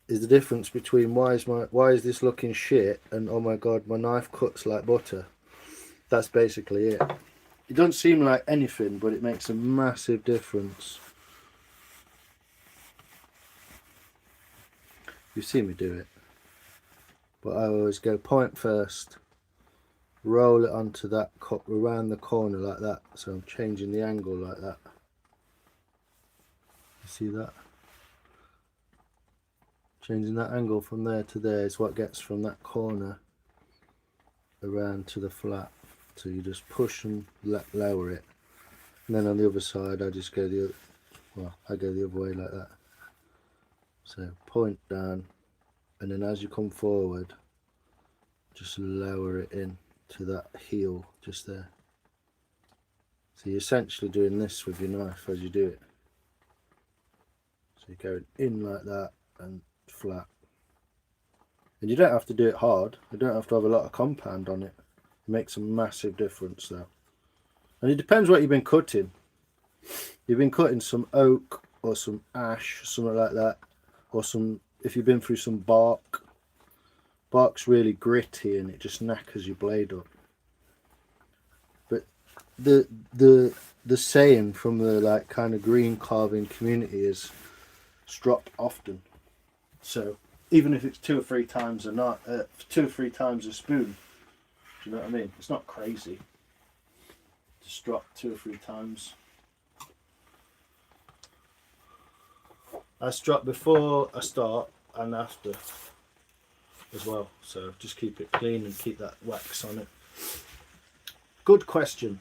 is the difference between why is this looking shit and oh my god, my knife cuts like butter. That's basically it. It doesn't seem like anything, but it makes a massive difference. You've seen me do it. But I always go point first, roll it onto that cup around the corner like that, so I'm changing the angle like that. You see that? Changing that angle from there to there is what gets from that corner around to the flat. So you just push and lower it, and then on the other side I just go the other, well, I go the other way like that. So point down, and then as you come forward, just lower it in to that heel just there. So you're essentially doing this with your knife as you do it. So you're going in like that and flat. And you don't have to do it hard. You don't have to have a lot of compound on it. It makes a massive difference though. And it depends what you've been cutting. You've been cutting some oak or some ash, something like that. Or some, if you've been through some bark. Bark's really gritty and it just knackers your blade up. But the saying from the like kind of green carving community is strop often. So even if it's 2 or 3 times a night, 2 or 3 times a spoon, do you know what I mean? It's not crazy to strop 2 or 3 times. I strop before I start and after as well, so just keep it clean and keep that wax on it. Good question.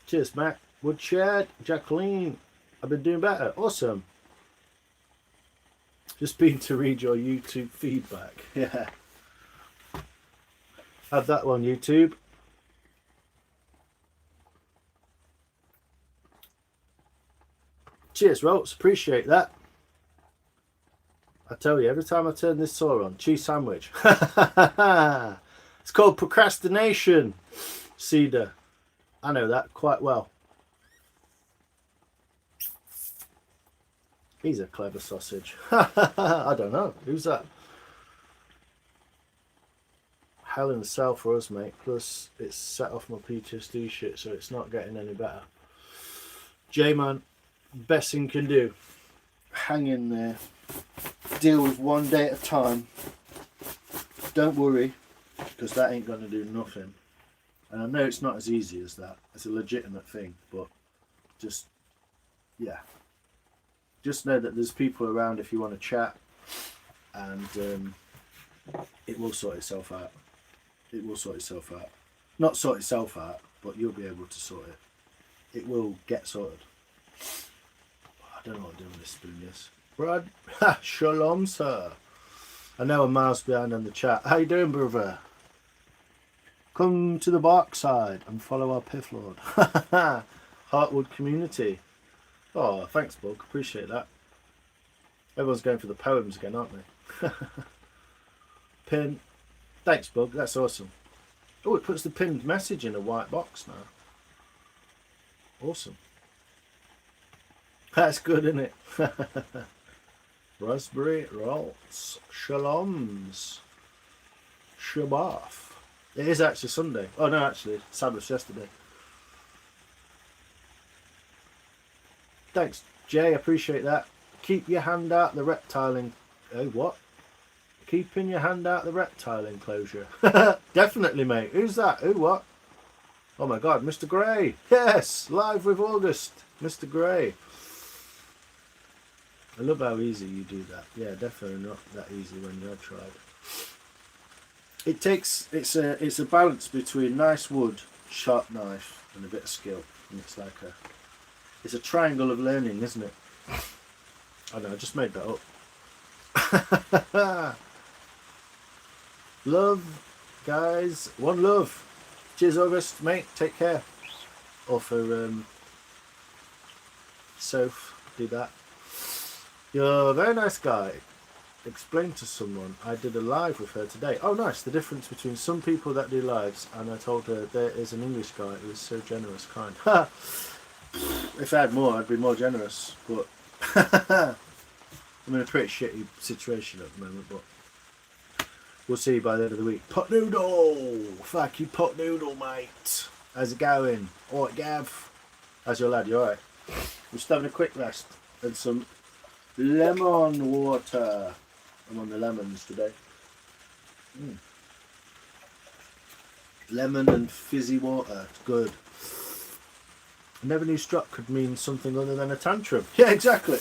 Cheers, Matt. Woodshed, Jacqueline. I've been doing better. Awesome. Just been to read your YouTube feedback. Yeah. Have that one, YouTube. Cheers, Rolts. Appreciate that. I tell you, every time I turn this saw on, cheese sandwich. It's called procrastination. Cedar. I know that quite well. He's a clever sausage. I don't know. Who's that? Hell in the cell for us, mate. Plus, it's set off my PTSD shit, so it's not getting any better. J-Man, best thing can do. Hang in there. Deal with one day at a time. Don't worry, because that ain't going to do nothing. And I know it's not as easy as that. It's a legitimate thing, but just, yeah. Just know that there's people around if you want to chat, and it will sort itself out. It will sort itself out. Not sort itself out, but you'll be able to sort it. It will get sorted. I don't know what I'm doing with this spoon, yes. Brad, shalom, sir. I know I'm miles behind on the chat. How you doing, brother? Come to the bark side and follow our Piff Lord. Heartwood community. Oh, thanks, Bug. Appreciate that. Everyone's going for the poems again, aren't they? Pin. Thanks, Bug. That's awesome. Oh, it puts the pinned message in a white box now. Awesome. That's good, isn't it? Raspberry rolls. Shaloms. Shabaf. It is actually Sunday. Oh, no, actually. Sabbath yesterday. Thanks, Jay. Appreciate that. Keep your hand out the reptile. Oh, what? Keeping your hand out the reptile enclosure. Definitely, mate. Who's that? Who, what? Oh my God, Mr. Gray. Yes, live with August. Mr. Gray. I love how easy you do that. Yeah, definitely not that easy when you've tried. It takes, it's a balance between nice wood, sharp knife, and a bit of skill. And it's like it's a triangle of learning, isn't it? I know, I just made that up. Love, guys. One love. Cheers, August, mate. Take care. Or for Soph, do that. You're a very nice guy. Explain to someone. I did a live with her today. Oh, nice. The difference between some people that do lives, and I told her there is an English guy who is so generous, kind. If I had more, I'd be more generous. But I'm in a pretty shitty situation at the moment, but we'll see by the end of the week. Pot noodle! Fuck you, pot noodle, mate. How's it going? Alright, Gav. How's your lad? You alright? We're just having a quick rest and some lemon water. I'm on the lemons today. Lemon and fizzy water. It's good. I never knew strop could mean something other than a tantrum. Yeah, exactly.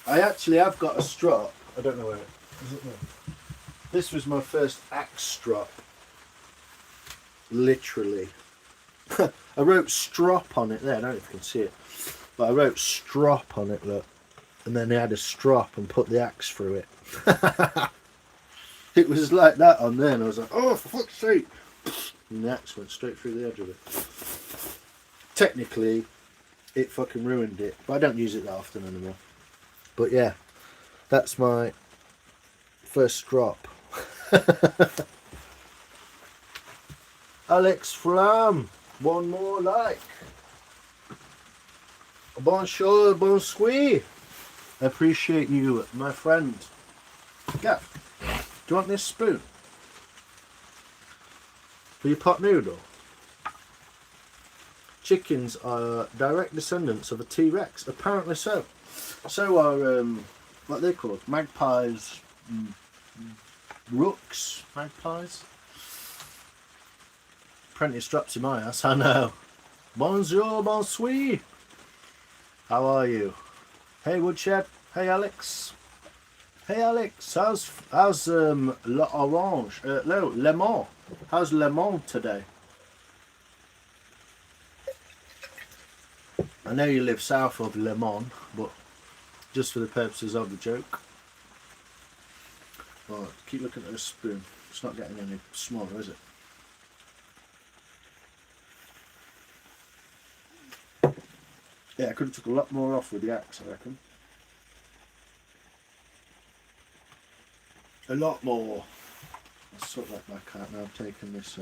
I actually have got a strop. I don't know where it is. It there? This was my first axe strop. Literally. I wrote strop on it there. I don't know if you can see it. But I wrote strop on it, look. And then they had a strop and put the axe through it. It was like that on there, and I was like, oh, for fuck's sake. And the axe went straight through the edge of it. Technically, it fucking ruined it. But I don't use it that often anymore. But yeah, that's my first strop. Alex Flam, one more like. Bonjour, bonsoir. I appreciate you, my friend. Gav, do you want this spoon? For your pot noodle? Chickens are direct descendants of a T-Rex. Apparently so. So are, what are they called? Magpies. Rooks. Magpies. Plenty of straps in my ass, I know. Bonjour, bonsoir. How are you? Hey, Woodshed. Hey, Alex. Hey, Alex. How's l'orange? No, Le Mans. How's Le Mans today? I know you live south of Le Mans, but just for the purposes of the joke, Right, keep looking at the spoon. It's not getting any smaller, is it? Yeah, I could have took a lot more off with the axe, I reckon. A lot more. I'll sort that back out now. I've taken this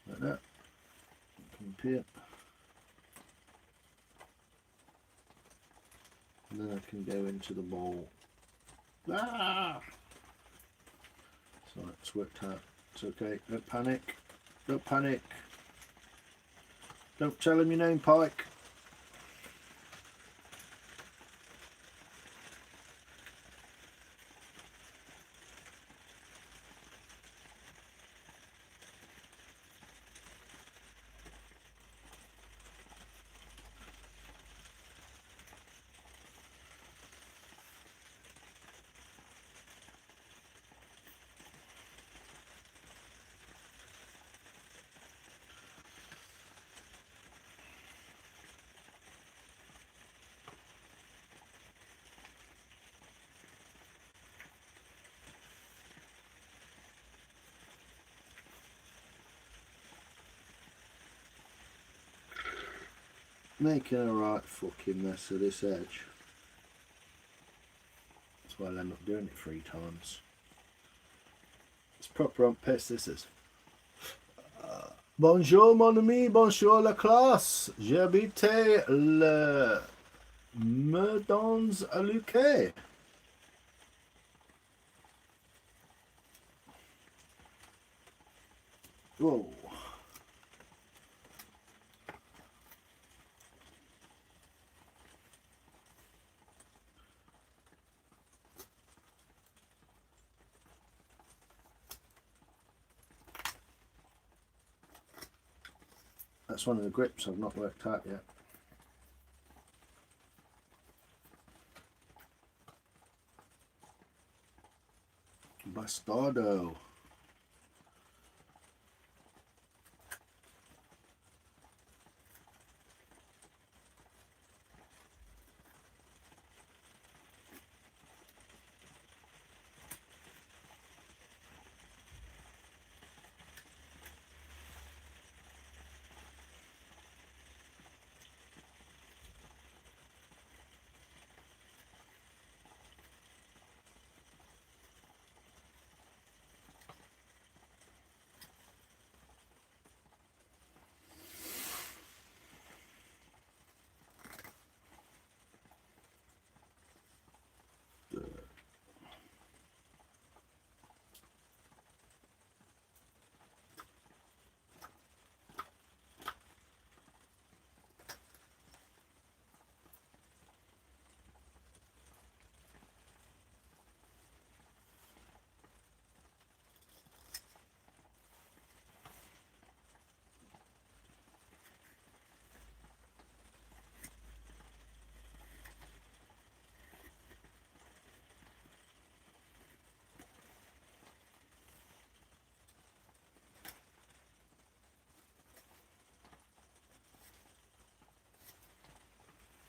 like that. Come up here. And then I can go into the bowl. Ah! So it's worked out. It's okay. Don't panic. Don't panic. Don't tell him your name, Pike. Making a right fucking mess of this edge. That's why I'll end up doing it 3 times. It's proper on piss, this is. Bonjour mon ami, bonjour la classe. J'habite le Meudons à Luque. Whoa. That's one of the grips I've not worked out yet. Bastardo.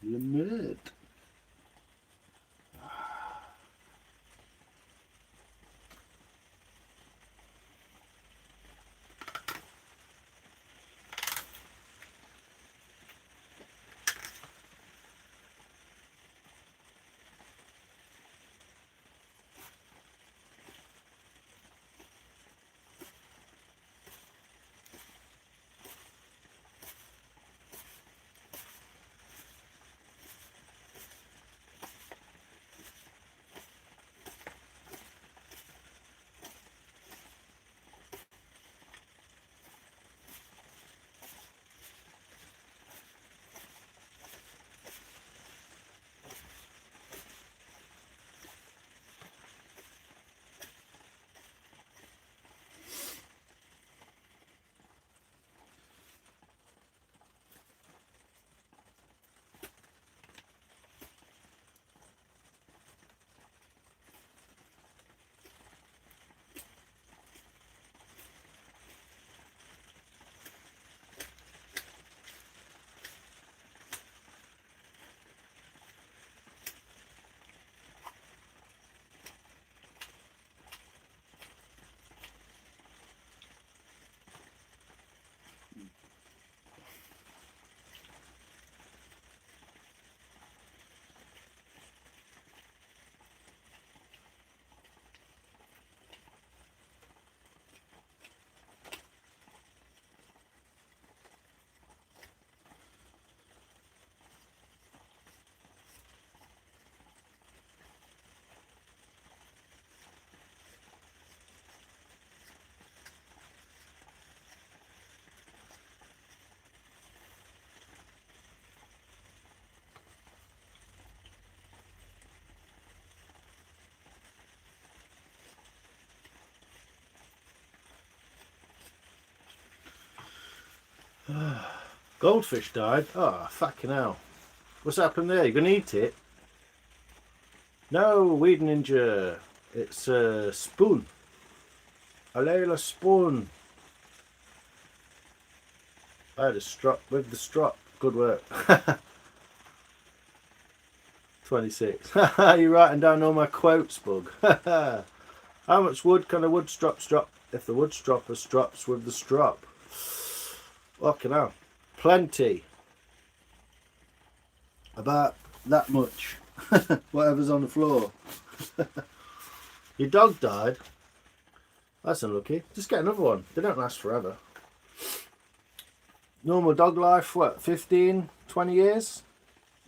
Limit. Goldfish died. Oh, fucking hell. What's happened there? You gonna eat it? No, Weed Ninja. It's a spoon. A Layla spoon. I had a strop with the strop. Good work. 26. You're writing down all my quotes, Bug. How much wood can a wood strop strop if the wood stropper strops with the strop? Fucking hell. Plenty. About that much. Whatever's on the floor. Your dog died? That's unlucky. Just get another one. They don't last forever. Normal dog life, what, 15, 20 years?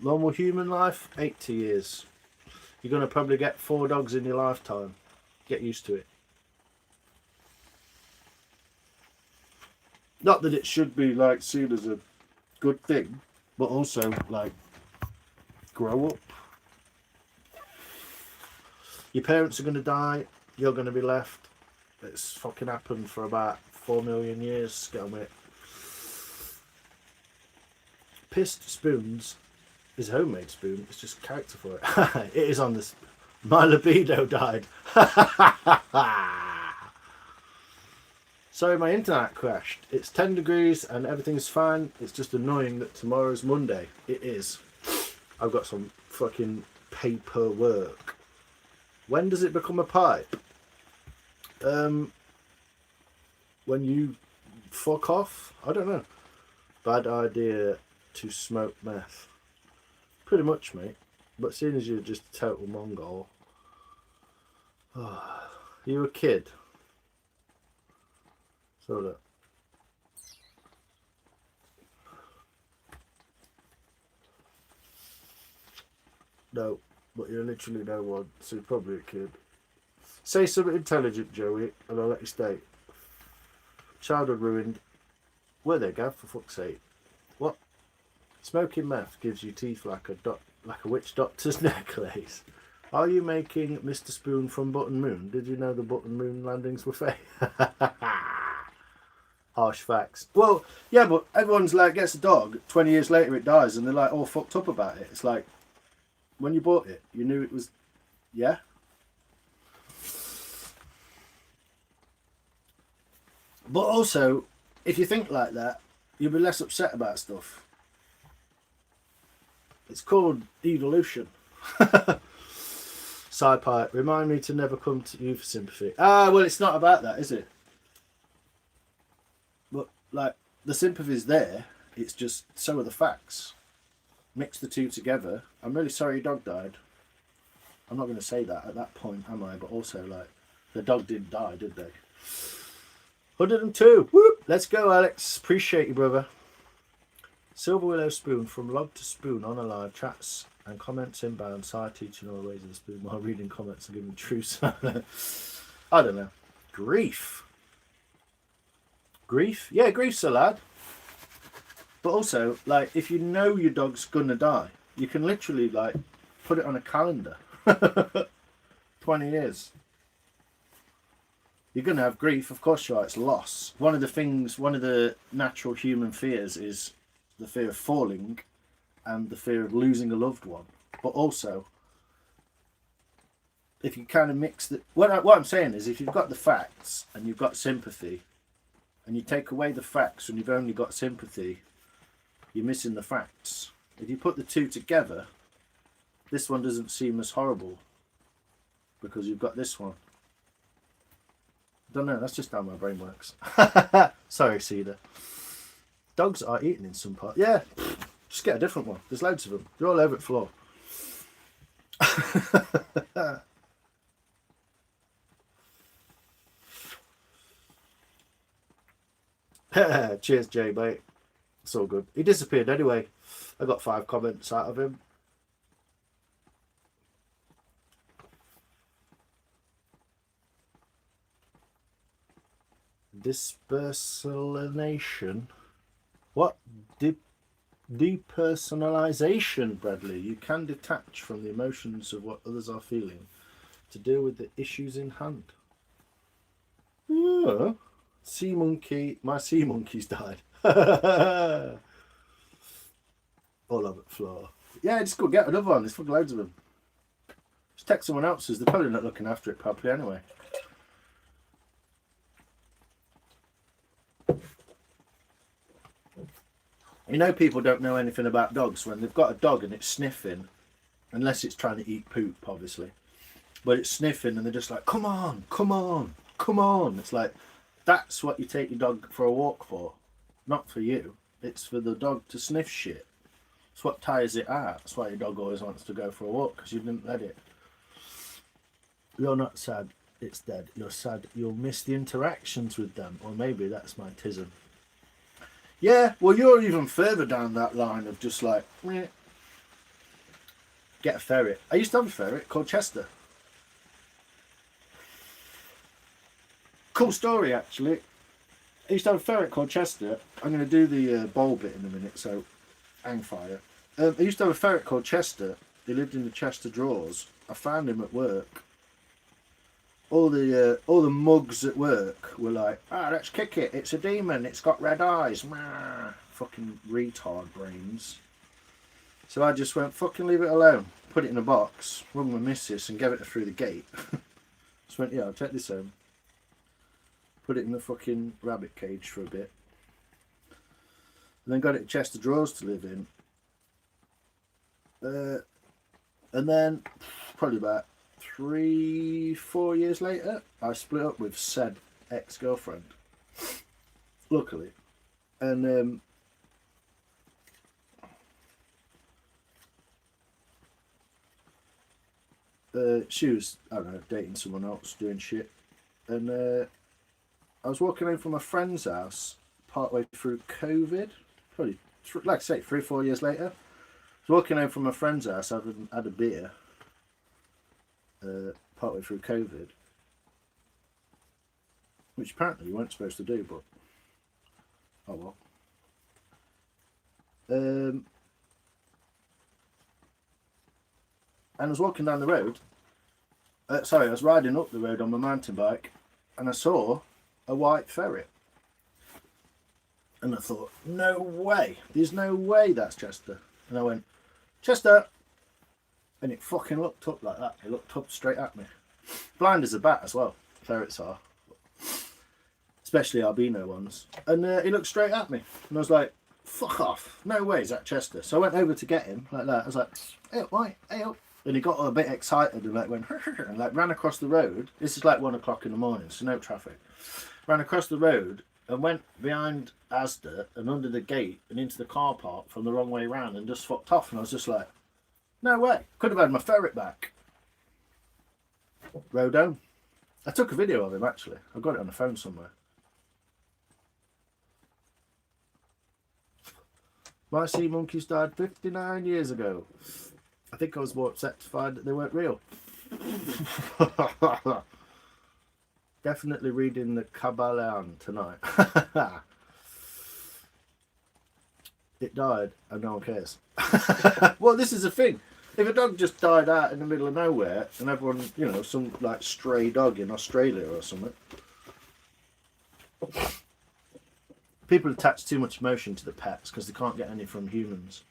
Normal human life, 80 years. You're going to probably get 4 dogs in your lifetime. Get used to it. Not that it should be like seen as a good thing, but also like grow up. Your parents are going to die. You're going to be left. It's fucking happened for about 4 million years. Get on with it. Pissed spoons is a homemade spoon. It's just character for it. It is on this. My libido died. Sorry, my internet crashed. It's 10 degrees and everything's fine. It's just annoying that tomorrow's Monday. It is. I've got some fucking paperwork. When does it become a pipe? When you fuck off? I don't know. Bad idea to smoke meth. Pretty much, mate. But seeing as you're just a total Mongol. Oh, you a kid? So look. No, but you're literally no one, so you're probably a kid. Say something intelligent, Joey, and I'll let you stay. Childhood ruined. Were they, Gav, for fuck's sake? What? Smoking meth gives you teeth like a witch doctor's necklace. Are you making Mr. Spoon from Button Moon? Did you know the Button Moon landings were fake? Harsh facts. Well, yeah, but everyone's like, gets a dog, 20 years later it dies, and they're like all fucked up about it. It's like, when you bought it, you knew it was, yeah? But also, if you think like that, you'll be less upset about stuff. It's called evolution. Side pipe. Remind me to never come to you for sympathy. Ah, well, it's not about that, is it? But, like, the sympathy's there. It's just, so are the facts. Mix the two together. I'm really sorry your dog died. I'm not going to say that at that point, am I? But also, like, the dog didn't die, did they? 102. Whoop! Let's go, Alex. Appreciate you, brother. Silver Willow Spoon, from log to spoon on a live, chats and comments inbound, side teaching all the ways of the spoon while reading comments and giving truth. I don't know. Grief. Grief? Yeah, grief's a lad. But also, like, if you know your dog's gonna die, you can literally, like, put it on a calendar. 20 years. You're gonna have grief, of course you are. It's loss. One of the natural human fears is the fear of falling and the fear of losing a loved one. But also, if you kind of mix the... What I'm saying is, if you've got the facts and you've got sympathy, and you take away the facts and you've only got sympathy, you're missing the facts. If you put the two together, this one doesn't seem as horrible because you've got this one. I don't know, that's just how my brain works. Sorry, Cedar. Dogs are eaten in some part. Yeah, just get a different one. There's loads of them. They're all over the floor. Cheers, Jay, mate. It's all good. He disappeared anyway. I got 5 comments out of him. Dispersonalization. What? Depersonalization, Bradley. You can detach from the emotions of what others are feeling to deal with the issues in hand. Oh. Sea monkey. My sea monkeys died. All over the floor. Yeah, just go get another one. There's fucking loads of them. Just text someone else's. They're probably not looking after it properly anyway. You know, people don't know anything about dogs when they've got a dog and it's sniffing, unless it's trying to eat poop, obviously. But it's sniffing and they're just like, come on, come on, come on. It's like, that's what you take your dog for a walk for. Not for you. It's for the dog to sniff shit. It's what tires it out. That's why your dog always wants to go for a walk, because you didn't let it. You're not sad it's dead. You're sad you'll miss the interactions with them. Or maybe that's my tism. Yeah, well, you're even further down that line of just like, meh. Get a ferret. I used to have a ferret called Chester. Cool story, actually. I used to have a ferret called Chester. I'm going to do the bowl bit in a minute, so hang fire. I used to have a ferret called Chester. He lived in the Chester drawers. I found him at work. All the mugs at work were like, let's kick it. It's a demon. It's got red eyes. Fucking retard brains. So I just went, fucking leave it alone. Put it in a box, rung my missus and gave it through the gate. Just went, yeah, I'll take this home. Put it in the fucking rabbit cage for a bit. And then got it to Chester drawers to live in. And then, probably about 3-4 years later, I split up with said ex-girlfriend. Luckily. And she was, I don't know, dating someone else, doing shit. And I was walking home from a friend's house partway through COVID. Probably, like I say, 3-4 years later. I was walking home from a friend's house, having had a beer. Partway through COVID, which apparently you weren't supposed to do, but oh well. And I was walking down the road. I was riding up the road on my mountain bike, and I saw a white ferret. And I thought, no way! There's no way that's Chester. And I went, Chester! And it fucking looked up like that. It looked up straight at me. Blind as a bat as well. Ferrets are. Especially albino ones. And he looked straight at me. And I was like, fuck off. No way is that Chester. So I went over to get him like that. I was like, hey, white, hey up. And he got a bit excited and like went, and like ran across the road. This is like 1 o'clock in the morning, so no traffic. Ran across the road and went behind Asda and under the gate and into the car park from the wrong way round and just fucked off. And I was just like, no way. Could have had my ferret back. Rode home. I took a video of him actually. I've got it on the phone somewhere. My sea monkeys died 59 years ago. I think I was more upset to find that they weren't real. Definitely reading the Kabbalah tonight. It died and no one cares. Well, this is the thing. If a dog just died out in the middle of nowhere and everyone, you know, some like stray dog in Australia or something. People attach too much emotion to the pets because they can't get any from humans.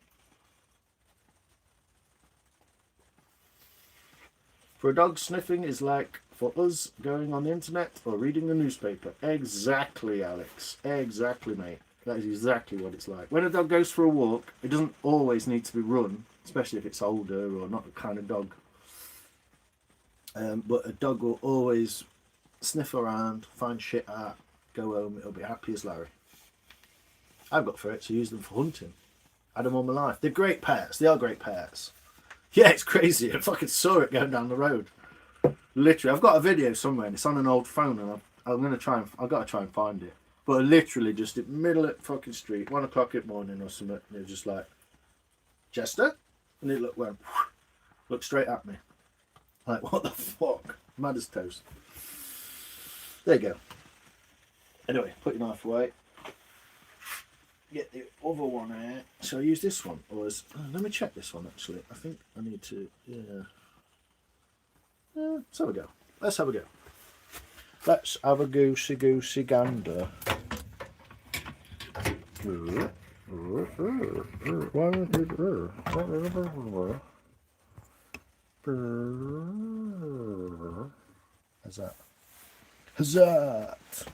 For a dog, sniffing is like for us going on the internet or reading the newspaper. Exactly, Alex. Exactly, mate. That is exactly what it's like. When a dog goes for a walk, it doesn't always need to be run, especially if it's older or not the kind of dog. But a dog will always sniff around, find shit out, go home, it'll be happy as Larry. I've got ferrets, I use them for hunting. Had them all my life. They're great pets, they are great pets. Yeah, it's crazy, I fucking saw it going down the road. Literally, I've got a video somewhere and it's on an old phone and I've got to try and find it. But literally just in the middle of the fucking street, 1 o'clock in the morning or something, and it was just like, Chester? And it went straight at me. Like, what the fuck? Mad as toast. There you go. Anyway, put your knife away. Get the other one out. So I use this one, or let me check this one actually. I think I need to, yeah. Let's have a go. Let's have a go. Let's have a goosey gander. How's that? Huzzah! Let's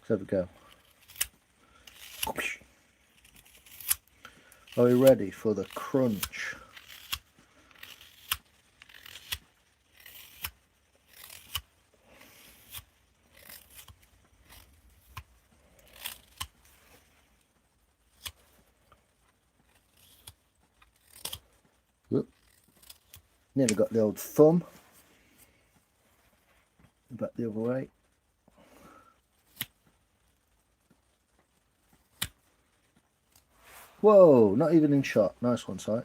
have a go. Are we ready for the crunch? Whoop. Nearly got the old thumb. Back the other way. Whoa, not even in shot. Nice one, sight.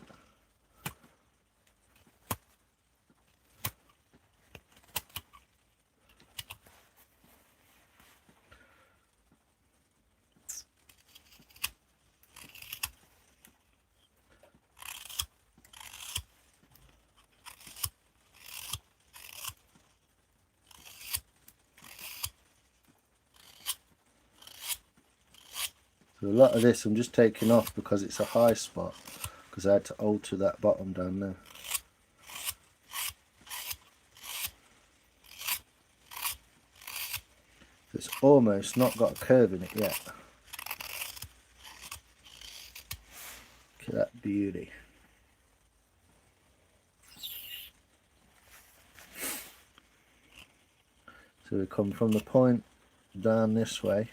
So a lot of this I'm just taking off because it's a high spot, because I had to alter that bottom down there. It's almost not got a curve in it yet. Look at that beauty. So we come from the point down this way.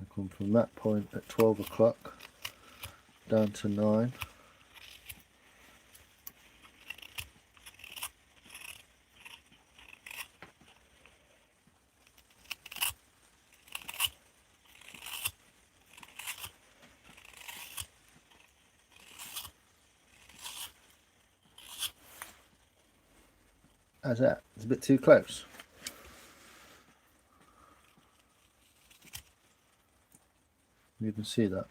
I come from that point at 12 o'clock down to 9. How's that? It's a bit too close. You can see that.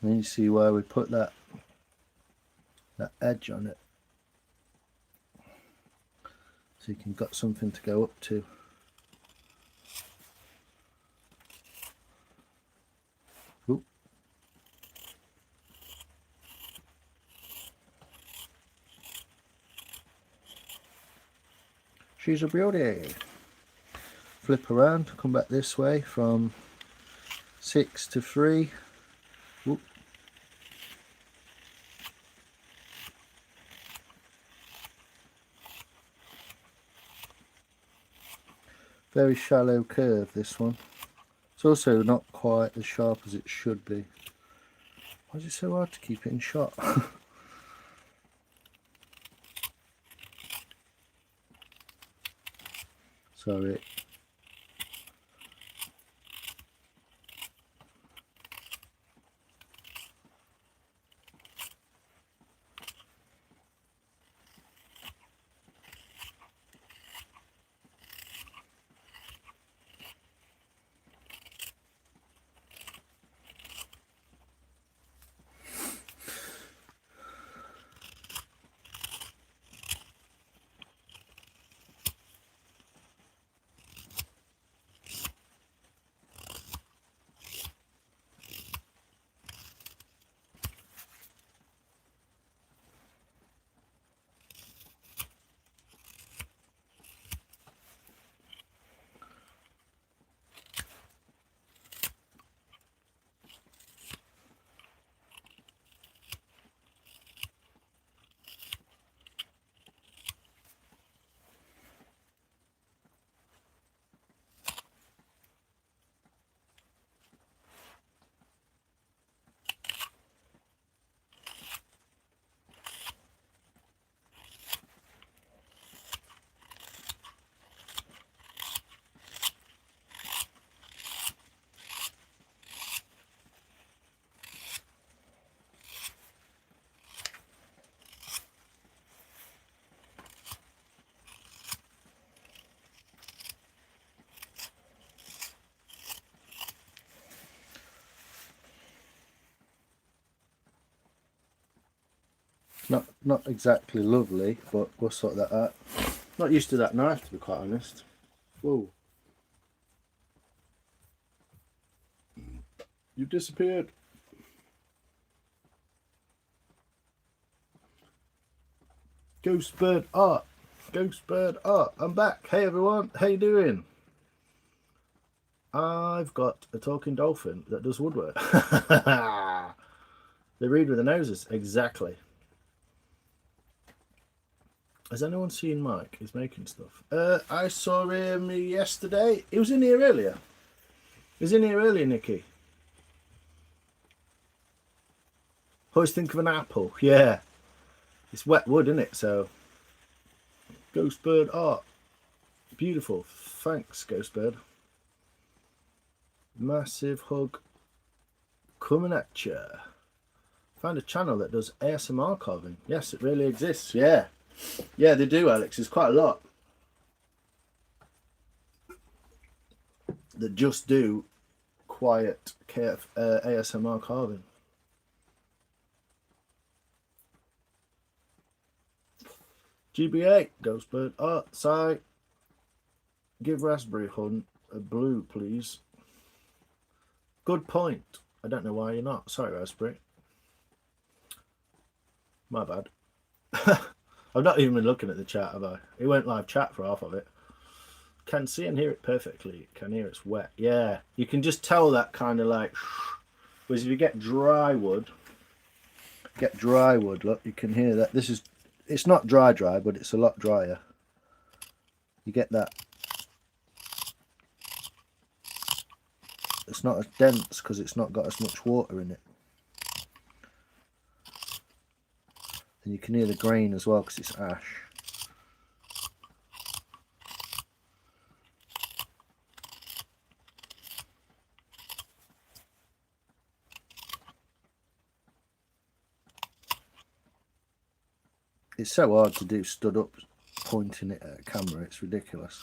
And you see where we put that edge on it, so you can got something to go up to. Oop. She's a beauty. Flip around, come back this way from 6 to 3. Oop. Very shallow curve, this one. It's also not quite as sharp as it should be. Why is it so hard to keep it in shot? Sorry. Not exactly lovely, but we'll sort that out. Not used to that knife, to be quite honest. Whoa. You've disappeared. Ghost Bird Art. Ghost Bird Art. I'm back. Hey everyone, how you doing? I've got a talking dolphin that does woodwork. They read with the noses, exactly. Has anyone seen Mike? He's making stuff. I saw him yesterday. He was in here earlier. He was in here earlier, Nicky. Always think of an apple. Yeah. It's wet wood, isn't it? So, Ghost Bird Art. Beautiful. Thanks, Ghost Bird. Massive hug. Coming at you. Found a channel that does ASMR carving. Yes, it really exists. Yeah. Yeah, they do, Alex. There's quite a lot that just do quiet ASMR carving. GBA, Ghostbird Art, Si. Give Raspberry Hunt a blue, please. Good point. I don't know why you're not. Sorry, Raspberry. My bad. I've not even been looking at the chat, have I? It went live chat for half of it. Can see and hear it perfectly. Can hear it's wet. Yeah, you can just tell that kind of like. Whereas if you get dry wood, look, you can hear that. This is, it's not dry, but it's a lot drier. You get that. It's not as dense because it's not got as much water in it. And you can hear the grain as well because it's ash. It's so hard to do stood up pointing it at a camera, it's ridiculous.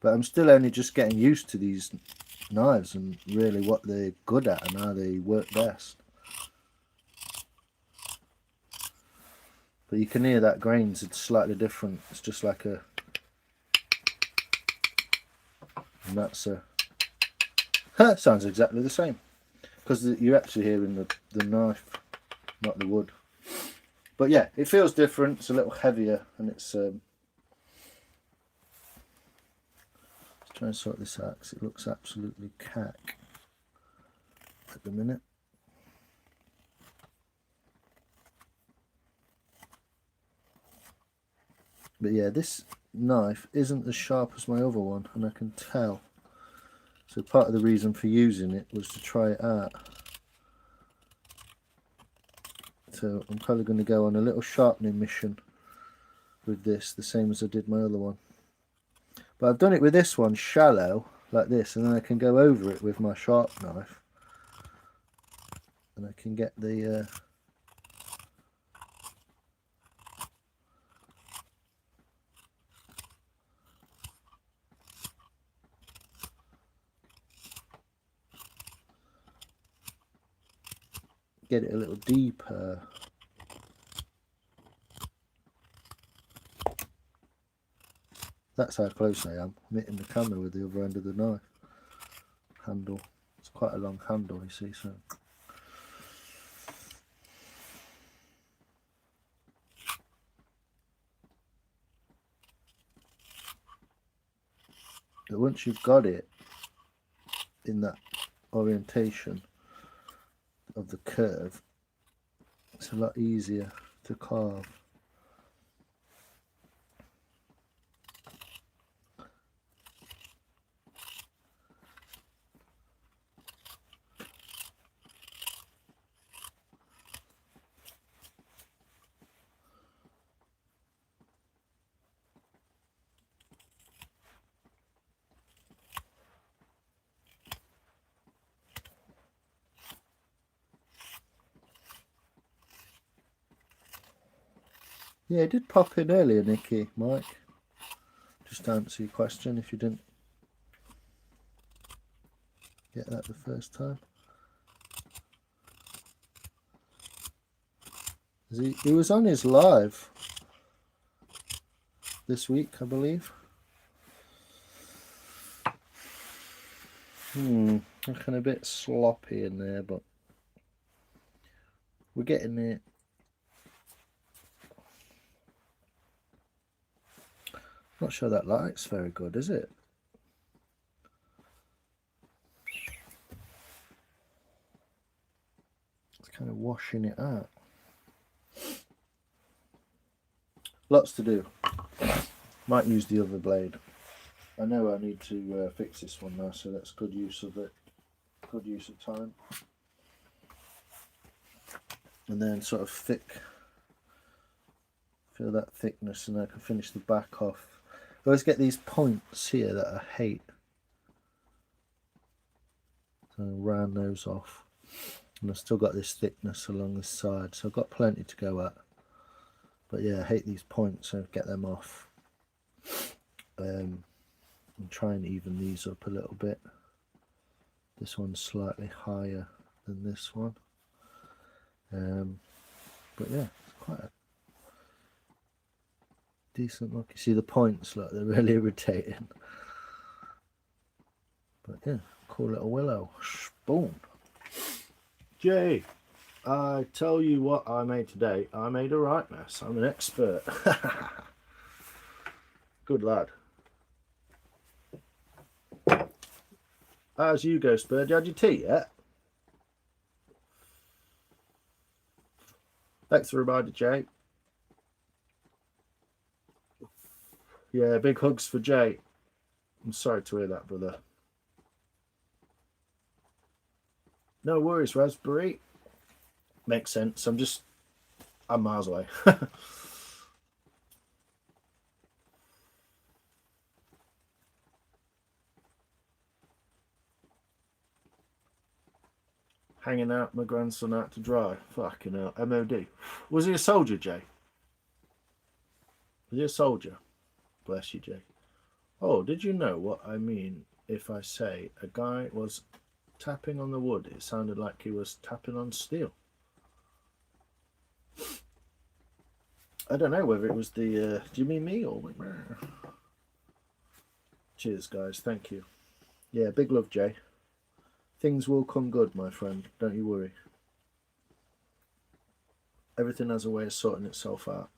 But I'm still only just getting used to these knives and really what they're good at and how they work best. But you can hear that grains, it's slightly different. It's just like a... And that's a... sounds exactly the same. Because you're actually hearing the knife, not the wood. But yeah, it feels different. It's a little heavier and it's... let's try and sort this out because it looks absolutely cack at the minute. But yeah, this knife isn't as sharp as my other one, and I can tell. So part of the reason for using it was to try it out. So I'm probably going to go on a little sharpening mission with this, the same as I did my other one. But I've done it with this one shallow, like this, and then I can go over it with my sharp knife. And I can get the... get it a little deeper. That's how close I am. I'm hitting the camera with the other end of the knife handle. It's quite a long handle, you see, so. But once you've got it in that orientation of the curve, it's a lot easier to carve. Yeah, it did pop in earlier, Nicky, Mike. Just to answer your question if you didn't. get that the first time. He was on his live this week, I believe. Looking a bit sloppy in there, but we're getting there. Not sure that light's very good, is it? It's kind of washing it out. Lots to do. Might use the other blade. I know I need to fix this one now, so that's good use of it. Good use of time. And then sort of thick. Feel that thickness, and I can finish the back off. I always get these points here that I hate. So I'll round those off. And I've still got this thickness along the side, so I've got plenty to go at. But yeah, I hate these points, so get them off. And try and even these up a little bit. This one's slightly higher than this one. But yeah, it's quite a decent look. You see the points, look, they're really irritating. But yeah, cool little willow. Boom. Jay, I tell you what I made today. I made a right mess. I'm an expert. Good lad. How's you, Ghost Bird? You had your tea yet? Thanks for the reminder, Jay. Yeah, big hugs for Jay. I'm sorry to hear that, brother. No worries, Raspberry. Makes sense. I'm miles away. Hanging out my grandson out to dry. Fucking hell. MOD. Was he a soldier, Jay? Was he a soldier? Bless you, Jay. Oh, did you know what I mean if I say a guy was tapping on the wood? It sounded like he was tapping on steel. I don't know whether it was the... do you mean me or... Cheers, guys. Thank you. Yeah, big love, Jay. Things will come good, my friend. Don't you worry. Everything has a way of sorting itself out.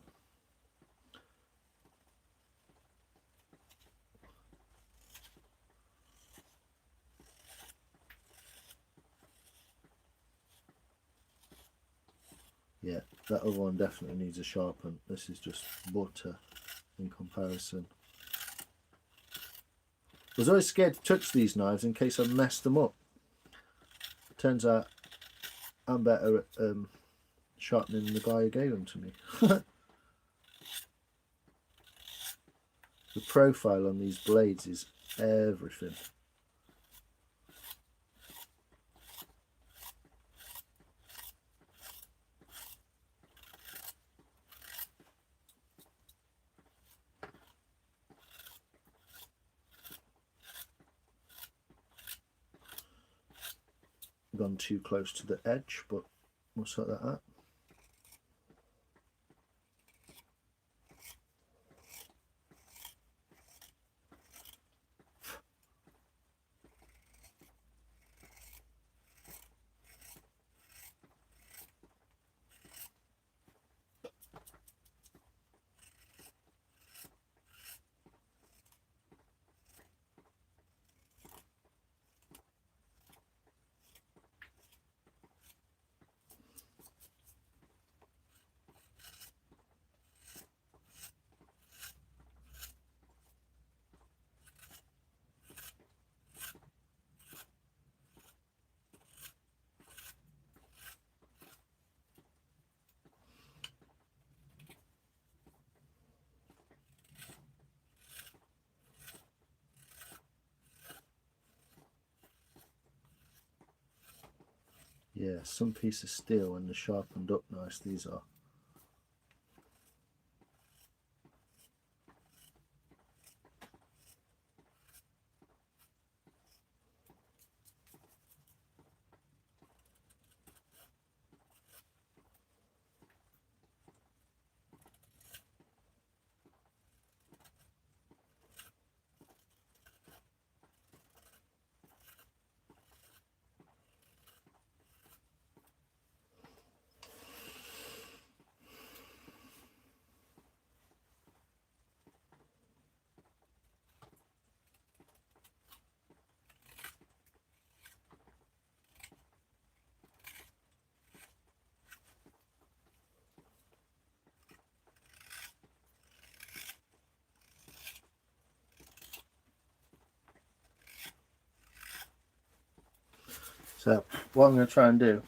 Yeah, that other one definitely needs a sharpen. This is just butter in comparison. I was always scared to touch these knives in case I messed them up. Turns out I'm better at sharpening than the guy who gave them to me. The profile on these blades is everything. Gone too close to the edge, but we'll sort that out. Yeah, some piece of steel and they're sharpened up nice, these are. So what I'm going to try and do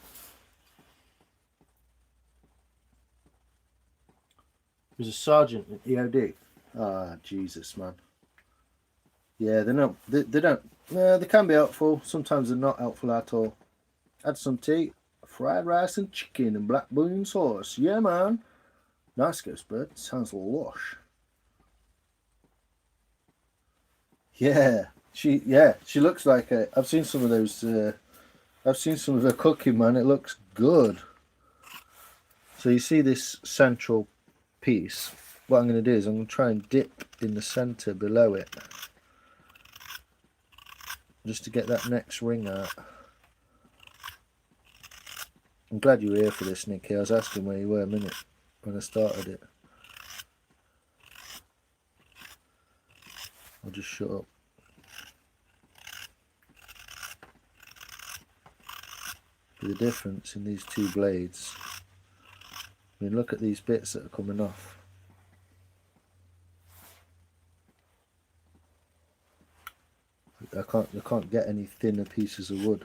is a sergeant at EOD. Ah, Jesus, man. Yeah, they don't. They don't. They can be helpful. Sometimes they're not helpful at all. Add some tea, fried rice and chicken and black bean sauce. Yeah, man. Nice, Ghost Bird. Sounds lush. Yeah, she looks like a. I've seen some of those. I've seen some of her cooking, man. It looks good. So you see this central piece. What I'm going to do is I'm going to try and dip in the centre below it, just to get that next ring out. I'm glad you were here for this, Nicky. I was asking where you were a minute when I started it. I'll just shut up. The difference in these two blades. I mean, look at these bits that are coming off. I can't get any thinner pieces of wood.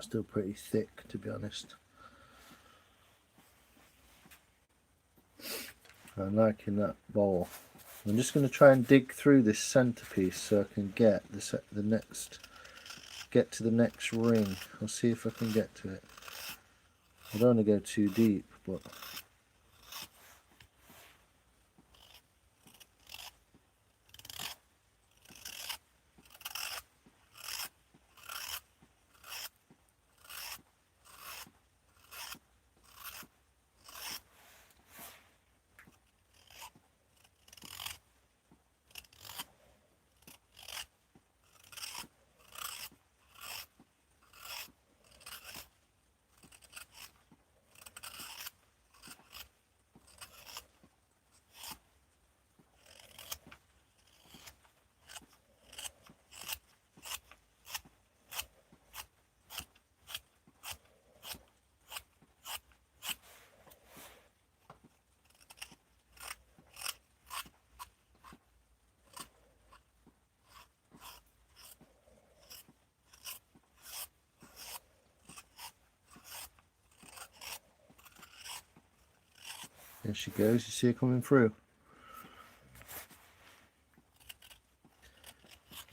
Still pretty thick, to be honest. I'm liking that bowl. I'm just going to try and dig through this centerpiece so I can get to the next ring. I'll see if I can get to it. I don't want to go too deep, but there she goes. You see her coming through.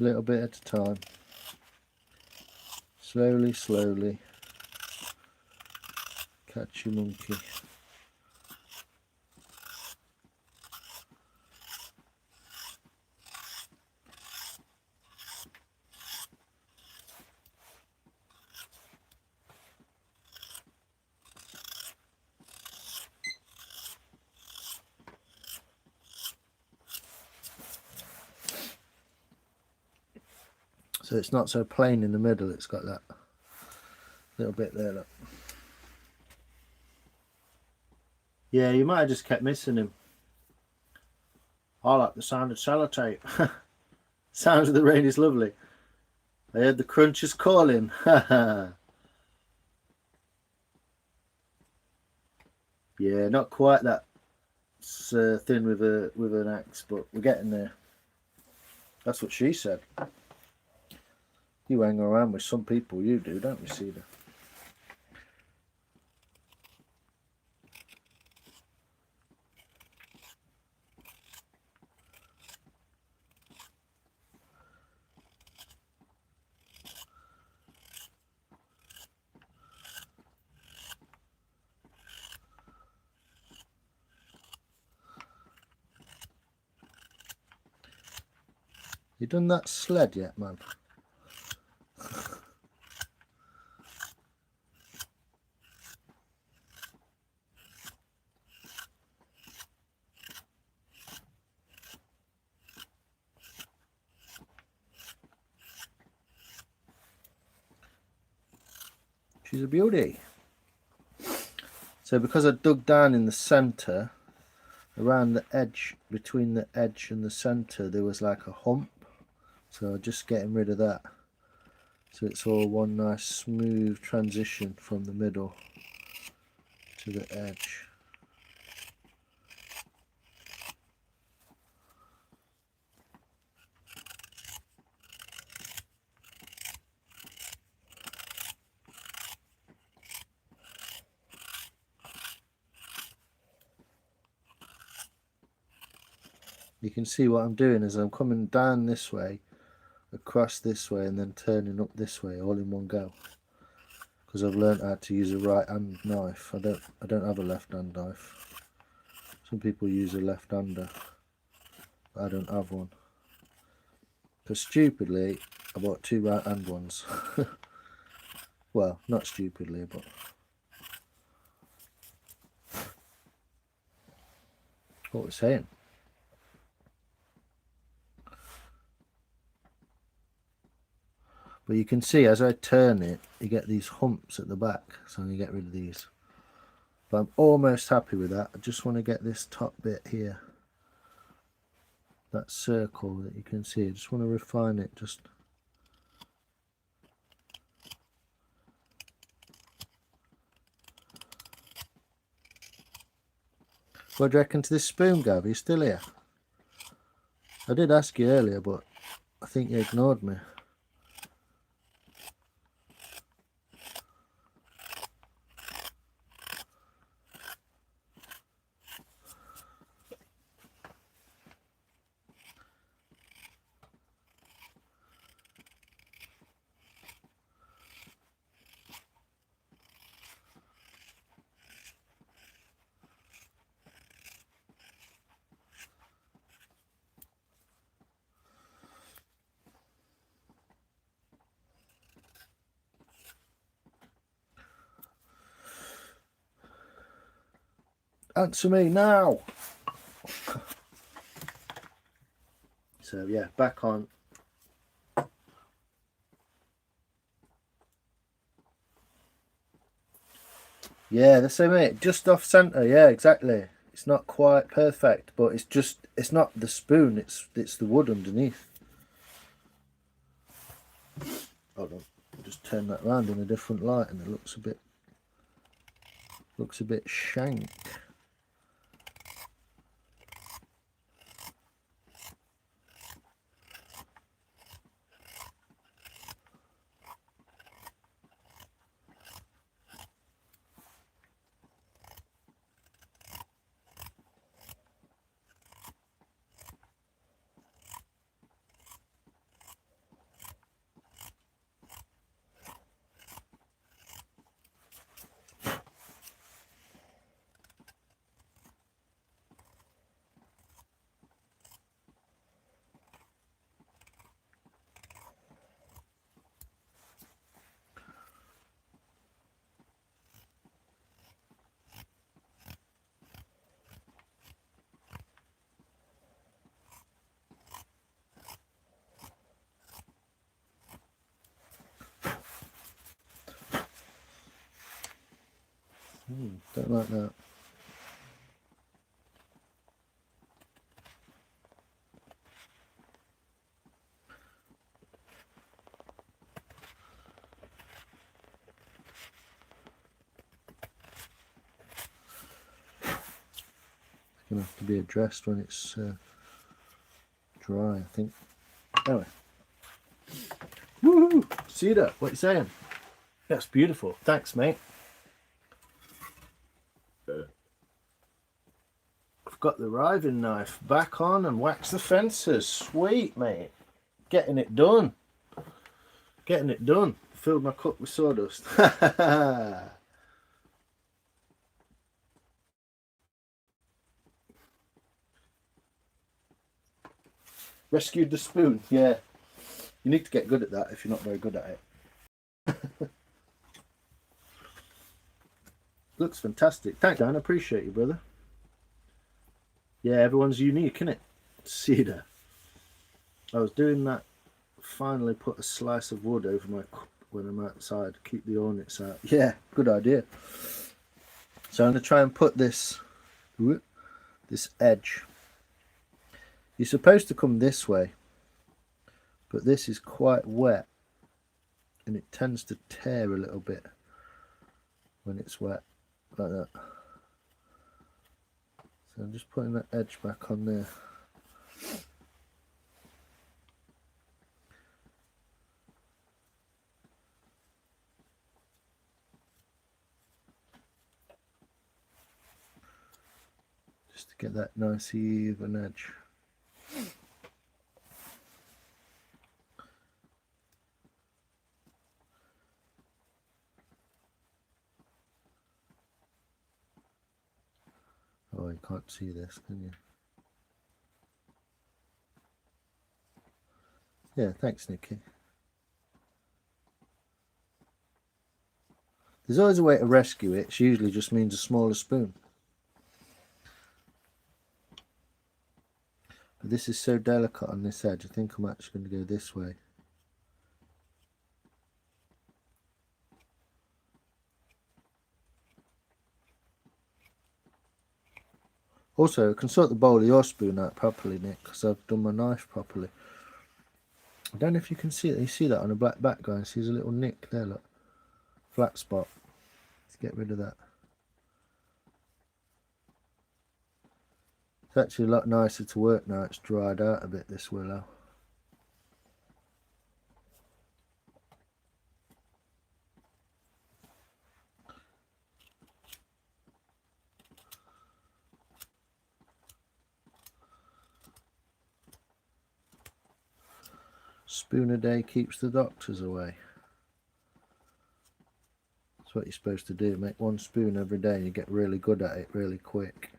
A little bit at a time. Slowly, slowly. Catch your monkey. So it's not so plain in the middle, it's got that little bit there, look. Yeah, you might have just kept missing him. I like the sound of sellotape. Sounds of the rain is lovely. I heard the crunchers calling. Yeah, not quite that thin with an axe, but we're getting there. That's what she said. You hang around with some people, you do, don't you, Cedar? You done that sled yet, man? She's a beauty. So because I dug down in the centre, around the edge, between the edge and the centre, there was like a hump. So I'm just getting rid of that. So it's all one nice smooth transition from the middle to the edge. You can see what I'm doing is I'm coming down this way, across this way, and then turning up this way all in one go. Because I've learned how to use a right hand knife. I don't have a left hand knife. Some people use a left hander, but I don't have one. Because stupidly, I bought two right hand ones. Well, not stupidly, but what we're saying. But you can see as I turn it, you get these humps at the back, so I'm going to get rid of these. But I'm almost happy with that. I just want to get this top bit here, that circle that you can see. I just want to refine it. Just what do you reckon to this spoon, Gav? Are you still here? I did ask you earlier, but I think you ignored me. Answer me now. So yeah, back on. Yeah, the same, mate. Just off centre. Yeah, exactly. It's not quite perfect, but it's not the spoon. It's the wood underneath. Hold on. I'll just turn that round in a different light, and it looks a bit shank. Don't like that. It's gonna have to be addressed when it's dry, I think. Anyway. Woohoo! Cedar, what you saying? That's beautiful. Thanks, mate. I've got the riving knife back on and wax the fences. Sweet, mate. Getting it done. Getting it done. Filled my cup with sawdust. Rescued the spoon. Yeah. You need to get good at that if you're not very good at it. Looks fantastic. Thanks, Dan. I appreciate you, brother. Yeah, everyone's unique, innit? Cedar. I was doing that. Finally put a slice of wood over my when I'm outside. Keep the hornets out. Yeah, good idea. So I'm going to try and put this edge. You're supposed to come this way, but this is quite wet and it tends to tear a little bit when it's wet, like that. So I'm just putting that edge back on there. Just to get that nice even edge. Oh, you can't see this, can you? Yeah, thanks, Nikki. There's always a way to rescue it. It usually just means a smaller spoon. But this is so delicate on this edge, I think I'm actually going to go this way. Also, consult the bowl of your spoon out properly, Nick, because I've done my knife properly. I don't know if you can see it. You see that on a black background? See, there's a little nick there, look. Flat spot. Let's get rid of that. It's actually a lot nicer to work now. It's dried out a bit, this willow. Spoon a day keeps the doctors away. That's what you're supposed to do. Make one spoon every day and you get really good at it really quick.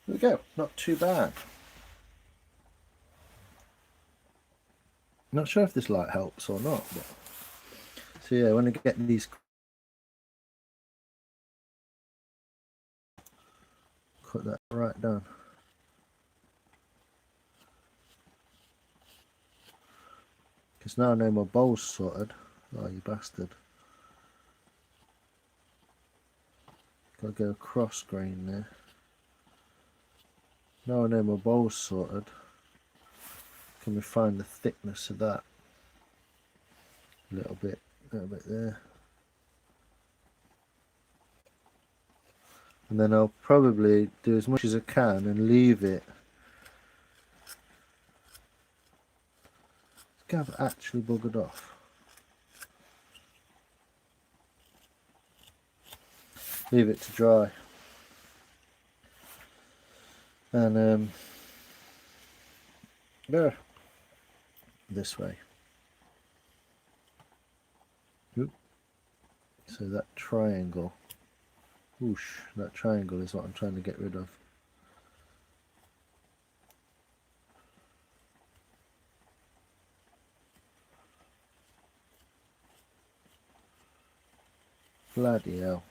There we go, not too bad. Not sure if this light helps or not, but so yeah, when I get these, cut that right down. Because now I know my bowl's sorted. Oh, you bastard. Gotta go cross grain there. Now I know my bowl's sorted. Can we find the thickness of that? A little bit there. And then I'll probably do as much as I can and leave it. The gav actually buggered off. Leave it to dry. And there. This way. Oop. So that triangle. Whoosh, that triangle is what I'm trying to get rid of. Bloody hell.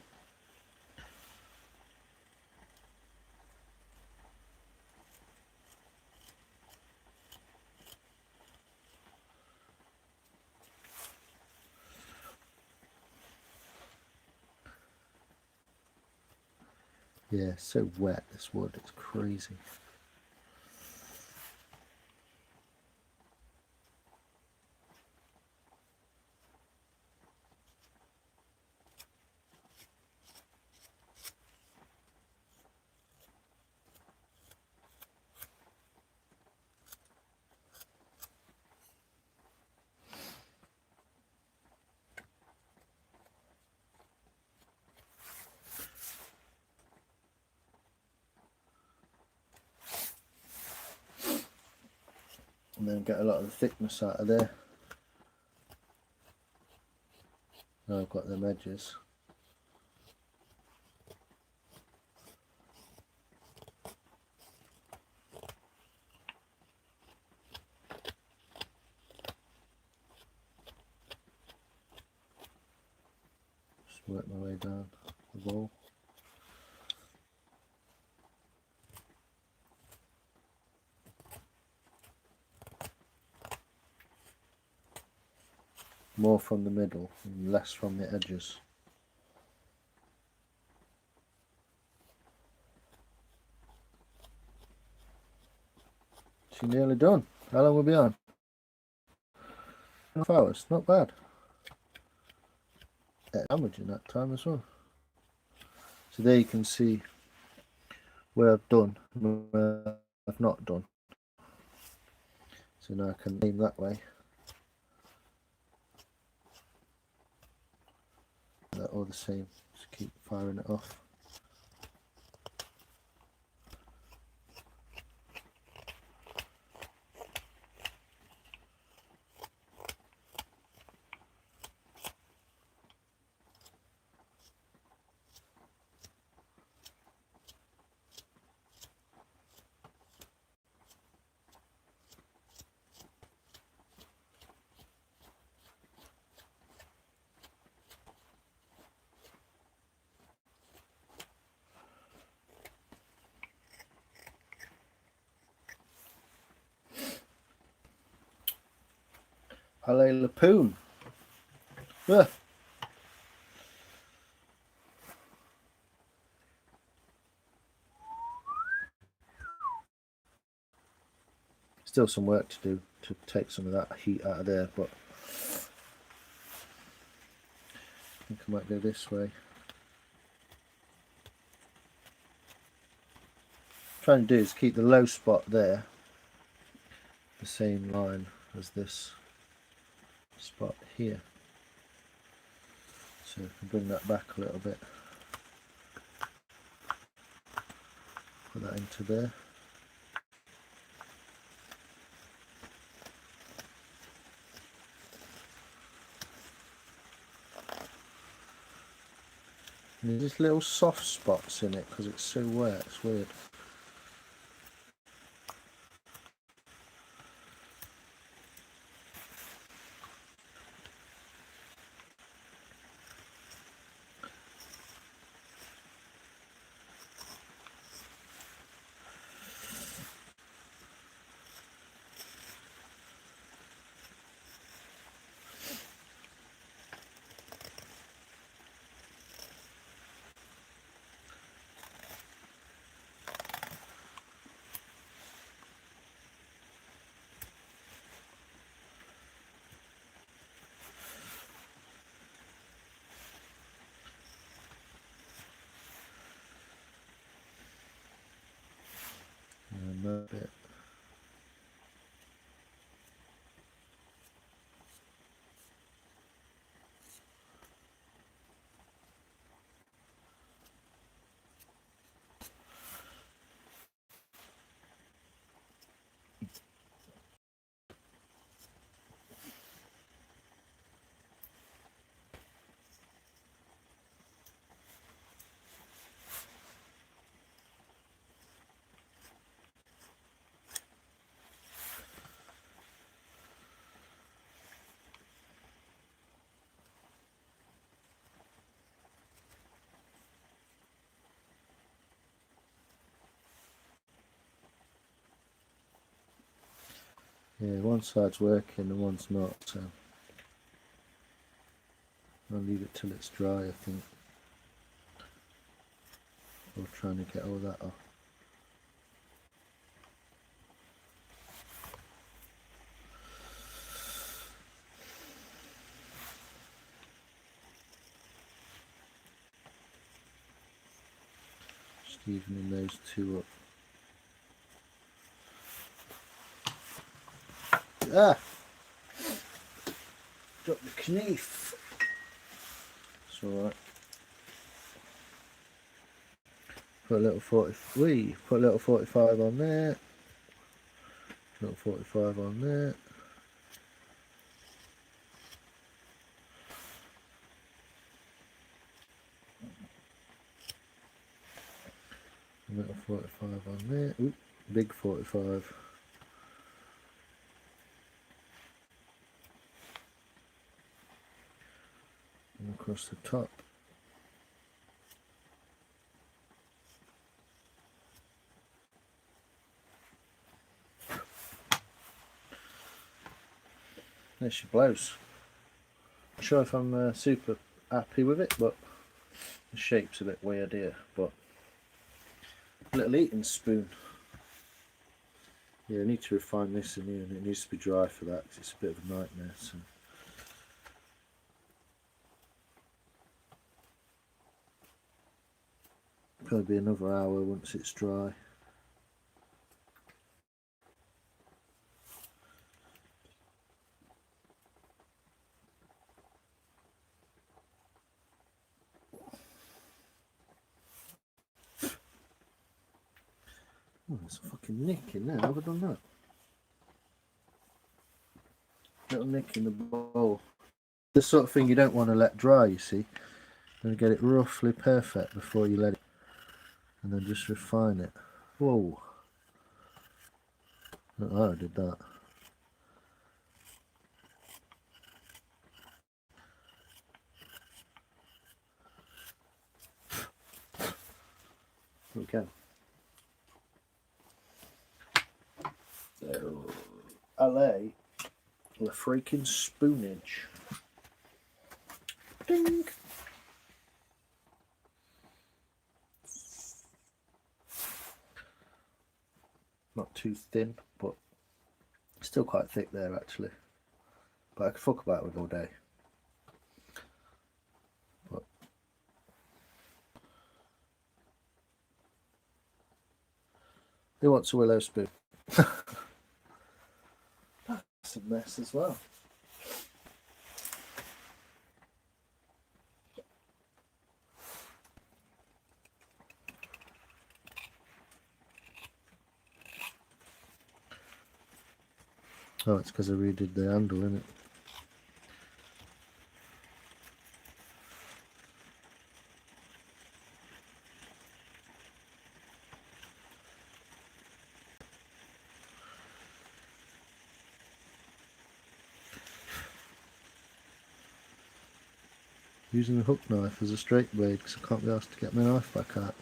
Yeah, so wet this wood, it's crazy. And then get a lot of the thickness out of there. Now I've got them edges. Just work my way down the ball. More from the middle and less from the edges. She's nearly done. How long will we be on? 2.5 hours. Not bad. Damage in that time as well. So there you can see where I've done and where I've not done. So now I can aim that way. That all the same. Just keep firing it off. Halle Lapoon. Yeah. Still some work to do to take some of that heat out of there, but I think I might go this way. Trying to do is keep the low spot there, the same line as this spot here. So I can bring that back a little bit. Put that into there. And there's just little soft spots in it because it's so wet, it's weird. And that bit. Yeah, one side's working and one's not, so I'll leave it till it's dry, I think. Or trying to get all that off. Just evening those two up. Ah! Drop the knife. It's alright. Put a little 45 on there. Little 45 on there. Little 45 on there. Ooh, big 45. And across the top. There she blows. Not sure if I'm super happy with it, but the shape's a bit weird here. But little eating spoon. Yeah, I need to refine this in here, and it needs to be dry for that because it's a bit of a nightmare. So. Probably be another hour once it's dry. Oh, there's a fucking nick in there. How have I done that? Little nick in the bowl. The sort of thing you don't want to let dry, you see. You want to get it roughly perfect before you let it, and then just refine it. Whoa. Oh, I did that. There we go. So, LA, the freaking spoonage. Ding! Not too thin, but still quite thick there actually. But I could fuck about with all day. But who wants a willow spoon? That's a mess as well. Oh, it's because I redid the handle, isn't it? Using a hook knife as a straight blade because I can't be asked to get my knife back out.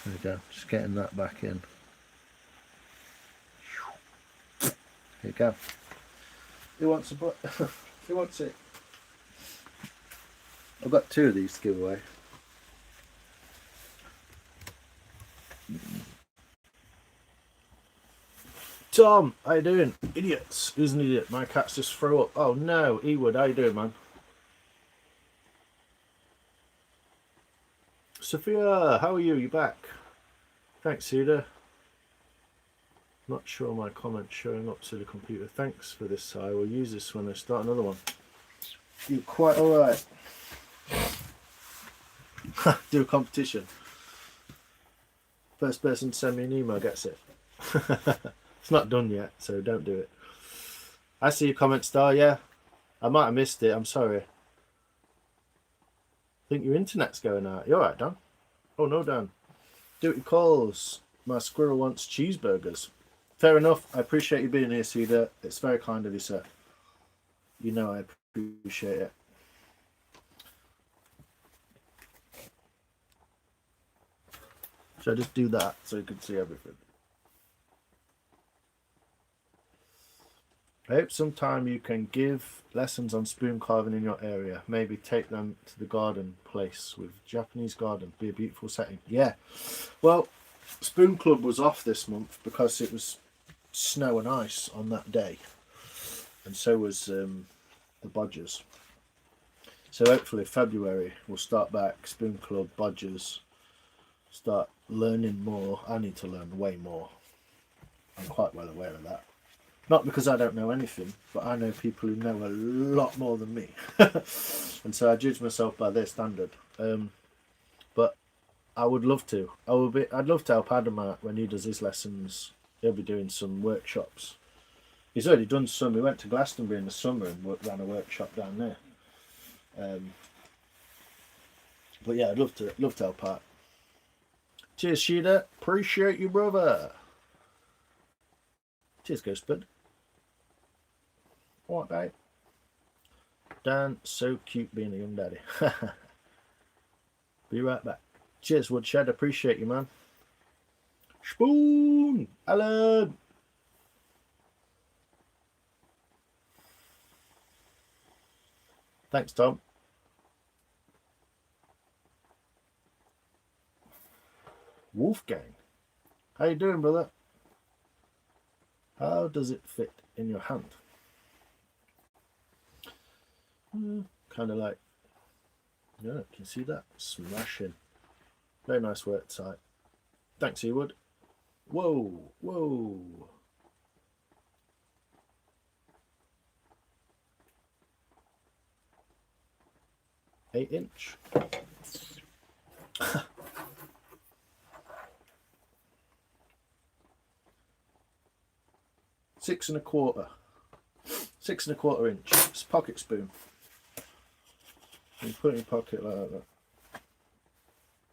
There we go, just getting that back in. Here you go. Who wants a who wants it? I've got 2 of these to give away. Tom, how you doing? Idiots. Who's an idiot? My cat's just throw up. Oh no, Ewood, how you doing, man? Sophia, how are you? You back? Thanks, Huda. Not sure my comment's showing up to the computer. Thanks for this, I will use this when I start another one. You're quite alright. Do a competition. First person to send me an email gets it. It's not done yet, so don't do it. I see your comment, Star, yeah. I might have missed it, I'm sorry. I think your internet's going out. You alright, Dan? Oh no, Dan. Do what he calls. My squirrel wants cheeseburgers. Fair enough. I appreciate you being here, Cedar. It's very kind of you, sir. You know I appreciate it. So I just do that so you can see everything. I hope sometime you can give lessons on spoon carving in your area. Maybe take them to the garden place with Japanese garden. Be a beautiful setting. Yeah. Well, Spoon Club was off this month because it was snow and ice on that day. And so was the Bodgers. So hopefully February we'll start back. Spoon Club, Bodgers. Start learning more. I need to learn way more. I'm quite well aware of that. Not because I don't know anything, but I know people who know a lot more than me. And so I judge myself by their standard. But I would love to. I'd love to help Adam out when he does his lessons. He'll be doing some workshops. He's already done some. He went to Glastonbury in the summer and ran a workshop down there. But yeah, I'd love to help out. Cheers, Sheeta. Appreciate you, brother. Cheers, Ghostbird. What, babe? Dan, so cute being a young daddy. Be right back. Cheers, Woodshed. Appreciate you, man. Spoon. Alan. Thanks, Tom. Wolfgang. How you doing, brother? How does it fit in your hand? Kind of like, yeah, can you see that? Smashing. Very nice work site. Thanks, Ewood. Whoa, whoa. Eight-inch. 6 1/4. 6 1/4 inch. It's a pocket spoon. You put it in your pocket like that.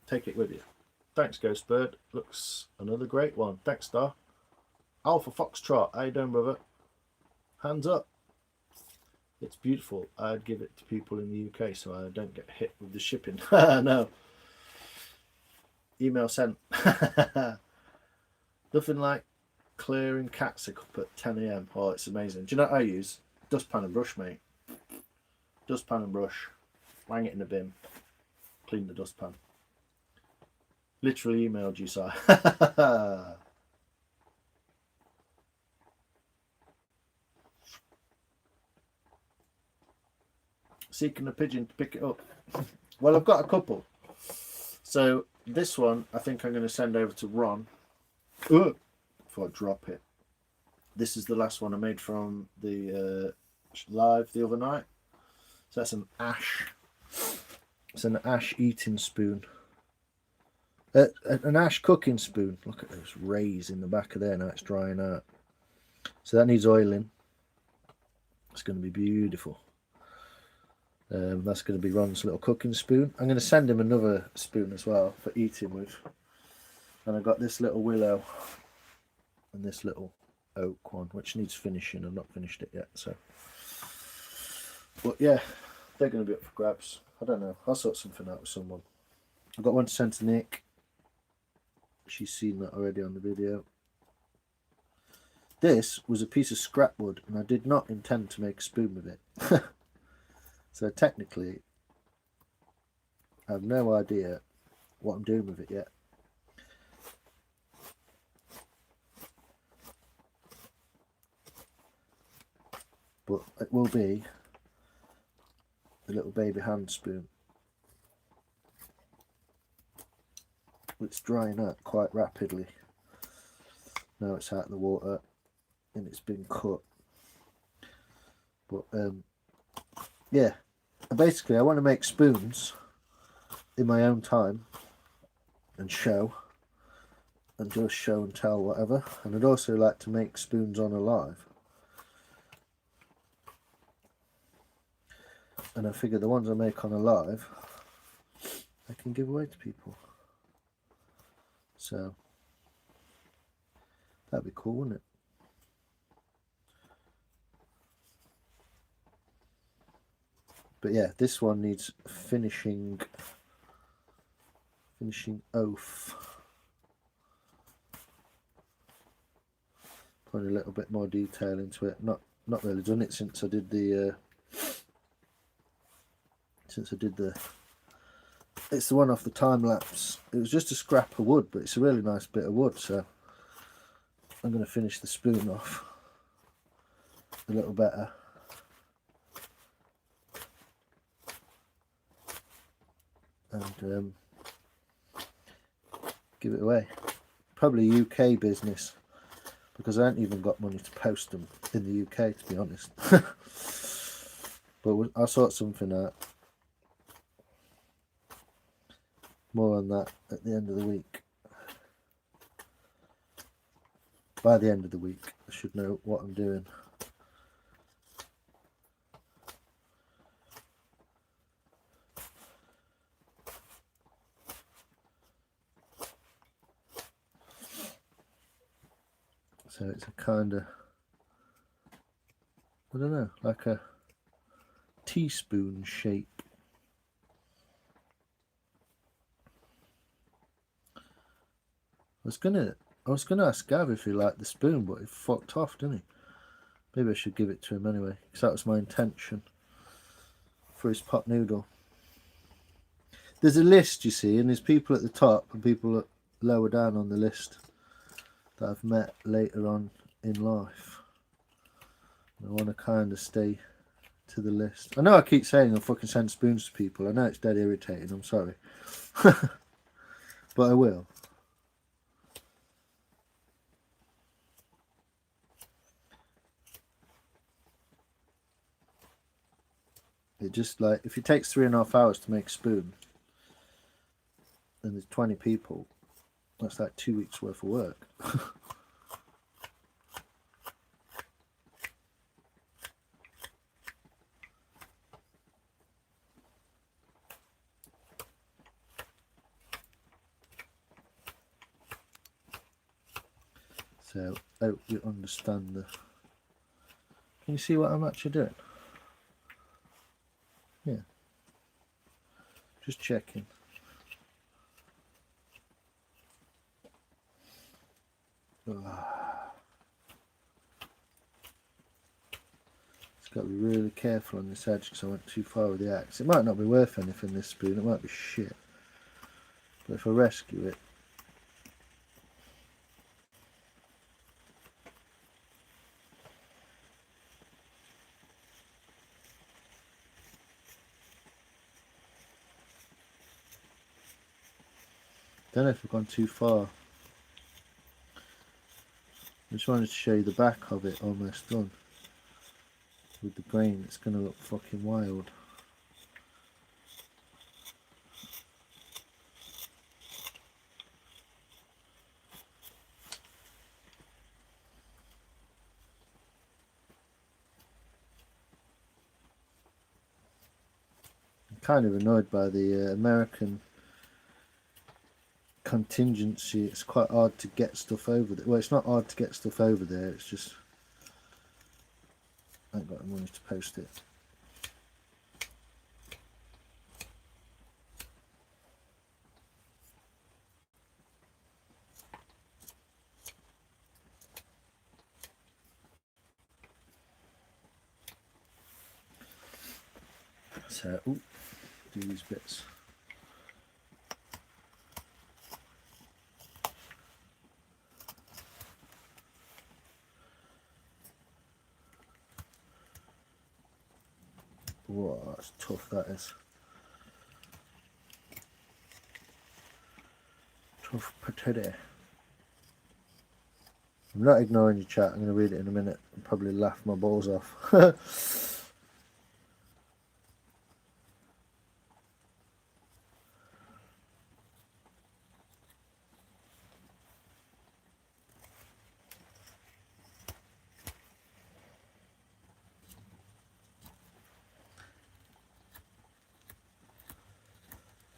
Take it with you. Thanks, Ghostbird. Looks another great one. Thanks, Star. Alpha Foxtrot. How you doing, brother? Hands up. It's beautiful. I'd give it to people in the UK so I don't get hit with the shipping. No. Email sent. Nothing like clearing cat sick up at 10 AM. Oh, it's amazing. Do you know what I use? Dustpan and brush, mate. Dustpan and brush. Hang it in the bin. Clean the dustpan. Literally emailed you, Si. Seeking a pigeon to pick it up. Well, I've got a couple. So this one, I think I'm going to send over to Ron. Before I drop it. This is the last one I made from the live the other night. So that's an ash. It's an ash eating spoon. An ash cooking spoon. Look at those rays in the back of there. Now it's drying out. So that needs oiling. It's going to be beautiful. That's going to be Ron's little cooking spoon. I'm going to send him another spoon as well for eating with. And I've got this little willow and this little oak one, which needs finishing. I've not finished it yet. So, but yeah, they're going to be up for grabs. I don't know. I'll sort something out with someone. I've got one to send to Nick. She's seen that already on the video. This was a piece of scrap wood, and I did not intend to make a spoon with it. So technically, I have no idea what I'm doing with it yet. But it will be a little baby hand spoon. It's drying out quite rapidly. Now it's out of the water and it's been cut. But yeah, basically I want to make spoons in my own time and show and just show and tell whatever. And I'd also like to make spoons on Alive. And I figure the ones I make on Alive I can give away to people. So that'd be cool, wouldn't it? But yeah, this one needs finishing off. Putting a little bit more detail into it. Not really done it since I did the it's the one off the time lapse. It was just a scrap of wood, but it's a really nice bit of wood, so I'm going to finish the spoon off a little better. And give it away. Probably UK business, because I haven't even got money to post them in the UK, to be honest. But I'll sort something out. More on that at the end of the week. By the end of the week, I should know what I'm doing. So it's a kind of, I don't know, like a teaspoon shape. I was gonna ask Gav if he liked the spoon, but he fucked off, didn't he? Maybe I should give it to him anyway, because that was my intention for his pot noodle. There's a list, you see, and there's people at the top and people lower down on the list that I've met later on in life. I want to kind of stay to the list. I know I keep saying I'll fucking send spoons to people. I know it's dead irritating, I'm sorry. But I will. It just, like, if it takes 3.5 hours to make a spoon and there's 20 people, that's like 2 weeks worth of work. So I hope you understand the... Can you see what I'm actually doing? Yeah. Just checking. Just got to be really careful on this edge because I went too far with the axe. It might not be worth anything, this spoon. It might be shit. But if I rescue it... Don't know if I've gone too far. I just wanted to show you the back of it almost done. With the grain, it's going to look fucking wild. I'm kind of annoyed by the American contingency. It's quite hard to get stuff over there. Well, it's not hard to get stuff over there, it's just I ain't got the money to post it. So, ooh, do these bits. Whoa, that's tough, that is. Tough potato. I'm not ignoring your chat, I'm going to read it in a minute and probably laugh my balls off.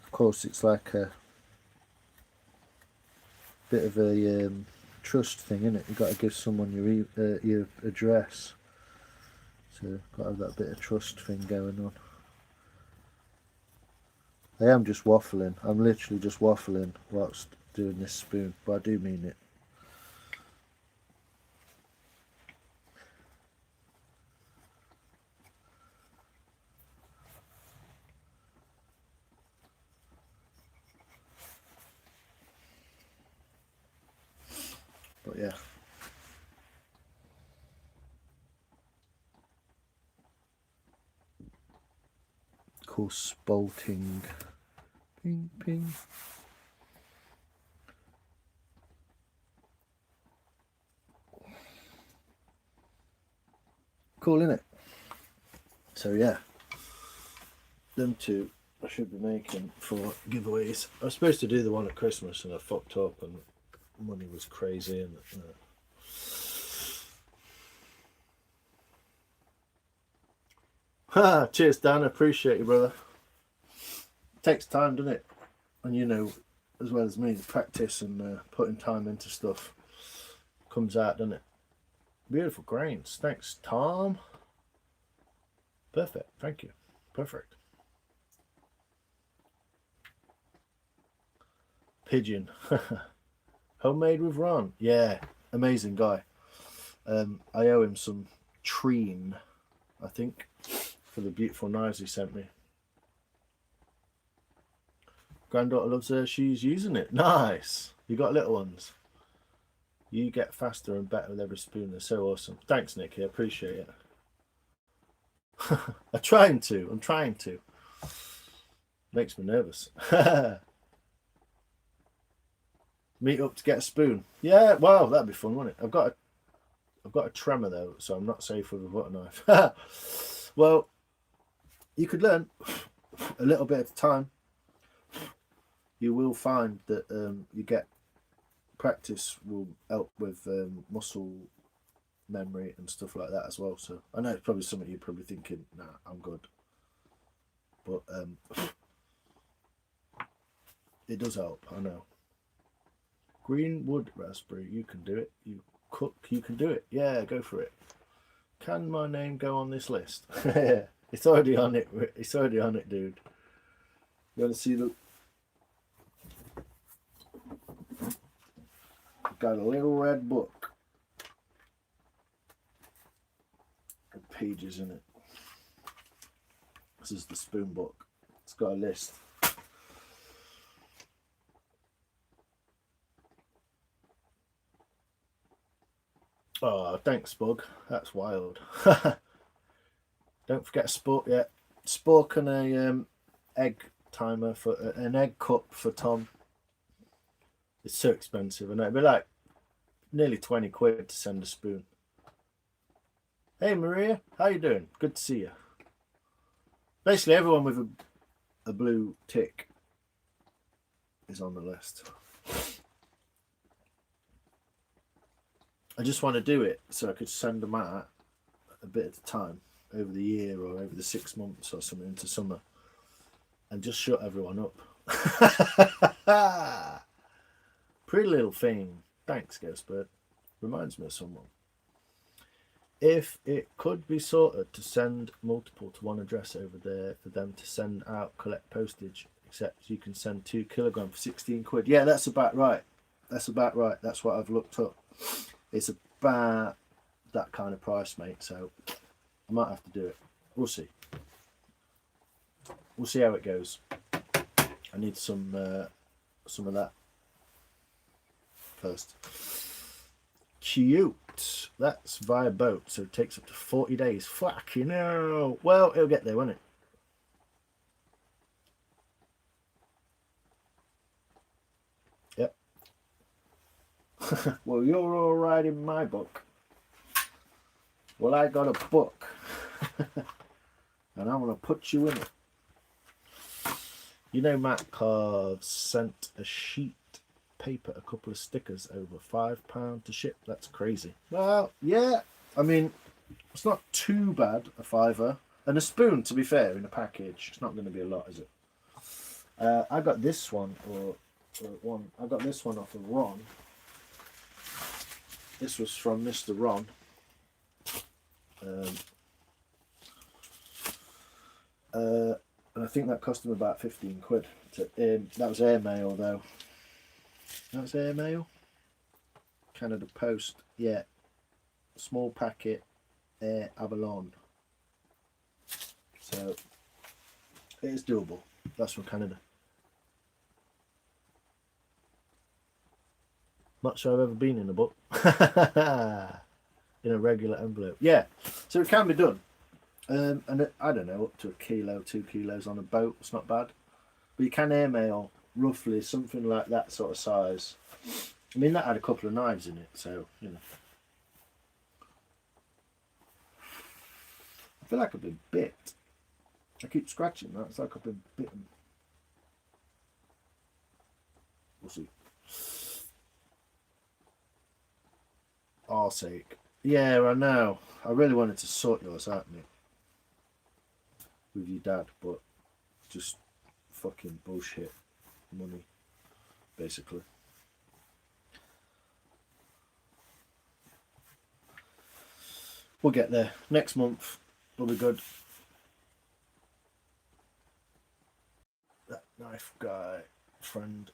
Of course, it's like a bit of a trust thing, isn't it? You've got to give someone your address, so got to have that bit of trust thing going on. I am just waffling. I'm literally just waffling whilst doing this spoon, but I do mean it. But yeah. Called spalting. Ping ping. Cool, innit? So yeah. Them two I should be making for giveaways. I was supposed to do the one at Christmas and I fucked up and money was crazy and cheers Dan, I appreciate you, brother. Takes time, doesn't it? And you know as well as me, the practice and putting time into stuff comes out, doesn't it? Beautiful grains. Thanks, Tom. Perfect. Thank you. Perfect. Pigeon. Homemade with Ron. Yeah, amazing guy. I owe him some treen, I think, for the beautiful knives he sent me. Granddaughter loves her. She's using it. Nice. You got little ones. You get faster and better with every spoon. They're so awesome. Thanks, Nicky. I appreciate it. I'm trying to. Makes me nervous. Meet up to get a spoon. Yeah, wow, that'd be fun, wouldn't it? I've got a tremor though, so I'm not safe with a butter knife. Well, you could learn a little bit at a time. You will find that you get practice will help with muscle memory and stuff like that as well. So I know it's probably something you're probably thinking, nah, I'm good. But it does help, I know. Greenwood raspberry, you can do it. You cook, you can do it. Yeah, go for it. Can my name go on this list? It's already on it. It's already on it, dude. You want to see the... Got a little red book. With pages in it. This is the spoon book. It's got a list. Oh, thanks, Bug. That's wild. Don't forget Spork. Yeah, Spork and a egg timer for an egg cup for Tom. It's so expensive, and it'd be like nearly 20 quid to send a spoon. Hey Maria, how you doing? Good to see you. Basically, everyone with a blue tick is on the list. I just want to do it so I could send them out a bit at a time over the year or over the 6 months or something into summer and just shut everyone up. Pretty little thing. Thanks, Ghostbird. Reminds me of someone. If it could be sorted to send multiple to one address over there for them to send out, collect postage, except you can send 2 kilograms for 16 quid. Yeah, that's about right. That's about right. That's what I've looked up. It's about that kind of price, mate. So I might have to do it. We'll see. We'll see how it goes. I need some of that first. Cute. That's via boat, so it takes up to 40 days. Fucking hell. Well, it'll get there, won't it? Yep. Well, you're all right in my book. Well, I got a book. And I'm going to put you in it. You know, Matt Carves sent a sheet paper, a couple of stickers over £5 to ship. That's crazy. Well, yeah. I mean, it's not too bad, a £5. And a spoon, to be fair, in a package. It's not going to be a lot, is it? I got this one, I got this one off of Ron. This was from Mr. Ron. And I think that cost him about 15 quid. That was airmail, though. That was airmail. Canada Post. Yeah. Small packet. Air Avalon. So it is doable. That's from Canada. Not sure I've ever been in a book. In a regular envelope. Yeah. So it can be done. And I don't know, up to 1 kilo, 2 kilos on a boat. It's not bad. But you can airmail roughly something like that sort of size. I mean, that had a couple of knives in it, so, you know. I feel like I've been bit. I keep scratching that. It's like I've been bitten. We'll see. Our sake. Yeah, I know. I really wanted to sort yours out, Nick. With your dad, but just fucking bullshit money, basically. We'll get there. Next month will be good. That knife guy friend.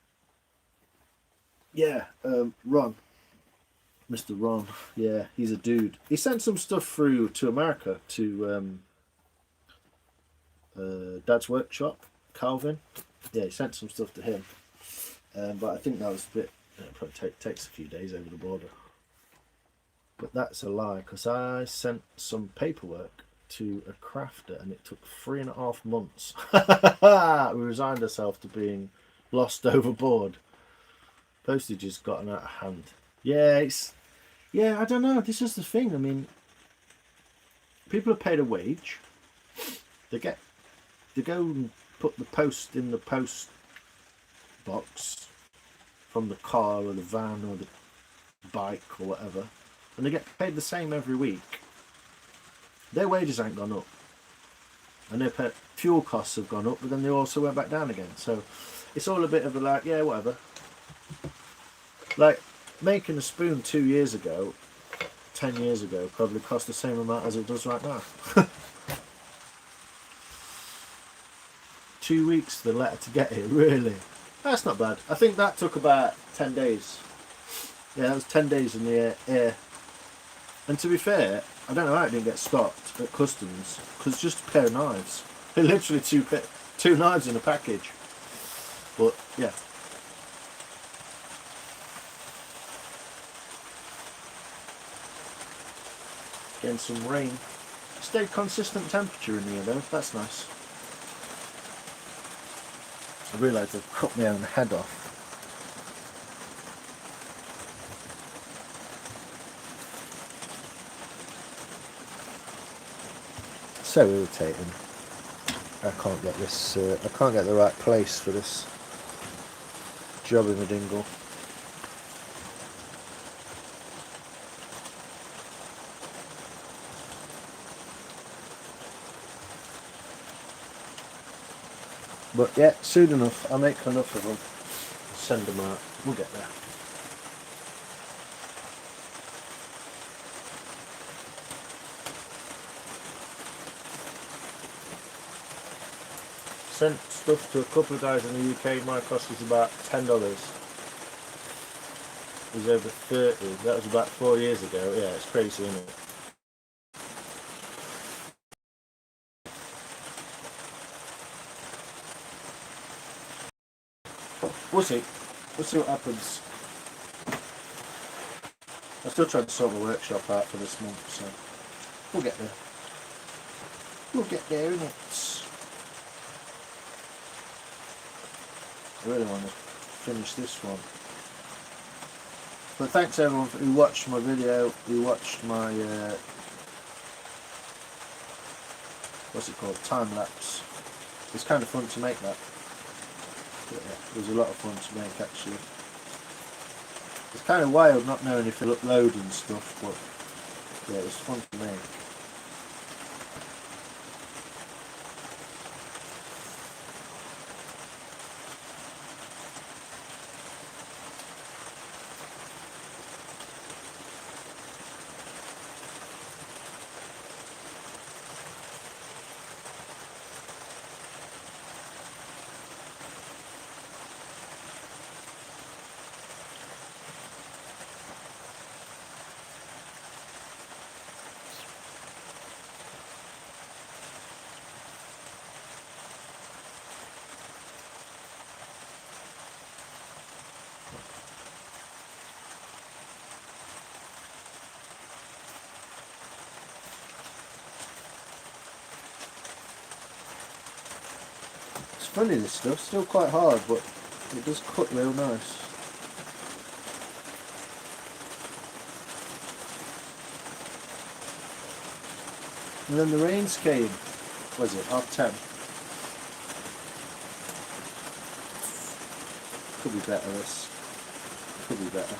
Yeah, Ron. Mr. Ron. Yeah, he's a dude. He sent some stuff through to America to Dad's workshop, Calvin. Yeah, he sent some stuff to him. But I think that was a bit, it probably takes a few days over the border. But that's a lie, because I sent some paperwork to a crafter and it took 3.5 months. We resigned ourselves to being lost overboard. Postage has gotten out of hand. Yeah, I don't know. This is the thing. I mean, people are paid a wage. They go and put the post in the post box from the car or the van or the bike or whatever, and they get paid the same every week. Their wages ain't gone up, and their fuel costs have gone up, but then they also went back down again. So it's all a bit of a like, yeah, whatever. Like making a spoon 2 years ago, 10 years ago, probably cost the same amount as it does right now. 2 weeks for the letter to get here, really? That's not bad. I think that took about 10 days. Yeah, that was 10 days in the air. And to be fair, I don't know how it didn't get stopped at customs, because just a pair of knives. They're literally two knives in a package. But yeah. Getting some rain. Stayed consistent temperature in here though, that's nice. I realised I've cut my own head off. So irritating. I can't get this. I can't get the right place for this job in the dingle. But yeah, soon enough, I'll make enough of them. Send them out. We'll get there. Sent stuff to a couple of guys in the UK. My cost was about $10. It was over 30. That was about 4 years ago. Yeah, it's crazy, isn't it? We'll see. We'll see what happens. I'm still trying to sort my workshop out for this month, so we'll get there. We'll get there, innit? I really want to finish this one. But thanks everyone who watched my video, who watched my what's it called, time lapse. It's kind of fun to make that. But yeah, it was a lot of fun to make actually. It's kind of wild not knowing if you'll upload and stuff, but yeah, it was fun to make. It's funny, this stuff, still quite hard, but it does cut real nice. And then the rains came, was it, 10:30? Could be better this, could be better.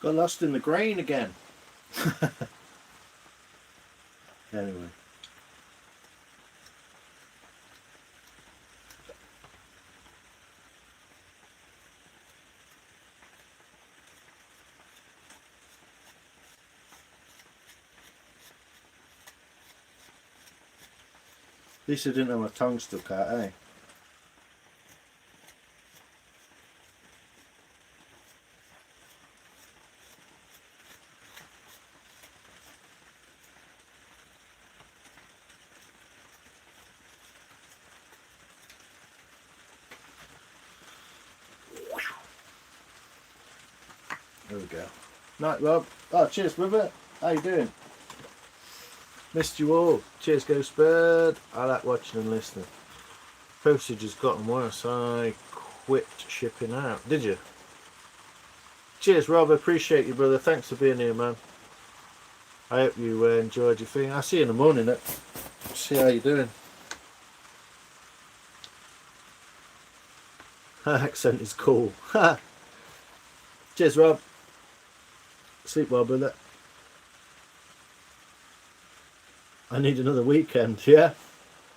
Got lost in the grain again. Anyway. At least I didn't have my tongue stuck out, eh? There we go. Night, Rob. Oh, cheers, brother. How you doing? Missed you all. Cheers, Ghost Bird. I like watching and listening. Postage has gotten worse. I quit shipping out. Did you? Cheers, Rob. I appreciate you, brother. Thanks for being here, man. I hope you enjoyed your thing. I'll see you in the morning. See how you're doing. Her accent is cool. Cheers, Rob. Sleep well, brother. I need another weekend, yeah?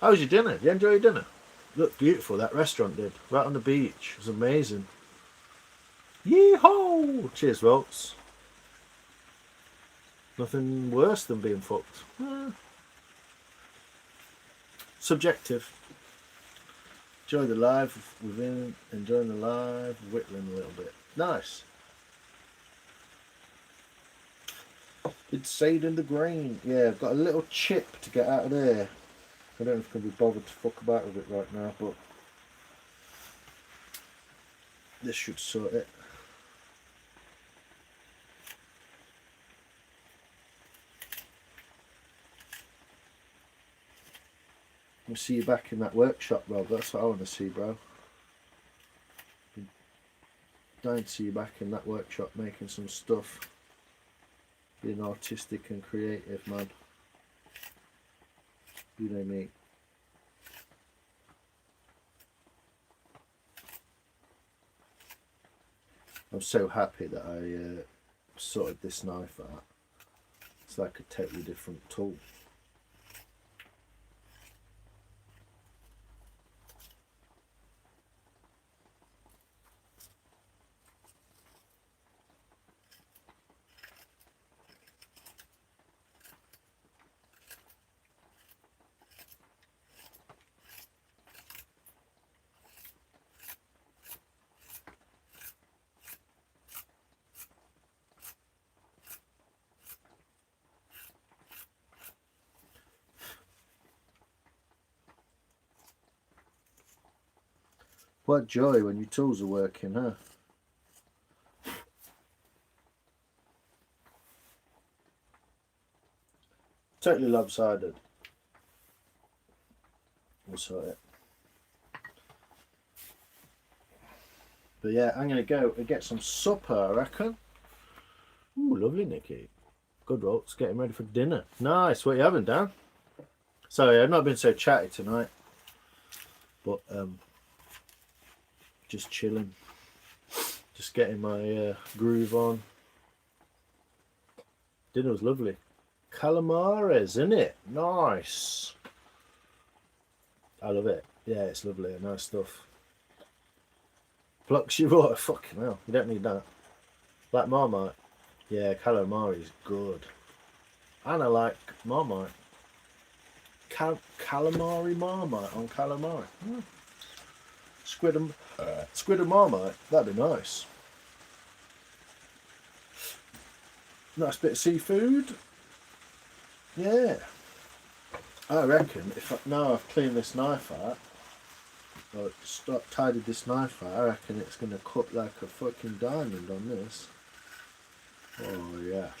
How was your dinner? Did you enjoy your dinner? Looked beautiful, that restaurant did. Right on the beach. It was amazing. Yee-haw! Cheers, Rolts. Nothing worse than being fucked. Subjective. Enjoy the live within, enjoying the live, whittling a little bit. Nice. It's stayed in the grain. Yeah, I've got a little chip to get out of there. I don't know if I can be bothered to fuck about with it right now, but this should sort it. I'll see you back in that workshop, Rob. That's what I want to see, bro. Dying to see you back in that workshop making some stuff. Being artistic and creative, man. You know me. I'm so happy that I sorted this knife out. It's like a totally different tool. What joy when your tools are working, huh? Totally lopsided. We'll sort it. But yeah, I'm going to go and get some supper, I reckon. Ooh, lovely, Nikki. Good rolls. Getting ready for dinner. Nice. What are you having, Dan? Sorry, I've not been so chatty tonight. But, just chilling. Just getting my groove on. Dinner was lovely. Calamares, isn't it? Nice. I love it. Yeah, it's lovely. Nice stuff. Blocks your water. Fucking hell. You don't need that. Like Marmite. Yeah, calamari is good. And I like Marmite. Calamari Marmite on calamari. Squid and Marmite. That'd be nice. Nice bit of seafood. Yeah. I reckon if now I've cleaned this knife out, or tidied this knife out, I reckon it's going to cut like a fucking diamond on this. Oh yes.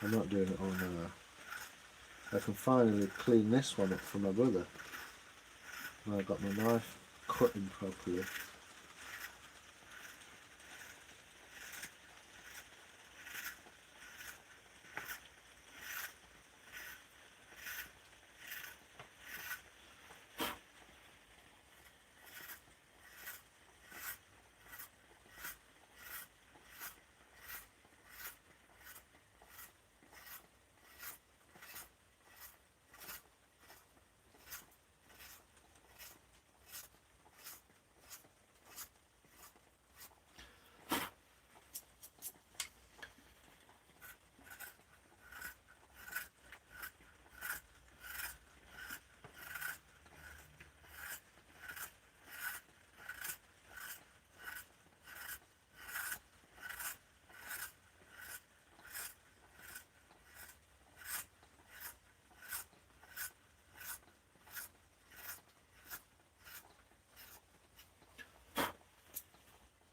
I'm not doing it all now. I can finally clean this one up for my brother. And I got my knife cutting properly.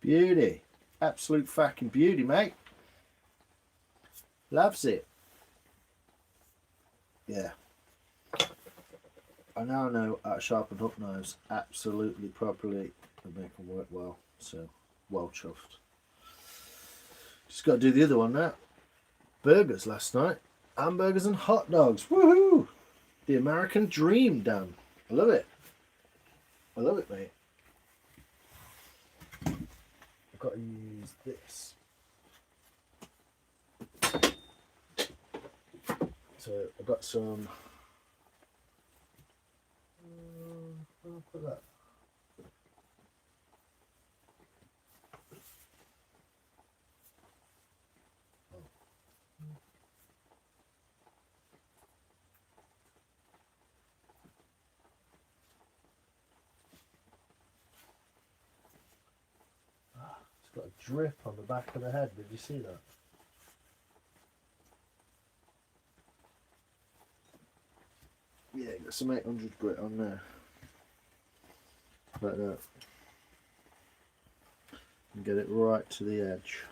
Beauty. Absolute fucking beauty, mate. Loves it. Yeah. I now know how to sharpen hook knives absolutely properly and make them work well. So, well chuffed. Just got to do the other one now. Burgers last night. Hamburgers and hot dogs. Woohoo! The American dream, Dan. I love it. I love it, mate. I've got to use this. So I've got some. I'll put that. It's got a drip on the back of the head. Did you see that? Yeah, got some 800 grit on there. Like that. And get it right to the edge.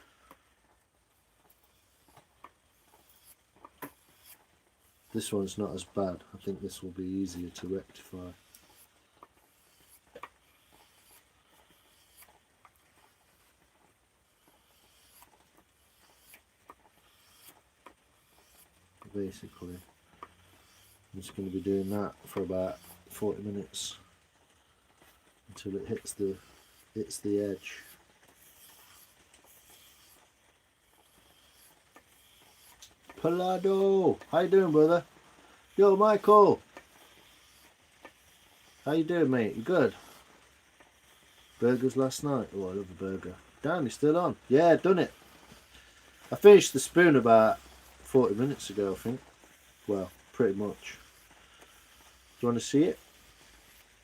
This one's not as bad. I think this will be easier to rectify. Basically, I'm just going to be doing that for about 40 minutes until it hits the edge. Palado, how you doing, brother? Yo, Michael, how you doing, mate? You good? Burgers last night. Oh, I love a burger. Dan, you still on? Yeah, done it. I finished the spoon about 40 minutes ago, I think. Well, pretty much. Do you want to see it?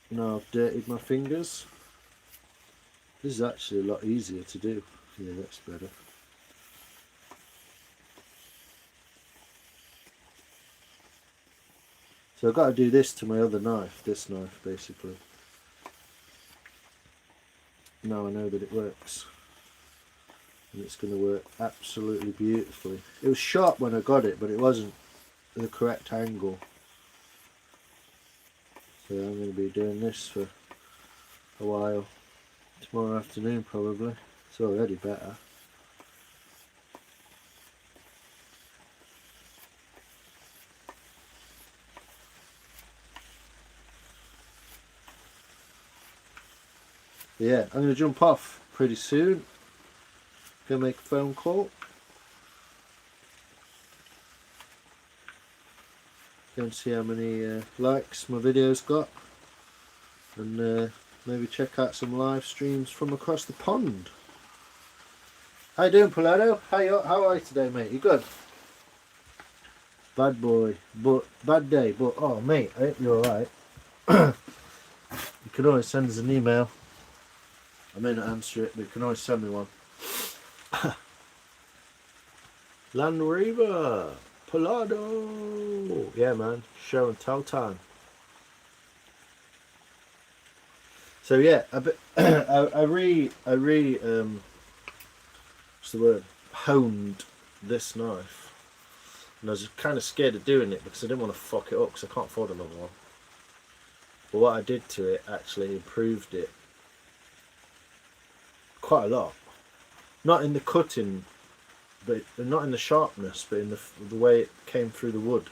No, I've dirtied my fingers. This is actually a lot easier to do. Yeah, that's better. So I've got to do this to my other knife, this knife basically. Now I know that it works. And it's going to work absolutely beautifully. It was sharp when I got it, but it wasn't the correct angle. So I'm going to be doing this for a while. Tomorrow afternoon probably. It's already better. But yeah, I'm going to jump off pretty soon. Gonna make a phone call. Go and see how many likes my video's got. And maybe check out some live streams from across the pond. How you doing, Palado? How are you today, mate? You good? Bad boy, but bad day, but oh mate, I hope you're alright. You can always send us an email. I may not answer it, but you can always send me one. Land Rover, Palado. Yeah, man, show and tell time. So yeah, I what's the word? Honed this knife, and I was kind of scared of doing it because I didn't want to fuck it up because I can't afford another one. But what I did to it actually improved it quite a lot. Not in the cutting, but not in the sharpness, but in the way it came through the wood.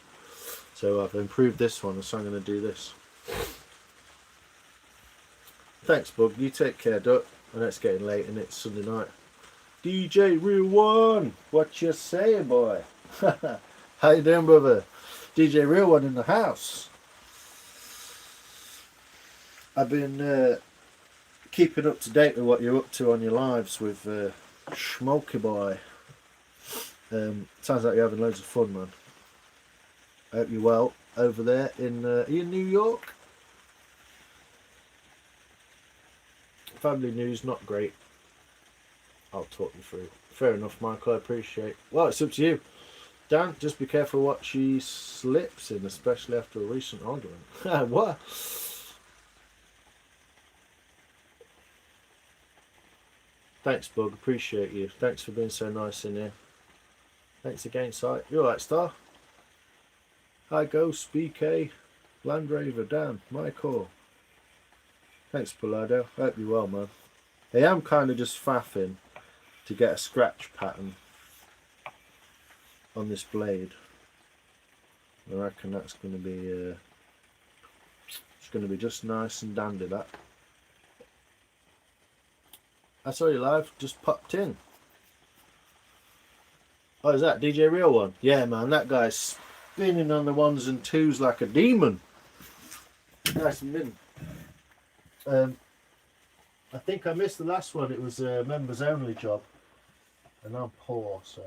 So I've improved this one, so I'm going to do this. Thanks, Bug. You take care, Duck. I know it's getting late and it's Sunday night. DJ Real One, what you saying, boy? How you doing, brother? DJ Real One in the house. I've been keeping up to date with what you're up to on your lives with Smokey Boy. Sounds like you're having loads of fun, man. I hope you're well over there in are you in New York? Family news, not great. I'll talk you through. Fair enough, Michael, I appreciate. Well, it's up to you. Dan, just be careful what she slips in, especially after a recent argument. What? Thanks, Bug. Appreciate you. Thanks for being so nice in here. Thanks again, Si. You alright, Star? Hi, Ghost, BK, Land Rover, Dan, Michael. Thanks, Polado. Hope you're well, man. I am kind of just faffing to get a scratch pattern on this blade. I reckon that's going to be it's going to be just nice and dandy. I saw you live, just popped in. Oh, is that DJ Real One? Yeah, man, that guy's spinning on the ones and twos like a demon. Nice and min. I think I missed the last one. It was a members only job, and I'm poor, so.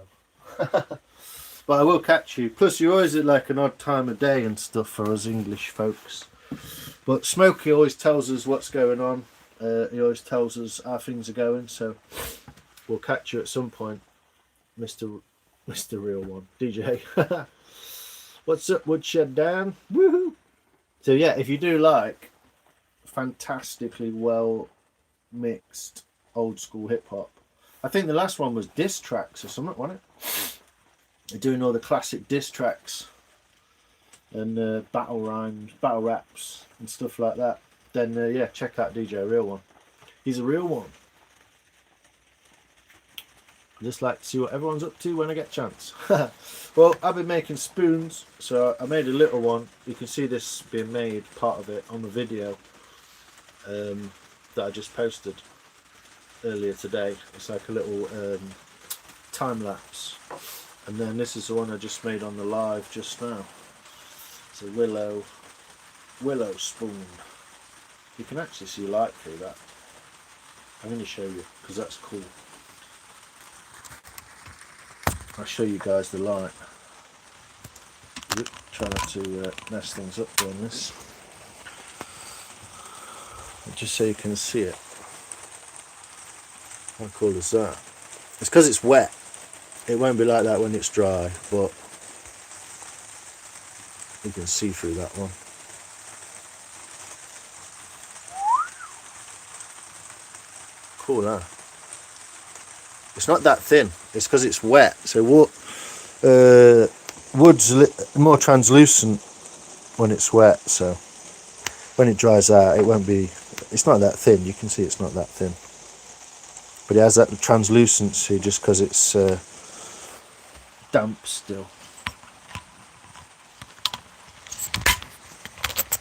But I will catch you. Plus, you're always at like an odd time of day and stuff for us English folks. But Smokey always tells us what's going on. He always tells us how things are going. So we'll catch you at some point, Mr. Real One, DJ. What's up, Woodshed Dan? Woohoo! So yeah, if you do like fantastically well mixed old school hip hop, I think the last one was diss tracks or something, wasn't it? They're doing all the classic diss tracks and battle rhymes, battle raps and stuff like that. Then yeah, check out DJ Real One. He's a real one. I just like to see what everyone's up to when I get a chance. Well, I've been making spoons, so I made a little one. You can see this being made, part of it, on the video that I just posted earlier today. It's like a little time lapse. And then this is the one I just made on the live just now. It's a willow spoon. You can actually see light through that. I'm going to show you because that's cool. I'll show you guys the light. Try not to mess things up doing this. Just so you can see it. How cool is that? It's because it's wet. It won't be like that when it's dry, but you can see through that one. Cool, huh? It's not that thin. It's because it's wet. So wood's more translucent when it's wet. So when it dries out, it won't be. It's not that thin. You can see it's not that thin. But it has that translucency just because it's damp still.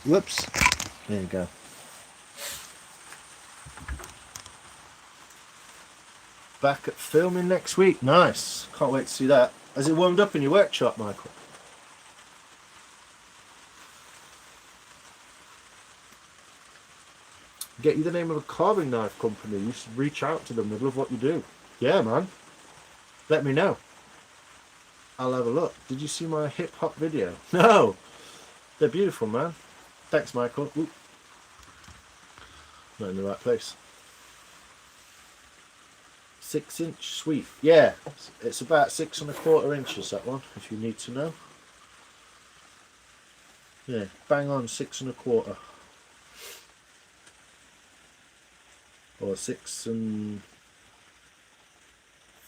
Whoops. There you go. Back at filming next week. Nice. Can't wait to see that. Has it warmed up in your workshop, Michael? Get you the name of a carving knife company. You should reach out to them. They love what you do. Yeah, man. Let me know. I'll have a look. Did you see my hip hop video? No. They're beautiful, man. Thanks, Michael. Ooh. Not in the right place. 6-inch sweep. Yeah, it's about 6 1/4 inches, that one, if you need to know. Yeah, bang on 6 1/4. Or 6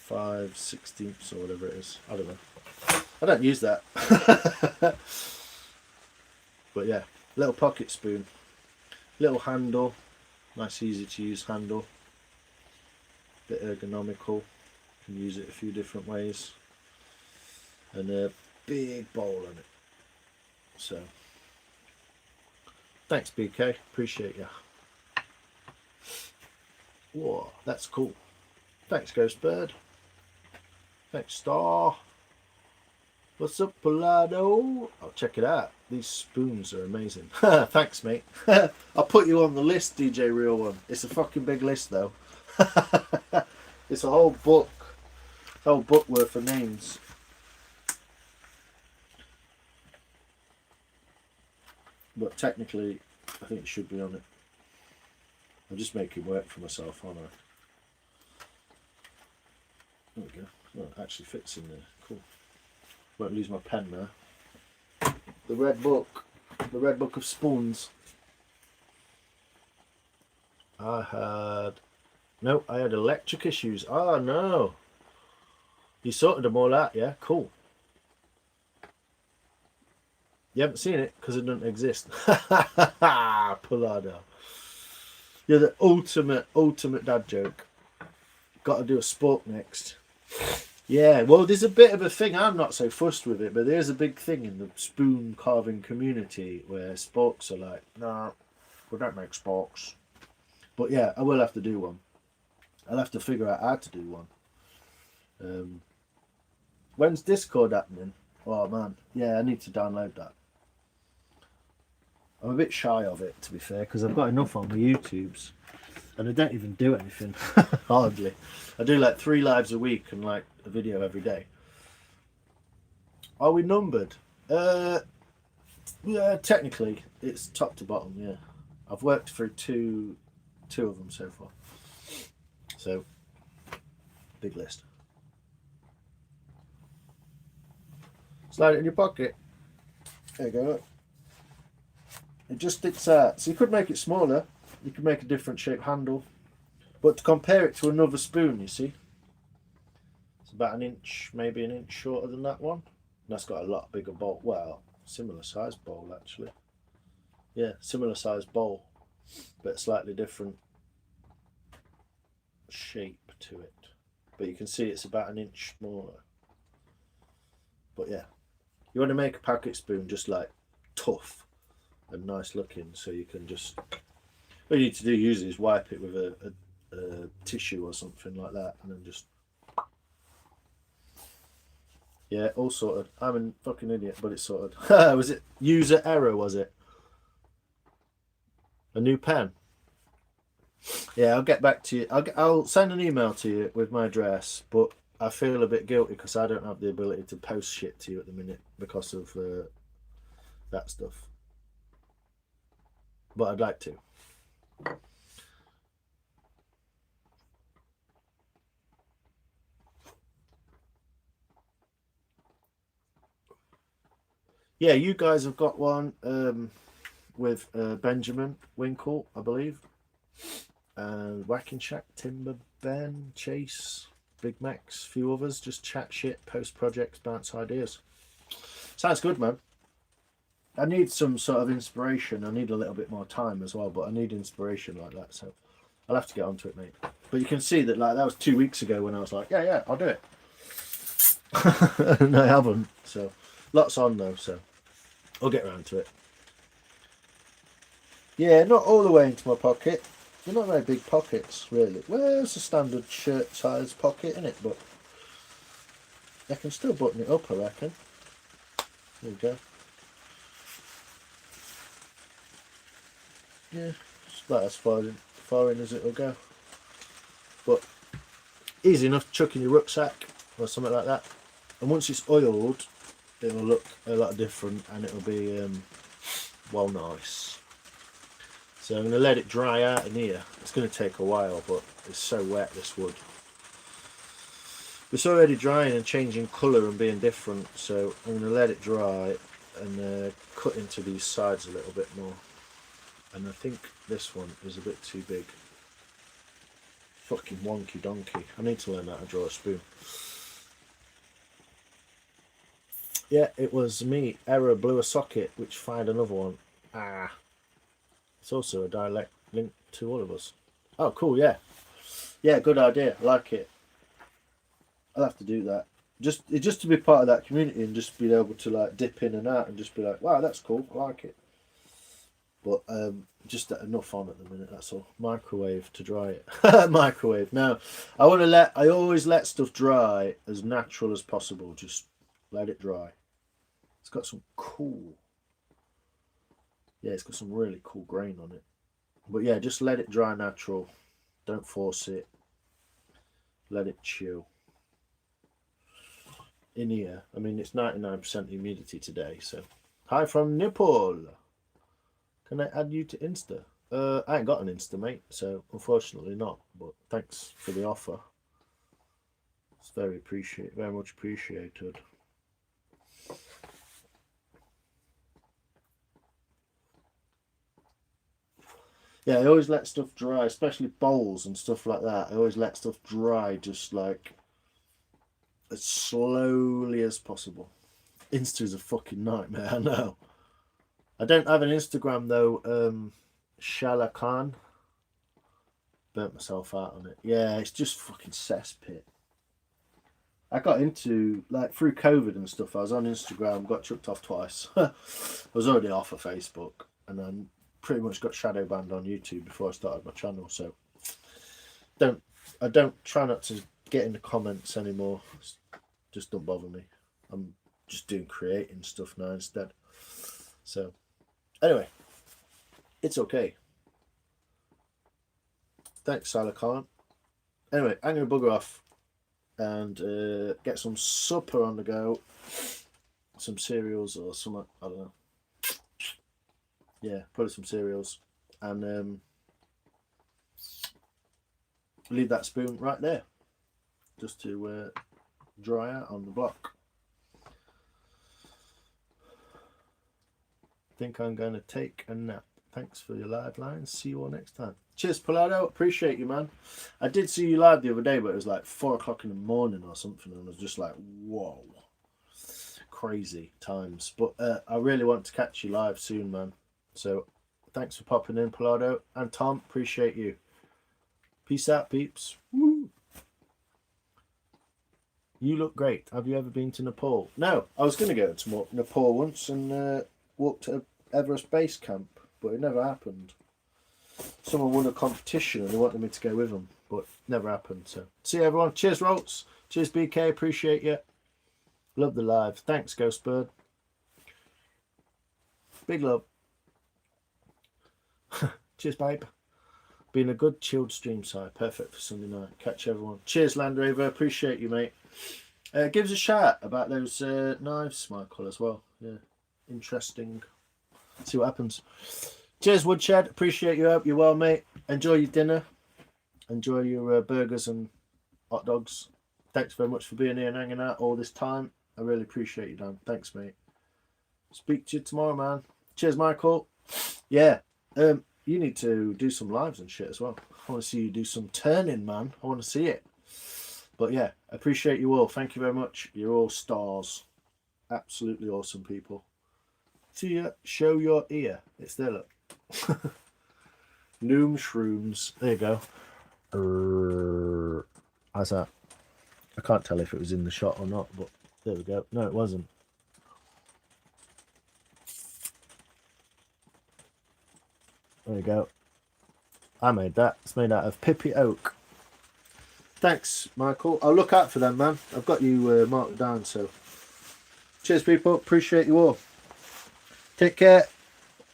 5/16 or whatever it is. I don't know. I don't use that. But yeah, little pocket spoon. Little handle. Nice, easy to use handle. Bit ergonomical. Can use it a few different ways. And a big bowl on it. So, thanks BK, appreciate you. Whoa, that's cool. Thanks Ghost Bird. Thanks Star. What's up Polado? I'll check it out. These spoons are amazing. Thanks mate. I'll put you on the list, DJ Real One. It's a fucking big list though. It's a whole book worth of names. But technically I think it should be on it. I'm just making work for myself, aren't I? There we go. Oh, it actually fits in there. Cool. Won't lose my pen now. The red book. The red book of spoons. I had No, I had electric issues. Oh no. You sorted them all out, yeah? Cool. You haven't seen it because it doesn't exist. Pullado. You're the ultimate dad joke. Got to do a sport next. Yeah, well, there's a bit of a thing. I'm not so fussed with it, but there's a big thing in the spoon carving community where sporks are like, nah, we don't make sporks. But yeah, I will have to do one. I'll have to figure out how to do one. When's Discord happening? Oh man, yeah, I need to download that. I'm a bit shy of it, to be fair, because I've got enough on my YouTubes, and I don't even do anything hardly. I do like 3 lives a week and like a video every day. Are we numbered? Yeah, technically it's top to bottom. Yeah, I've worked through two of them so far. So big list. Slide it in your pocket. There you go. It just sticks out. So you could make it smaller. You could make a different shaped handle. But to compare it to another spoon, you see, it's about an inch, maybe an inch shorter than that one. And that's got a lot bigger bowl. Well, similar size bowl actually. Yeah, similar size bowl, but slightly different shape to it. But you can see it's about an inch smaller. But yeah, you want to make a packet spoon just like tough and nice looking, so you can just, what you need to do usually is wipe it with a tissue or something like that, and then just, yeah, all sorted. I'm a fucking idiot, but it's sorted. Was it user error? Was it a new pen? Yeah, I'll get back to you. I'll send an email to you with my address, but I feel a bit guilty because I don't have the ability to post shit to you at the minute because of that stuff. But I'd like to. Yeah, you guys have got one with Benjamin Winkle, I believe, and Whacking Shack, Timber Ben, Chase, Big Max, a few others. Just chat shit, post projects, bounce ideas. Sounds good, man. I need some sort of inspiration. I need a little bit more time as well, but I need inspiration like that. So I'll have to get onto it, mate. But you can see that like that was 2 weeks ago when I was like, yeah, I'll do it. And I haven't. So lots on though. So I'll get around to it. Yeah, not all the way into my pocket. They're not very big pockets, really. Well, it's a standard shirt size pocket, isn't it? But I can still button it up, I reckon. There we go. Yeah, it's about as far in as it'll go. But easy enough to chuck in your rucksack or something like that. And once it's oiled, it'll look a lot different and it'll be well nice. So I'm going to let it dry out in here. It's going to take a while, but it's so wet, this wood. It's already drying and changing colour and being different, so I'm going to let it dry and cut into these sides a little bit more. And I think this one is a bit too big. Fucking wonky donkey. I need to learn how to draw a spoon. Yeah, it was me. Error blew a socket, which fired another one. Ah. It's also a dialect link to all of us. Oh, cool, yeah. Yeah, good idea. I like it. I'll have to do that. Just to be part of that community and just be able to like dip in and out and just be like, wow, that's cool. I like it. But just enough on at the minute, that's all. Microwave to dry it. Microwave. Now, I always let stuff dry as natural as possible. Just let it dry. It's got some cool, yeah, it's got some really cool grain on it. But yeah, just let it dry natural. Don't force it. Let it chill. In here, I mean, it's 99% humidity today, so. Hi from Nepal. Can I add you to Insta? I ain't got an Insta, mate, so unfortunately not. But thanks for the offer. It's very much appreciated. Yeah, I always let stuff dry, especially bowls and stuff like that. I always let stuff dry just like as slowly as possible. Insta is a fucking nightmare, I know. I don't have an Instagram though, Shala Khan. Burnt myself out on it. Yeah, it's just fucking cesspit. I got into, like, through COVID and stuff, I was on Instagram, got chucked off twice. I was already off of Facebook, and then pretty much got shadow banned on YouTube before I started my channel, so I don't try not to get in the comments anymore. Just don't bother me. I'm just doing creating stuff now instead. So, anyway, it's okay. Thanks, Salah Khan. Anyway, I'm going to bugger off and get some supper on the go. Some cereals or something, I don't know. Yeah, probably some cereals. And leave that spoon right there. Just to dry out on the block. Think I'm going to take a nap. Thanks for your live lines. See you all next time. Cheers, Palado. Appreciate you, man. I did see you live the other day, but it was like 4 o'clock in the morning or something, and I was just like, whoa. Crazy times. But I really want to catch you live soon, man. So thanks for popping in, Palado. And Tom, appreciate you. Peace out, peeps. Woo. You look great. Have you ever been to Nepal? No, I was going to go to Nepal once and walk to Everest Base Camp, but it never happened. Someone won a competition and they wanted me to go with them, but never happened. So see you, everyone. Cheers, Rolts. Cheers, BK. Appreciate you. Love the live. Thanks, Ghostbird. Big love. Cheers, babe. Been a good chilled stream side. Perfect for Sunday night. Catch everyone. Cheers, Land Rover. Appreciate you, mate. Give us a shout about those knives, Michael, as well. Yeah, interesting. See what happens. Cheers, Woodshed. Appreciate you. Hope you're well, mate. Enjoy your dinner. Enjoy your burgers and hot dogs. Thanks very much for being here and hanging out all this time. I really appreciate you, Dan. Thanks, mate. Speak to you tomorrow, man. Cheers, Michael. Yeah, you need to do some lives and shit as well. I want to see you do some turning, man. I want to see it. But yeah, appreciate you all. Thank you very much. You're all stars. Absolutely awesome people. See ya. Show your ear. It's there, look. Noom shrooms. There you go. How's that? I can't tell if it was in the shot or not, but there we go. No, it wasn't. There you go. I made that. It's made out of Pippi Oak. Thanks, Michael. I'll look out for them, man. I've got you marked down, so. Cheers, people. Appreciate you all. Take care.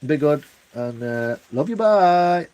Be good. And love you. Bye.